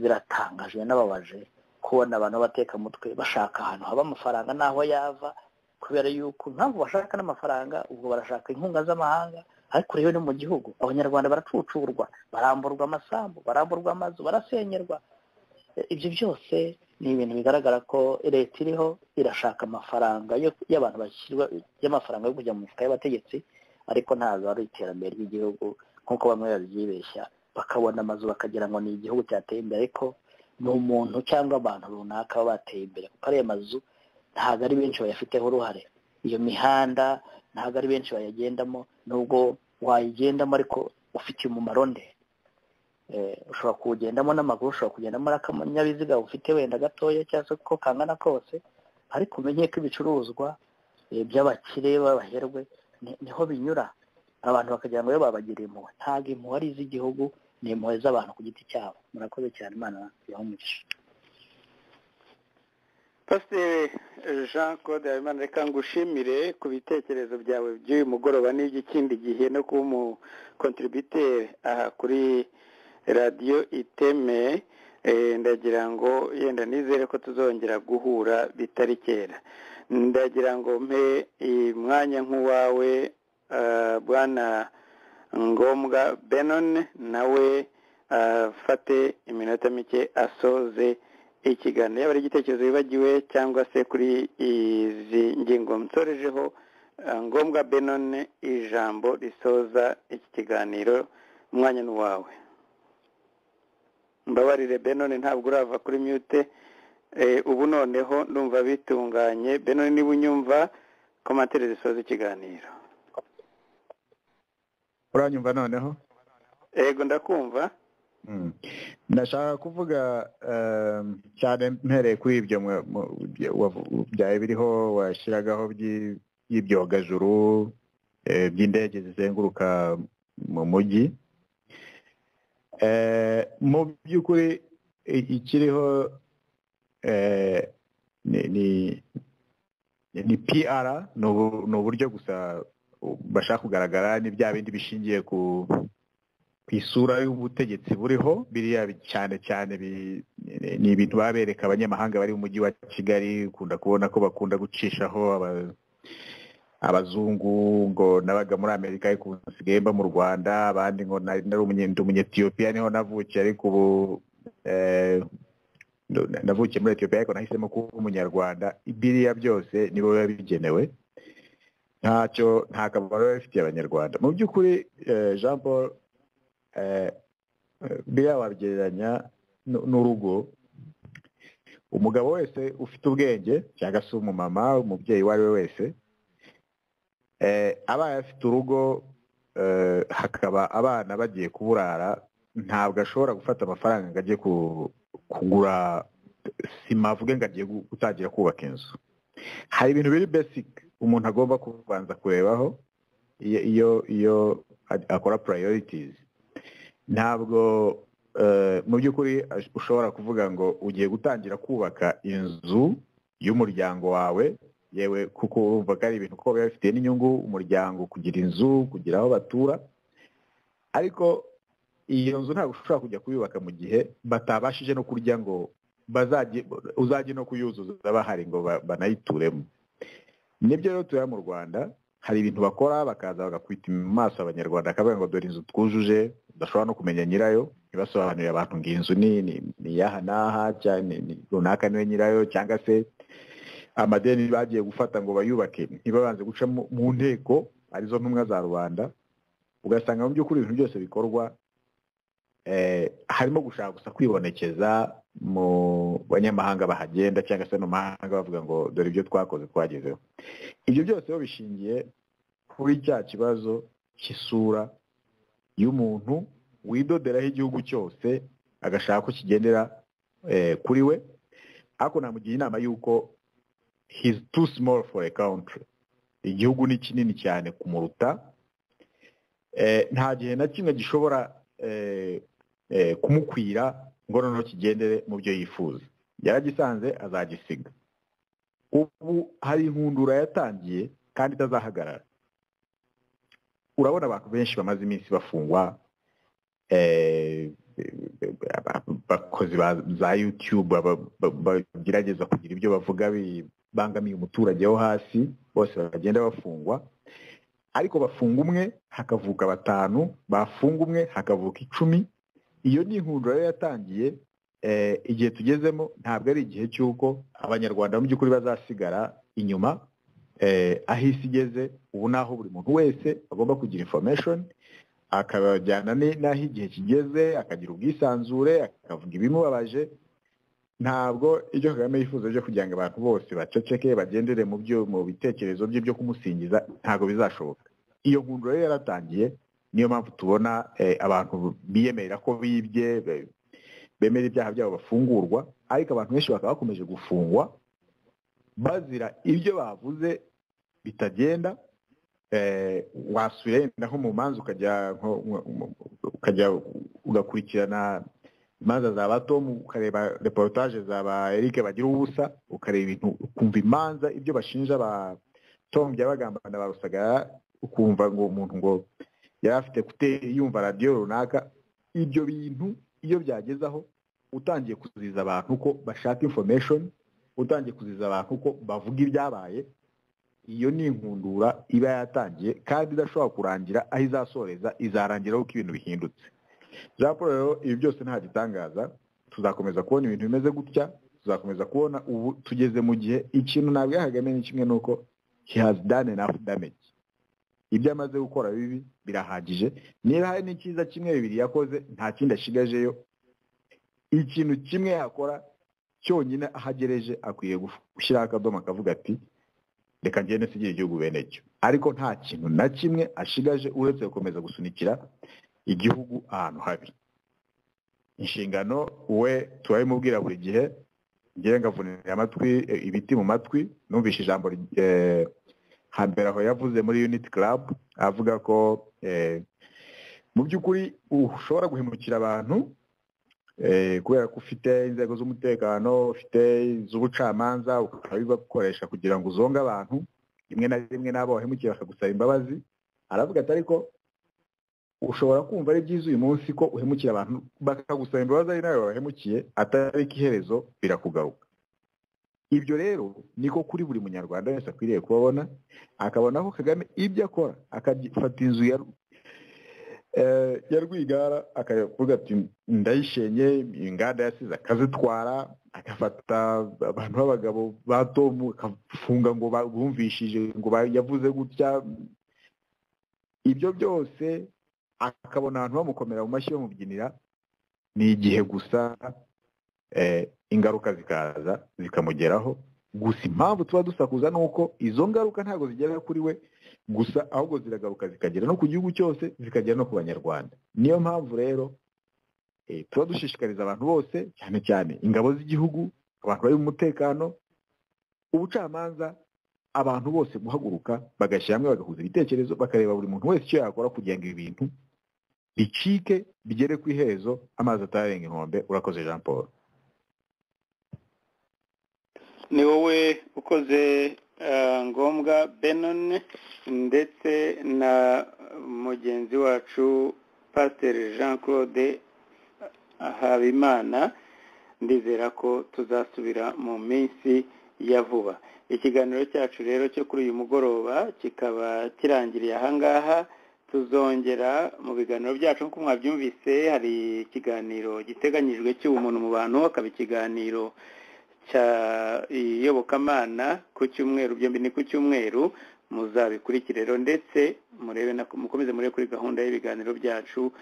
biratangaje n'ababaje kubona abantu b'abatekamutwe bashaka ahantu haba amafaranga n'aho yava kubera yuko ntabwo bashaka n'amafaranga ubwo barashaka inkunga z'amahanga ariko rero ni mu gihugu abanyarwanda baracucurwa baramburwa amasambu baramburwa amazu barasenyerwa ibyo byose ni ibintu bigaragara ko leta iriho irashaka amafaranga y'abantu bashyirwa y'amafaranga yo kujya mu mifuka y'abategetsi ariko ntabwo ari iterambere ry'igihugu nk'uko bamwe babyibeshya bakabona amazu bakagira ngo ni igihugu cyateye imbere ariko ni umuntu cyangwa abantu runaka baba bateye imbere kuko ariya mazu ntabwo ari benshi bayafiteho uruhare iyo mihanda ntabwo ari benshi bayagendamo nubwo wayigendamo ariko ufitiye umumaro nde ushobora kuwugendamo n'amaguru ushobora kugendamo n'akanyabiziga ufite wenda gatoya cyangwa se ko kangana kose ariko umenye ko ibicuruzwa by'abakire b'abaherwe niho binyura abantu bakagira ngo babagire impuhwe ntabwo impuhwe ari iz'igihugu ni impuhwe z'abantu ku giti cyabo murakoze cyane imana umugisha Pasiteri Jean Claude Habimana reka ngushimire ku bitekerezo byawe by'uyu mugoroba n'iby'ikindi gihe no kuba umukontributeri aha kuri radiyo iteme ndagira ngo yenda nizere ko tuzongera guhura bitari kera ndagira ngo mpe umwanya nk'uwawe bwana ngombwa Benon nawe afate iminota mike asoze ikiganiro yaba ari igitekerezo wibagiwe cyangwa se kuri izi ngingo nsorejeho ngombwa Benon ijambo risoza iki kiganiro umwanya n'uwawe mbabarire Benon ntabwo urava kuri mute ubu noneho ndumva bitunganye Benon niba unyumva komantere zisoza ikiganiro uranyumva noneho yego ndakumva ndashaka kuvuga cyane mpereye kuri ibyo byawe biriho washyiragaho by'ibyogajuru by'indege zizenguruka mu mujyi mu by'ukuri ikiriho ni PR ni uburyo gusa bashaka kugaragara ni bya bindi bishingiye ku isura y'ubutegetsi buriho biriya cyane cyane ni ibintu baba bereka abanyamahanga bari mu mujyi wa Kigali ukunda kubona ko bakunda gucishaho abazungu ngo nabaga muri Amerika ariko nsigaye mba mu Rwanda, abandi ngo nari umunyetiyopiya niho navukiye ariko ubu navukiye muri Ethiopia ariko nahisemo kuba umunyarwanda. biriya byose nibo biba bigenewe, nta kamaro bifitiye abanyarwanda mu by'ukuri. Jean Paul, biriya wabigereranya n'urugo. Umugabo wese ufite ubwenge cyangwa se umumama, umubyeyi uwo ari we wese, abaye afite urugo hakaba abana bagiye kuburara, ntabwo ashobora gufata amafaranga ngo ajye kugura sima avuge ngo agiye gutangira kubaka inzu. Hari ibintu biri basic umuntu agomba kubanza kurebaho iyo akora priorities. Ntabwo mu by'ukuri ushobora kuvuga ngo ugiye gutangira kubaka inzu y'umuryango wawe, yewe kuko urumva ko ari ibintu ko biba bifitiye n'inyungu umuryango, kugira inzu, kugira aho batura, ariko iyo nzu ntabwo ushobora kujya kuyubaka mu gihe batabashije no kurya ngo uzajye no kuyuzuza bahari ngo banayituremo. Nibyo rero tuya mu Rwanda, hari ibintu bakora bakaza bagakwita mu maso abanyarwanda akavuga ngo dore inzu twujuje, udashobora no kumenya nyirayo, ntibasobanurire abantu ngo inzu ni yaha n'aha cyane runaka niwe nyirayo, cyangwa se amadeni bagiye gufata ngo bayubake ntibabanze guca mu nteko arizo ntumwa za rubanda. Ugasanga mu by'ukuri ibintu byose bikorwa harimo gushaka gusa kwibonekeza mu banyamahanga bahagenda cyangwa se no mahanga bavuga ngo dore ibyo twakoze twagezeho. Ibyo byose biba bishingiye kuri cya kibazo cy'isura y'umuntu widoderaho igihugu cyose agashaka ko kigendera kuri we, ariko namugira inama y'uko he's too small for a country. Igihugu ni kinini cyane kumuruta, nta gihe na kimwe gishobora kumukwira ngo noneho kigendere mu byo yifuza. Yaragisanze azagisiga. Ubu hari inkundura yatangiye kandi itazahagarara. Urabona abantu benshi bamaze iminsi bafungwa, abakozi za YouTube bagerageza kugira ibyo bavuga bibangamiye umuturage wo hasi, bose bagenda bafungwa, ariko bafunga umwe hakavuka 5, bafunga umwe hakavuka 10. Iyo ni inkundura yatangiye. Igihe tugezemo ntabwo ari igihe cy'uko abanyarwanda mu by'ukuri bazasigara inyuma. Aho isi igeze ubu naho buri muntu wese agomba kugira information, akabajyana n'aho igihe kigeze, akagira ubwisanzure, akavuga ibimubabaje. Ntabwo ibyo Kagame yifuza byo kugira ngo abantu bose baceceke bagendere mu bitekerezo bye byo kumusingiza, ntabwo bizashoboka. Iyo nkundura rero yaratangiye, niyo mpamvu tubona abantu biyemerera ko bibye, bemera ibyaha byabo bafungurwa, ariko abantu benshi bakaba bakomeje gufungwa bazira ibyo bavuze bitagenda. Wasubira nko mu manza ukajya ugakurikirana imanza za Tom, ukareba reportage za Eric bagira ubusa, ukareba ibintu, ukumva imanza ibyo bashinja ba Tom byabagambana ba Rusagara, ukumva ngo umuntu ngo yari afite yumva radio runaka. Ibyo bintu iyo byagezaho utangiye kuziza abantu ko bashaka information, utangiye kuziza abantu ko bavuga ibyabaye, iyo ni inkundura iba yatangiye kandi idashobora kurangira. Aho izasoreza izarangira uko ibintu bihindutse. Jean Paul rero ibi byose nta gitangaza, tuzakomeza kubona ibintu bimeze gutya, tuzakomeza kubona. Ubu tugeze mu gihe ikintu ntabwo Kagame ni kimwe nuko he has done enough damage. Ibyo amaze gukora bibi birahagije. Niba hari n'ikiza kimwe bibiri yakoze, nta kindi ashigajeyo. Ikintu kimwe yakora cyonyine ahagereje, akwiye gushyiraho akadomo akavuga ati reka ngende nsigire igihugu bene cyo. Ariko nta kintu na kimwe ashigaje uretse gukomeza gusunikira igihugu ahantu habi. Inshingano we turabimubwira buri gihe, ngiye ngavunira amatwi ibiti mu matwi. Numvishe ijambo hambere aho yavuze muri Unity Club avuga ko mu by'ukuri ushobora guhemukira abantu kubera ko ufite inzego z'umutekano, ufite iz'ubucamanza, ukabibakoresha kugira ngo uzonge abantu. Rimwe na rimwe n'abo wahemukiye bakagusaba imbabazi. Aravuga ati ariko ushobora kumva ari byiza uyu munsi ko uhemukira abantu bakagusaba imbabazi ari nawe wahemukiye, atari iherezo birakugaruka. ibyo rero niko kuri buri munyarwanda wese akwiriye kubabona, akabona ko Kagame ibyo akora akafata inzu ya Rwigara akavuga ati ndayishenye, inganda yasize akazitwara, agafata abantu b'abagabo ba Tom akafunga ngo bumvishije ngo yavuze gutya. Ibyo byose akabona abantu bamukomera mu mashyi bamubyinira, ni igihe gusa ingaruka zikaza zikamugeraho. Gusa impamvu tuba dusakuza ni uko izo ngaruka ntabwo zigera kuri we gusa, ahubwo ziragaruka zikagera no ku gihugu cyose, zikagera no ku banyarwanda. Niyo mpamvu rero tuba dushishikariza abantu bose, cyane cyane ingabo z'igihugu, abantu bari mu mutekano, ubucamanza, abantu bose guhaguruka bagashyira hamwe bagahuza ibitekerezo, bakareba buri muntu wese icyo yakora kugira ngo ibintu bicike bigere ku iherezo, amazi atarenga inkombe. Urakoze Jean Paul. ni wowe ukoze ngombwa Benon, ndetse na mugenzi wacu Pasiteri Jean Claude Habimana. Ndizera ko tuzasubira mu minsi ya vuba. Ikiganiro cyacu rero cyo kuri uyu mugoroba kikaba kirangiriye ahangaha. Tuzongera mu biganiro byacu nk'uko mwabyumvise, hari ikiganiro giteganyijwe cy'ubumuntu mu bantu, akaba ikiganiro cya iyobokamana ku cyumweru, byombi ni ku cyumweru. Muzabikurikire rero, ndetse mukomeze murebe kuri gahunda y'ibiganiro byacu.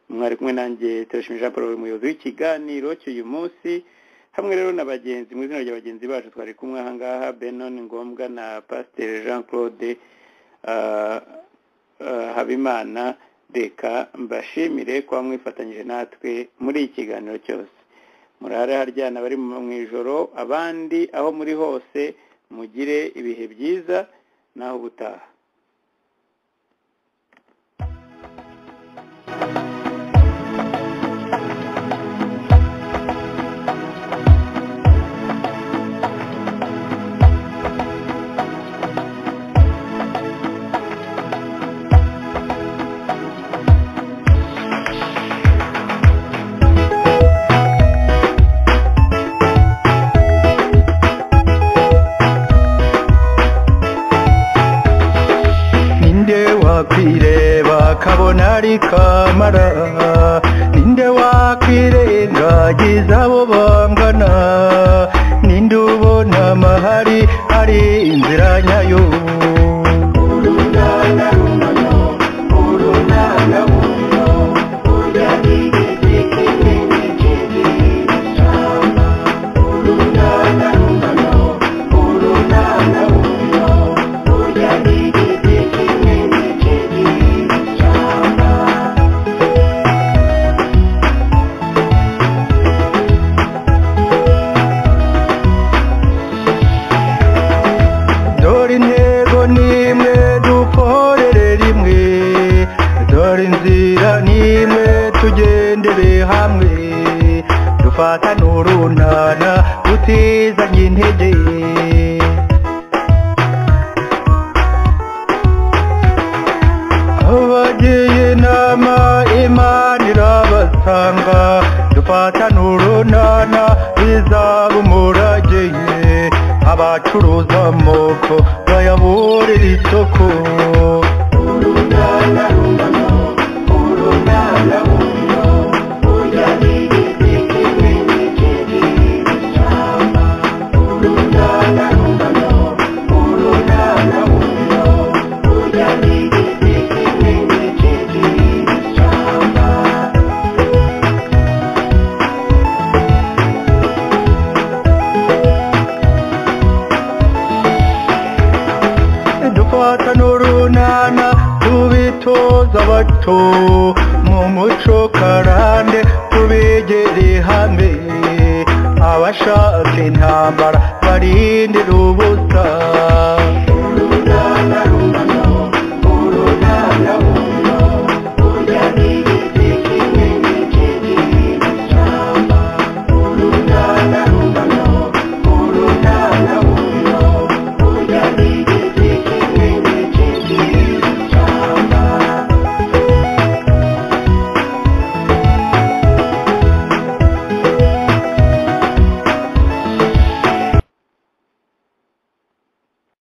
Mwari kumwe nanjye Turashimira Jean Paul, umuyobozi w'ikiganiro cy'uyu munsi, hamwe rero na bagenzi, mu izina ry'abagenzi bacu twari kumwe ahangaha, Benon Ngombwa na Pasiteri Jean Claude Habimana. Reka mbashimire kuba mwifatanyije natwe muri iki kiganiro cyose. Murare haryana bari mu ijoro, abandi aho muri hose mugire ibihe byiza, naho ubutaha. Wakwireba kabona ari kamara, ninde wakwirengagiza abo bangana, ninde ubona amahari ari inzira nyayo. Urunana runano, urunana buno, urya nigeze kinini kiri shama. Urunana runano, urunana buno, urya nigeze kinini tugendere hamwe, dufata n'urunana tutizanye intege. Abagiye inama Imana irabasanga, dufata n'urunana bizaba umurage. Abacuruza amoko bayaburira isoko. Urunana runano, urunana buno, urya nigeze kinini kiri shama. Urunana runano, urunana buno, urya nigeze kinini kiri shama. Dufata n'urunana tubitoza bato, mu muco karande tubegere hamwe. Abashaka intambara barindira